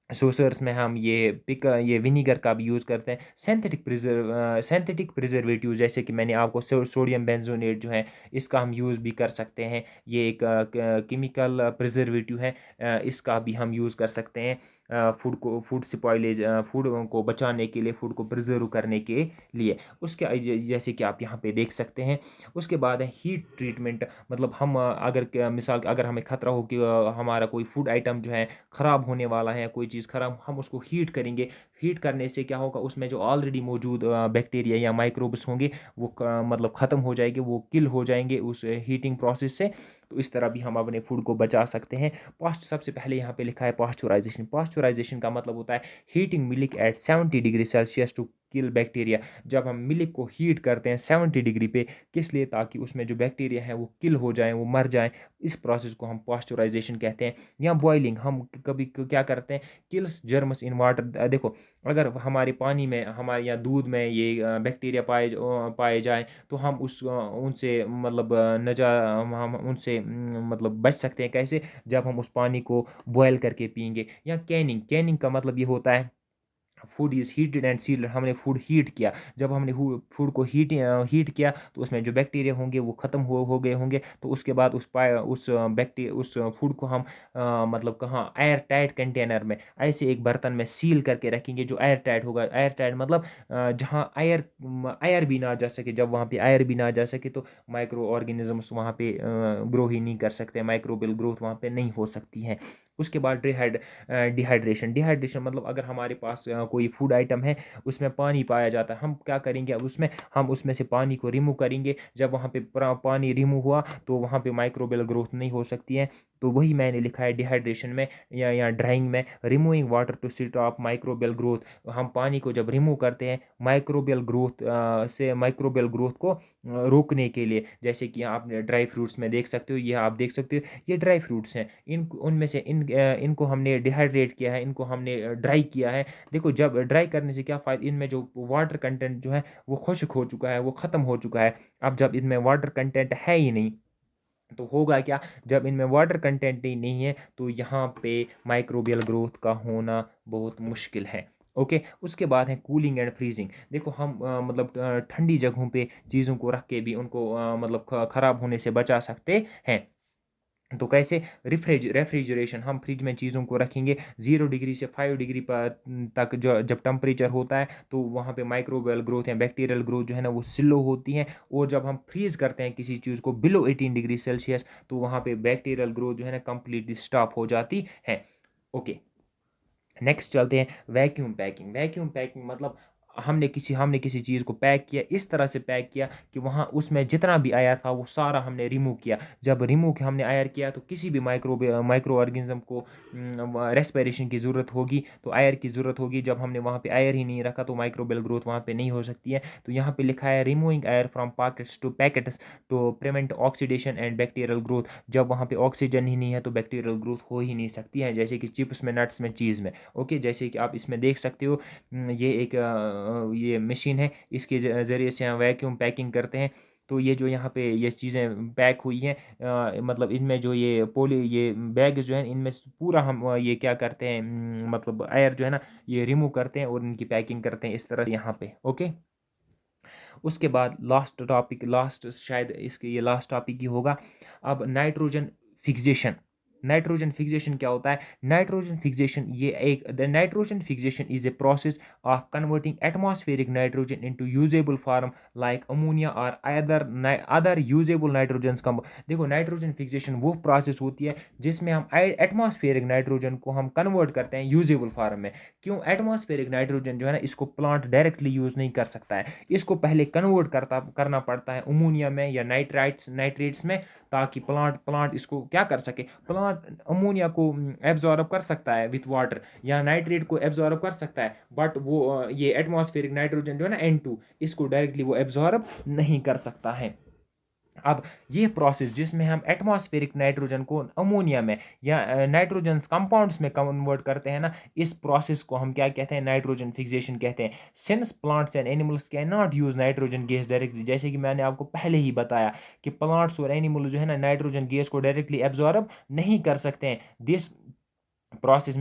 सोसर्स में हम ये विनेगर का भी यूज़ करते हैं। सिंथेटिक प्रिजर्वेटिव, जैसे कि मैंने आपको सोडियम बेंज़ोनेट जो है, इसका हम यूज़ भी कर सकते हैं। ये एक केमिकल प्रिजर्वेटिव है, इसका भी हम यूज़ कर सकते हैं फूड को बचाने के लिए, फूड को प्रिजर्व करने के लिए। जैसे कि आप यहाँ पे देख सकते हैं। उसके बाद है हीट ट्रीटमेंट, मतलब हम मिसाल के अगर हमें खतरा हो कि हमारा कोई फूड आइटम जो है ख़राब होने वाला है, कोई चीज़ ख़राब, हम उसको हीट करेंगे। हीट करने से क्या होगा, उसमें जो ऑलरेडी मौजूद बैक्टीरिया या माइक्रोब्स होंगे, वो मतलब ख़त्म हो जाएंगे, वो किल हो जाएंगे उस हीटिंग प्रोसेस से। तो इस तरह भी हम अपने फूड को बचा सकते हैं। सबसे पहले यहाँ पे लिखा है पास्चुराइजेशन। पास्चुराइजेशन का मतलब होता है heating milk at 70 degree Celsius to kill bacteria. जब हम मिल्क को हीट करते हैं 70 डिग्री पे, किस लिए? ताकि उसमें जो बैक्टीरिया है वो किल हो जाएँ, वो मर जाएँ। इस प्रोसेस को हम पास्चुराइज़ेशन कहते हैं। या बॉयलिंग, हम कभी क्या करते हैं, किल्स जर्म्स इन वाटर। देखो, अगर हमारे पानी में, हमारे या दूध में ये बैक्टीरिया पाए जाएँ, तो हम उनसे मतलब हम उनसे मतलब बच सकते हैं। कैसे? जब हम उस पानी को बॉयल करके पिएँगे। या कैनिंग, कैनिंग का मतलब ये होता है food is heated and sealed. हमने फूड हीट किया। जब हमने फूड को हीट किया, तो उसमें जो बैक्टीरिया होंगे वो ख़त्म हो गए होंगे। तो उसके बाद उस फूड को हम मतलब कहाँ, एयर टाइट कंटेनर में, ऐसे एक बर्तन में सील करके रखेंगे जो एयर टाइट होगा। एयर टाइट मतलब जहाँ एयर भी ना जा सके। जब वहाँ पे एयर भी ना जा सके, तो माइक्रो ऑर्गेनिज़म्स वहाँ पे ग्रो ही नहीं कर सकते, माइक्रोबियल ग्रोथ वहाँ पे नहीं हो सकती है। उसके बाद डिहाइड्रेशन। डिहाइड्रेशन मतलब अगर हमारे पास कोई फूड आइटम है, उसमें पानी पाया जाता है, हम क्या करेंगे, अब हम उसमें से पानी को रिमूव करेंगे। जब वहाँ पे पानी रिमूव हुआ, तो वहाँ पे माइक्रोबियल ग्रोथ नहीं हो सकती है। तो वही मैंने लिखा है डिहाइड्रेशन में या ड्राइंग में, removing water to stop microbial growth. हम पानी को जब रिमूव करते हैं माइक्रोबियल ग्रोथ को रोकने के लिए। जैसे कि आप ड्राई फ्रूट्स में देख सकते हो, ये आप देख सकते हो, ये ड्राई फ्रूट्स हैं। उनमें से इनको हमने डिहाइड्रेट किया है, इनको हमने ड्राई किया है। देखो, जब ड्राई करने से क्या फ़ायदा, इनमें जो वाटर कंटेंट जो है वो खुश्क हो चुका है, वो ख़त्म हो चुका है। अब जब इनमें वाटर कंटेंट है ही नहीं, तो होगा क्या? जब इनमें वाटर कंटेंट ही नहीं है, तो यहाँ पे माइक्रोबियल ग्रोथ का होना बहुत मुश्किल है। ओके, उसके बाद है कूलिंग एंड फ्रीजिंग। देखो, हम मतलब ठंडी जगहों पे चीज़ों को रख के भी उनको मतलब ख़राब होने से बचा सकते हैं। तो कैसे? रेफ्रिजरेशन, हम फ्रिज में चीज़ों को रखेंगे 0 डिग्री से 5 डिग्री तक, जो जब टेम्परेचर होता है, तो वहाँ पे माइक्रोबियल ग्रोथ या बैक्टीरियल ग्रोथ जो है ना वो स्लो होती है। और जब हम फ्रीज़ करते हैं किसी चीज़ को बिलो 18 डिग्री सेल्सियस, तो वहाँ पे बैक्टीरियल ग्रोथ जो है ना कंप्लीटली स्टॉप हो जाती है। ओके, नेक्स्ट चलते हैं वैक्यूम पैकिंग। वैक्यूम पैकिंग मतलब हमने किसी चीज़ को पैक किया, इस तरह से पैक किया कि वहाँ उसमें जितना भी एयर था वो सारा हमने रिमूव किया। जब रिमूव हमने एयर किया, तो किसी भी माइक्रो ऑर्गेनिज्म को रेस्पिरेशन की ज़रूरत होगी, तो एयर की ज़रूरत होगी। जब हमने वहाँ पे एयर ही नहीं रखा, तो माइक्रोबियल ग्रोथ वहाँ पे नहीं हो सकती है। तो यहाँ पे लिखा है removing air from packets to prevent oxidation and bacterial growth. जब वहाँ पे ऑक्सीजन ही नहीं है, तो बैक्टीरियल ग्रोथ हो ही नहीं सकती है, जैसे कि चिप्स में, नट्स में, चीज़ में। ओके, जैसे कि आप इसमें देख सकते हो, ये एक ये मशीन है, इसके ज़रिए से हम वैक्यूम पैकिंग करते हैं। तो ये जो यहाँ पे ये चीज़ें पैक हुई हैं, मतलब इनमें जो ये बैग जो है, इनमें से पूरा हम ये क्या करते हैं, मतलब एयर जो है ना ये रिमूव करते हैं और इनकी पैकिंग करते हैं इस तरह से यहाँ पे। ओके, उसके बाद लास्ट शायद इसके ये लास्ट टॉपिक ही होगा। अब नाइट्रोजन फिक्सेशन। नाइट्रोजन फिक्सेशन क्या होता है? नाइट्रोजन फिक्सेशन ये एक the nitrogen fixation is a process of converting atmospheric nitrogen into usable form like ammonia और अदर यूजेबल नाइट्रोजन्स कम। देखो, नाइट्रोजन फिक्सेशन वो प्रोसेस होती है जिसमें हम एटमॉस्फेरिक नाइट्रोजन को हम कन्वर्ट करते हैं यूजेबल फॉर्म में। क्यों? एटमॉस्फेरिक नाइट्रोजन जो है ना, इसको प्लांट डायरेक्टली यूज़ नहीं कर सकता है। इसको पहले कन्वर्ट करना पड़ता है अमोनिया में या नाइट्रेट्स में, ताकि प्लांट इसको क्या कर सके, प्लांट अमोनिया को एब्जॉर्ब कर सकता है विथ वाटर, या नाइट्रेट को एब्जॉर्ब कर सकता है। बट वो ये एटमॉस्फेरिक नाइट्रोजन जो है ना N2, इसको डायरेक्टली वो एब्जॉर्ब नहीं कर सकता है। अब ये प्रोसेस जिसमें हम एटमॉस्फेरिक नाइट्रोजन को अमोनिया में या नाइट्रोजन कंपाउंड्स में कन्वर्ट करते हैं ना, इस प्रोसेस को हम क्या कहते हैं? नाइट्रोजन फिक्सेशन कहते हैं। Since plants and animals can not use nitrogen gas directly, जैसे कि मैंने आपको पहले ही बताया कि प्लांट्स और एनिमल जो है ना नाइट्रोजन गैस को डायरेक्टली एब्जॉर्ब नहीं कर सकते हैं। This process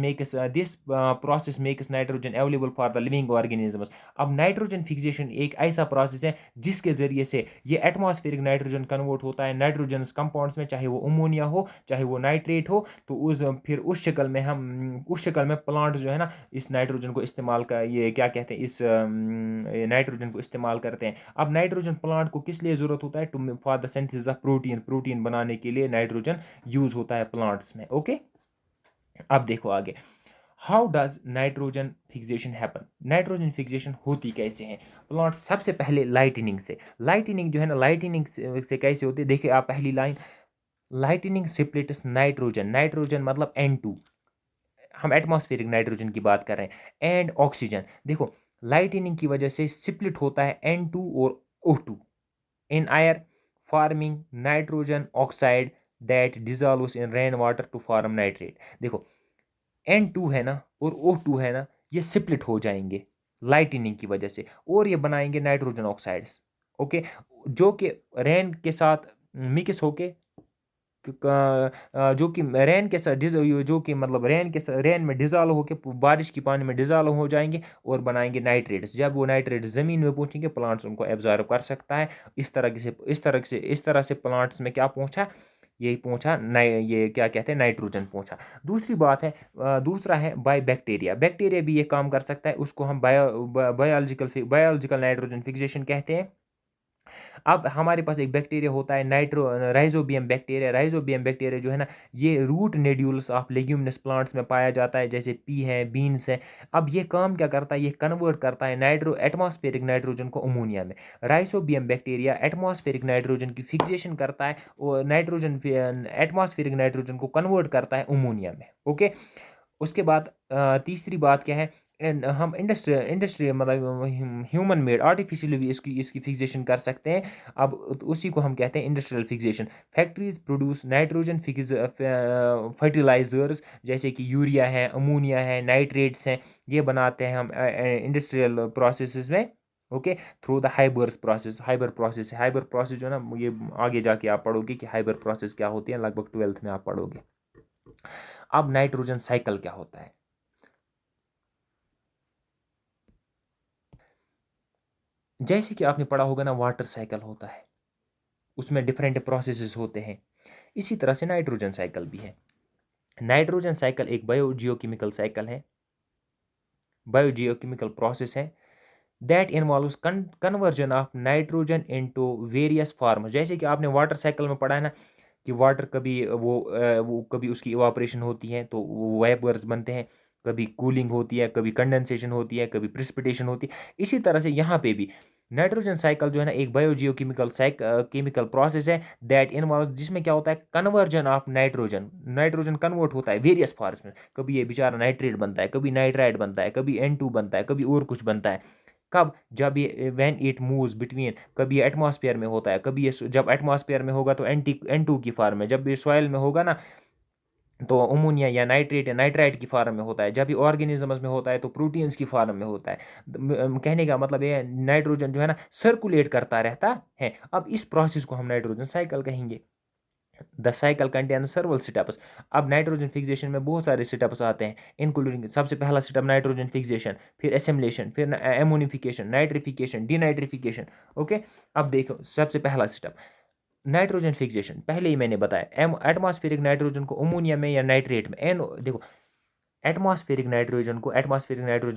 makes nitrogen available for the living organisms. अब नाइट्रोजन फिक्सेशन एक ऐसा प्रोसेस है जिसके ज़रिए से ये एटमॉस्फेरिक नाइट्रोजन कन्वर्ट होता है नाइट्रोजन कंपाउंड्स में, चाहे वो अमोनिया हो, चाहे वो नाइट्रेट हो। तो उस शक्ल में प्लांट जो है ना इस नाइट्रोजन को इस्तेमाल कर, ये क्या कहते हैं, इस नाइट्रोजन को इस्तेमाल करते हैं। अब नाइट्रोजन प्लांट को किस लिए ज़रूरत होता है? To for the synthesis of protein बनाने के लिए नाइट्रोजन यूज़ होता है प्लांट्स में। ओके, अब देखो आगे, how does nitrogen fixation happen. Nitrogen fixation होती कैसे है? प्लॉट सबसे पहले लाइटनिंग से। लाइटनिंग जो है ना, लाइटनिंग से कैसे होती है? देखिए आप पहली लाइन, लाइटनिंग सिप्लिट्स नाइट्रोजन। नाइट्रोजन मतलब N2, हम एटमॉस्फेरिक नाइट्रोजन की बात कर रहे हैं, एंड ऑक्सीजन। देखो, लाइटनिंग की वजह से स्प्लिट होता है N2 और O2 in air, forming nitrogen oxide that dissolves in rain water to form nitrate। देखो N2 है ना और O2 है ना, ये स्प्लिट हो जाएंगे लाइटनिंग की वजह से और ये बनाएंगे नाइट्रोजन ऑक्साइड्स। ओके, जो कि रेन के साथ मिक्स होके जो कि रेन के साथ जो कि मतलब रेन के साथ रेन में डिज़ोल्व होके बारिश की पानी में डिज़ोल्व हो जाएंगे और बनाएंगे नाइट्रेट्स। जब वो नाइट्रेट्स ज़मीन में पहुंचेंगे प्लांट्स उनको एब्जॉर्ब कर सकता है। इस तरह से प्लांट्स में क्या पहुंचा, ये पहुंचा ये क्या कहते हैं, नाइट्रोजन पहुंचा। दूसरी बात है, दूसरा है बाय बैक्टीरिया। बैक्टीरिया भी ये काम कर सकता है, उसको हम बायोलॉजिकल नाइट्रोजन फिक्सेशन कहते हैं। अब हमारे पास एक बैक्टीरिया होता है राइजोबियम बैक्टीरिया। राइजोबियम बैक्टीरिया जो है ना, ये root nodules of leguminous plants में पाया जाता है, जैसे पी है, बीन्स है। अब ये काम क्या करता है, ये कन्वर्ट करता है एटमॉस्फेरिक नाइट्रोजन को अमोनिया में। राइजोबियम बैक्टीरिया एटमॉस्फेरिक नाइट्रोजन की फिक्सेशन करता है और एटमॉस्फेरिक नाइट्रोजन को कन्वर्ट करता है अमोनिया में। ओके, उसके बाद तीसरी बात क्या है, हम इंडस्ट्री मतलब ह्यूमन मेड आर्टिफिशियली भी इसकी इसकी फिक्सेशन कर सकते हैं। अब उसी को हम कहते हैं industrial fixation. Factories produce nitrogen fertilizers, जैसे कि यूरिया है, अमोनिया है, नाइट्रेट्स हैं, ये बनाते हैं हम इंडस्ट्रियल प्रोसेसेस में। Okay, through the Haber process जो है ना, ये आगे जाके आप पढ़ोगे कि हाइबर प्रोसेस क्या होती है, लगभग 12th में आप पढ़ोगे। अब नाइट्रोजन साइकिल क्या होता है। जैसे कि आपने पढ़ा होगा ना, वाटर साइकिल होता है, उसमें डिफरेंट प्रोसेसेस होते हैं। इसी तरह से नाइट्रोजन साइकिल भी है। नाइट्रोजन साइकिल एक बायोजियोकेमिकल साइकिल है, बायोजियोकेमिकल प्रोसेस है that involves conversion of nitrogen into various form. जैसे कि आपने वाटर साइकिल में पढ़ा है ना, कि वाटर कभी वो कभी उसकी इवापोरेशन होती है तो वो वेपर्स बनते हैं, कभी कूलिंग होती है, कभी कंडेंसेशन होती है, कभी प्रिसिपिटेशन होती है। इसी तरह से यहाँ पे भी नाइट्रोजन साइकिल जो है ना, एक बायोजियोकेमिकल केमिकल प्रोसेस है दैट इन्वॉल्व, जिसमें क्या होता है, conversion of nitrogen. Nitrogen convert होता है वेरियस फॉर्म्स में। कभी ये बेचारा नाइट्रेट बनता है, कभी नाइट्राइट बनता है, कभी N2 बनता है, कभी और कुछ बनता है। कब, जब ये व्हेन इट मूव्स बिटवीन, कभी ये एटमॉस्फेयर में होता है, कभी ये जब एटमॉस्फेयर में होगा तो N2 की फॉर्म में, जब ये सॉइल में होगा ना तो अमोनिया या नाइट्रेट या नाइट्राइट की फॉर्म में होता है, जब ये ऑर्गेनिजम्स में होता है तो प्रोटीन्स की फॉर्म में होता है। कहने का मतलब ये नाइट्रोजन जो है ना, सर्कुलेट करता रहता है। अब इस प्रोसेस को हम नाइट्रोजन साइकिल कहेंगे। The cycle contain सर्वल steps. अब नाइट्रोजन फिक्सेशन में बहुत सारे स्टेप्स आते हैं, इंक्लूडिंग सबसे पहला स्टेप नाइट्रोजन फिक्सेशन, फिर एसिमिलेशन, फिर एमोनिफिकेशन, नाइट्रिफिकेशन, डीनाइट्रिफिकेशन। ओके, अब देखो सबसे पहला स्टेप नाइट्रोजन फिक्सेशन। पहले ही मैंने बताया एटमॉस्फेरिक नाइट्रोजन को अमोनिया में या नाइट्रेट में एन देखो एटमॉस्फेरिक नाइट्रोजन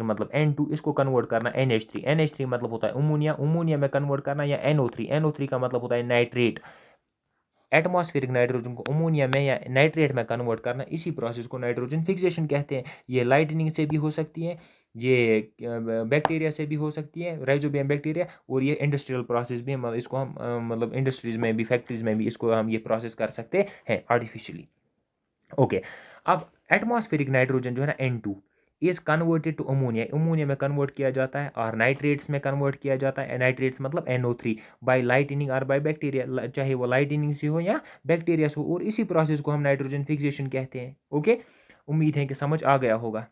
मतलब N2, इसको कन्वर्ट करना NH3। NH3 मतलब होता है अमोनिया, अमोनिया में कन्वर्ट करना या NO3, NO3 का मतलब होता है नाइट्रेट। एटमॉस्फेरिक नाइट्रोजन को अमोनिया में या नाइट्रेट में कन्वर्ट करना, इसी प्रोसेस को नाइट्रोजन फिक्सेशन कहते हैं। ये लाइटनिंग से भी हो सकती है, ये बैक्टीरिया से भी हो सकती है, राइजोबियम बैक्टीरिया, और ये इंडस्ट्रियल प्रोसेस भी मतलब इसको हम मतलब इंडस्ट्रीज में भी, फैक्ट्रीज में भी इसको हम ये प्रोसेस कर सकते हैं आर्टिफिशियली। ओके, अब एटमॉस्फेरिक नाइट्रोजन जो है ना N2 is converted to ammonia, ammonia में कन्वर्ट किया जाता है और नाइट्रेट्स में कन्वर्ट किया जाता है। नाइट्रेट्स मतलब NO3 बाय लाइटनिंग और बाय बैक्टीरिया, चाहे वो लाइटनिंग से हो या बैक्टीरिया से हो, और इसी प्रोसेस को हम नाइट्रोजन फिक्सेशन कहते हैं। ओके, उम्मीद है कि समझ आ गया होगा।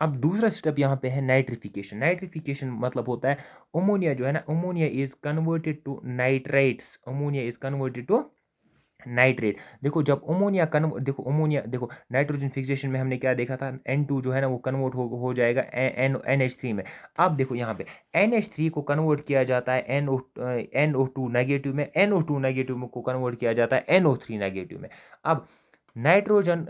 अब दूसरा स्टेप यहाँ पे है नाइट्रिफिकेशन। नाइट्रिफिकेशन मतलब होता है अमोनिया जो है ना, ammonia is converted to nitrites, ammonia is converted to nitrate. देखो जब अमोनिया देखो नाइट्रोजन फिक्सेशन में हमने क्या देखा था, N2 जो है ना वो कन्वर्ट हो जाएगा NH3 में। अब देखो यहाँ पे NH3 को कन्वर्ट किया जाता है NO2 नेगेटिव में, NO2 नेगेटिव में को कन्वर्ट किया जाता है NO3 नेगेटिव में। अब नाइट्रोजन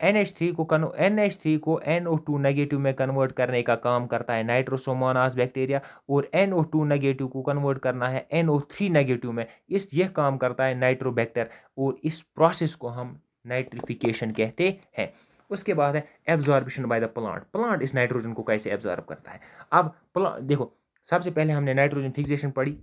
NH3 को NO2 नेगेटिव में कन्वर्ट करने का काम करता है नाइट्रोसोमोनास बैक्टीरिया, और NO2 नेगेटिव को कन्वर्ट करना है NO3 नेगेटिव में, यह काम करता है नाइट्रोबैक्टर, और इस प्रोसेस को हम नाइट्रिफिकेशन कहते हैं। उसके बाद है absorption by the plant. Plant इस नाइट्रोजन को कैसे एब्जॉर्ब करता है। अब देखो सबसे पहले हमने नाइट्रोजन फिक्सेशन पढ़ी।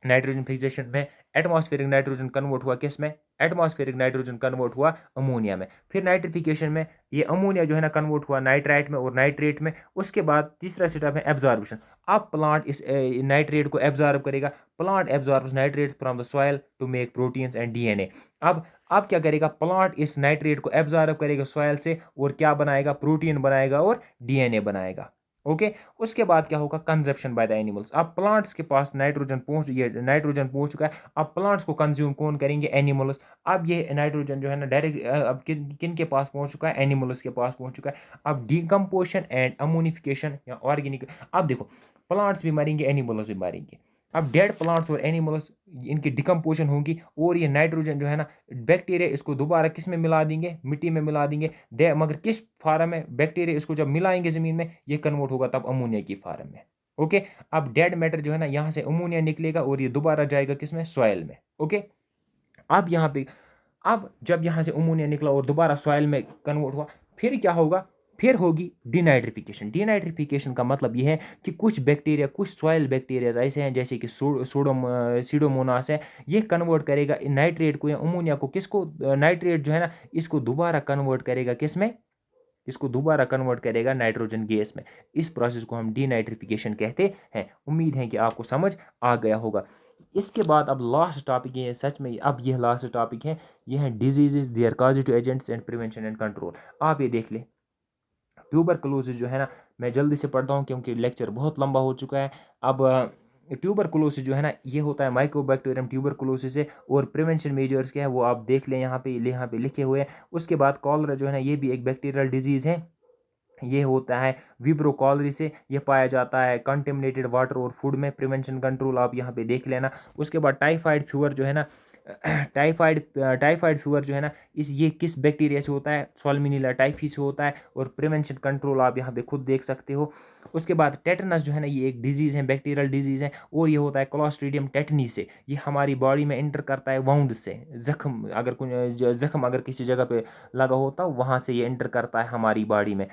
नाइट्रोजन फिक्सेशन में एटमॉस्फेरिक नाइट्रोजन कन्वर्ट हुआ किस में, एटमॉस्फेरिक नाइट्रोजन कन्वर्ट हुआ अमोनिया में। फिर नाइट्रिफिकेशन में ये अमोनिया जो है ना कन्वर्ट हुआ नाइट्राइट में और नाइट्रेट में। उसके बाद तीसरा स्टेप है एब्जॉर्प्शन। अब प्लांट इस नाइट्रेट को एब्जॉर्ब करेगा, plant absorbs nitrates from the soil to make proteins and DNA. अब क्या करेगा, प्लांट इस नाइट्रेट को एब्जॉर्ब करेगा सॉइल से और क्या बनाएगा, प्रोटीन बनाएगा और डीएनए बनाएगा। ओके, उसके बाद क्या होगा, कंजप्शन बाय द एनिमल्स। अब प्लांट्स के पास नाइट्रोजन पहुंच चुका है, अब प्लांट्स को कंज्यूम कौन करेंगे, एनिमल्स। अब ये नाइट्रोजन जो है ना डायरेक्ट अब किन किन के पास पहुंच चुका है, एनिमल्स के पास पहुंच चुका है। अब डिकम्पोजिशन एंड अमोनिफिकेशन या ऑर्गेनिक, अब देखो प्लांट्स भी मरेंगे, एनिमल्स भी मरेंगे। अब डेड प्लांट्स और एनिमल्स इनकी डिकम्पोजिशन होगी और ये नाइट्रोजन जो है ना बैक्टीरिया इसको दोबारा किस में मिला देंगे, मिट्टी में मिला देंगे। मगर किस फार्म में, बैक्टीरिया इसको जब मिलाएंगे ज़मीन में ये कन्वर्ट होगा तब अमोनिया की फार्म में। ओके, अब डेड मैटर जो है ना यहाँ से अमोनिया निकलेगा और ये दोबारा जाएगा किस में, सॉइल में। ओके, अब यहाँ पे अब जब यहाँ से अमोनिया निकला और दोबारा सॉइल में कन्वर्ट हुआ, फिर क्या होगा, फिर होगी डिनाइट्रिफिकेशन। डिनाइट्रिफिकेशन का मतलब ये है कि कुछ बैक्टीरिया, कुछ सॉइल बैक्टीरिया ऐसे हैं जैसे कि सीडोमोनास है, ये कन्वर्ट करेगा नाइट्रेट को या अमोनिया को, किसको, नाइट्रेट जो है ना इसको दोबारा कन्वर्ट करेगा किस में, इसको दोबारा कन्वर्ट करेगा नाइट्रोजन गैस में। इस प्रोसेस को हम डीनाइट्रिफिकेशन कहते हैं। उम्मीद है कि आपको समझ आ गया होगा। इसके बाद अब लास्ट टॉपिक ये सच में, अब यह लास्ट टॉपिक है, ये है diseases, their causative agents and prevention and control. आप ये देख लें, ट्यूबरकुलोसिस जो है ना, मैं जल्दी से पढ़ता हूँ क्योंकि लेक्चर बहुत लंबा हो चुका है। अब ट्यूबरकुलोसिस जो है ना ये होता है माइकोबैक्टीरियम ट्यूबरकुलोसिस से, और प्रिवेंशन मेजर्स क्या है वो आप देख लें, यहाँ पे लिखे हुए हैं। उसके बाद कॉलरा जो है ना ये भी एक बैक्टीरियल डिजीज़ है, ये होता है विब्रो कॉलरी से, ये पाया जाता है कंटेमिनेटेड वाटर और फूड में। प्रिवेंशन कंट्रोल आप यहाँ पे देख लेना। उसके बाद टाइफाइड फीवर जो है ना, टाइफाइड फीवर जो है ना ये किस बैक्टीरिया से होता है, सॉल्मिनेला टाइफी से होता है, और प्रिवेंशन कंट्रोल आप यहाँ पे खुद देख सकते हो। उसके बाद टेटनस जो है ना ये एक डिजीज़ है, बैक्टीरियल डिजीज़ है, और ये होता है क्लॉस्ट्रीडियम टेटनी से। ये हमारी बॉडी में एंटर करता है वाउंड से, जख्म अगर किसी जगह पे लगा होता वहाँ से ये एंटर करता है हमारी बॉडी में।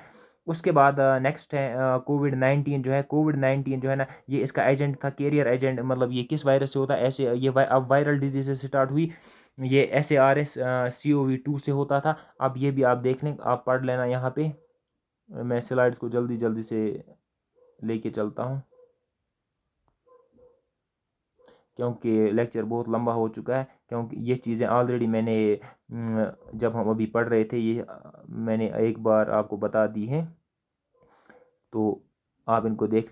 उसके बाद नेक्स्ट है कोविड-19 जो है। कोविड-19 जो है ना ये इसका एजेंट था, कैरियर एजेंट, मतलब ये किस वायरस से होता है, ऐसे ये अब वायरल डिजीज से स्टार्ट हुई, ये SARS CoV-2 से होता था। अब ये भी आप देख लें, आप पढ़ लेना यहाँ पे। मैं स्लाइड्स को जल्दी जल्दी से लेके चलता हूँ क्योंकि लेक्चर बहुत लंबा हो चुका है, क्योंकि ये चीज़ें ऑलरेडी मैंने जब हम अभी पढ़ रहे थे ये मैंने एक बार आपको बता दी हैं, तो आप इनको देख लें।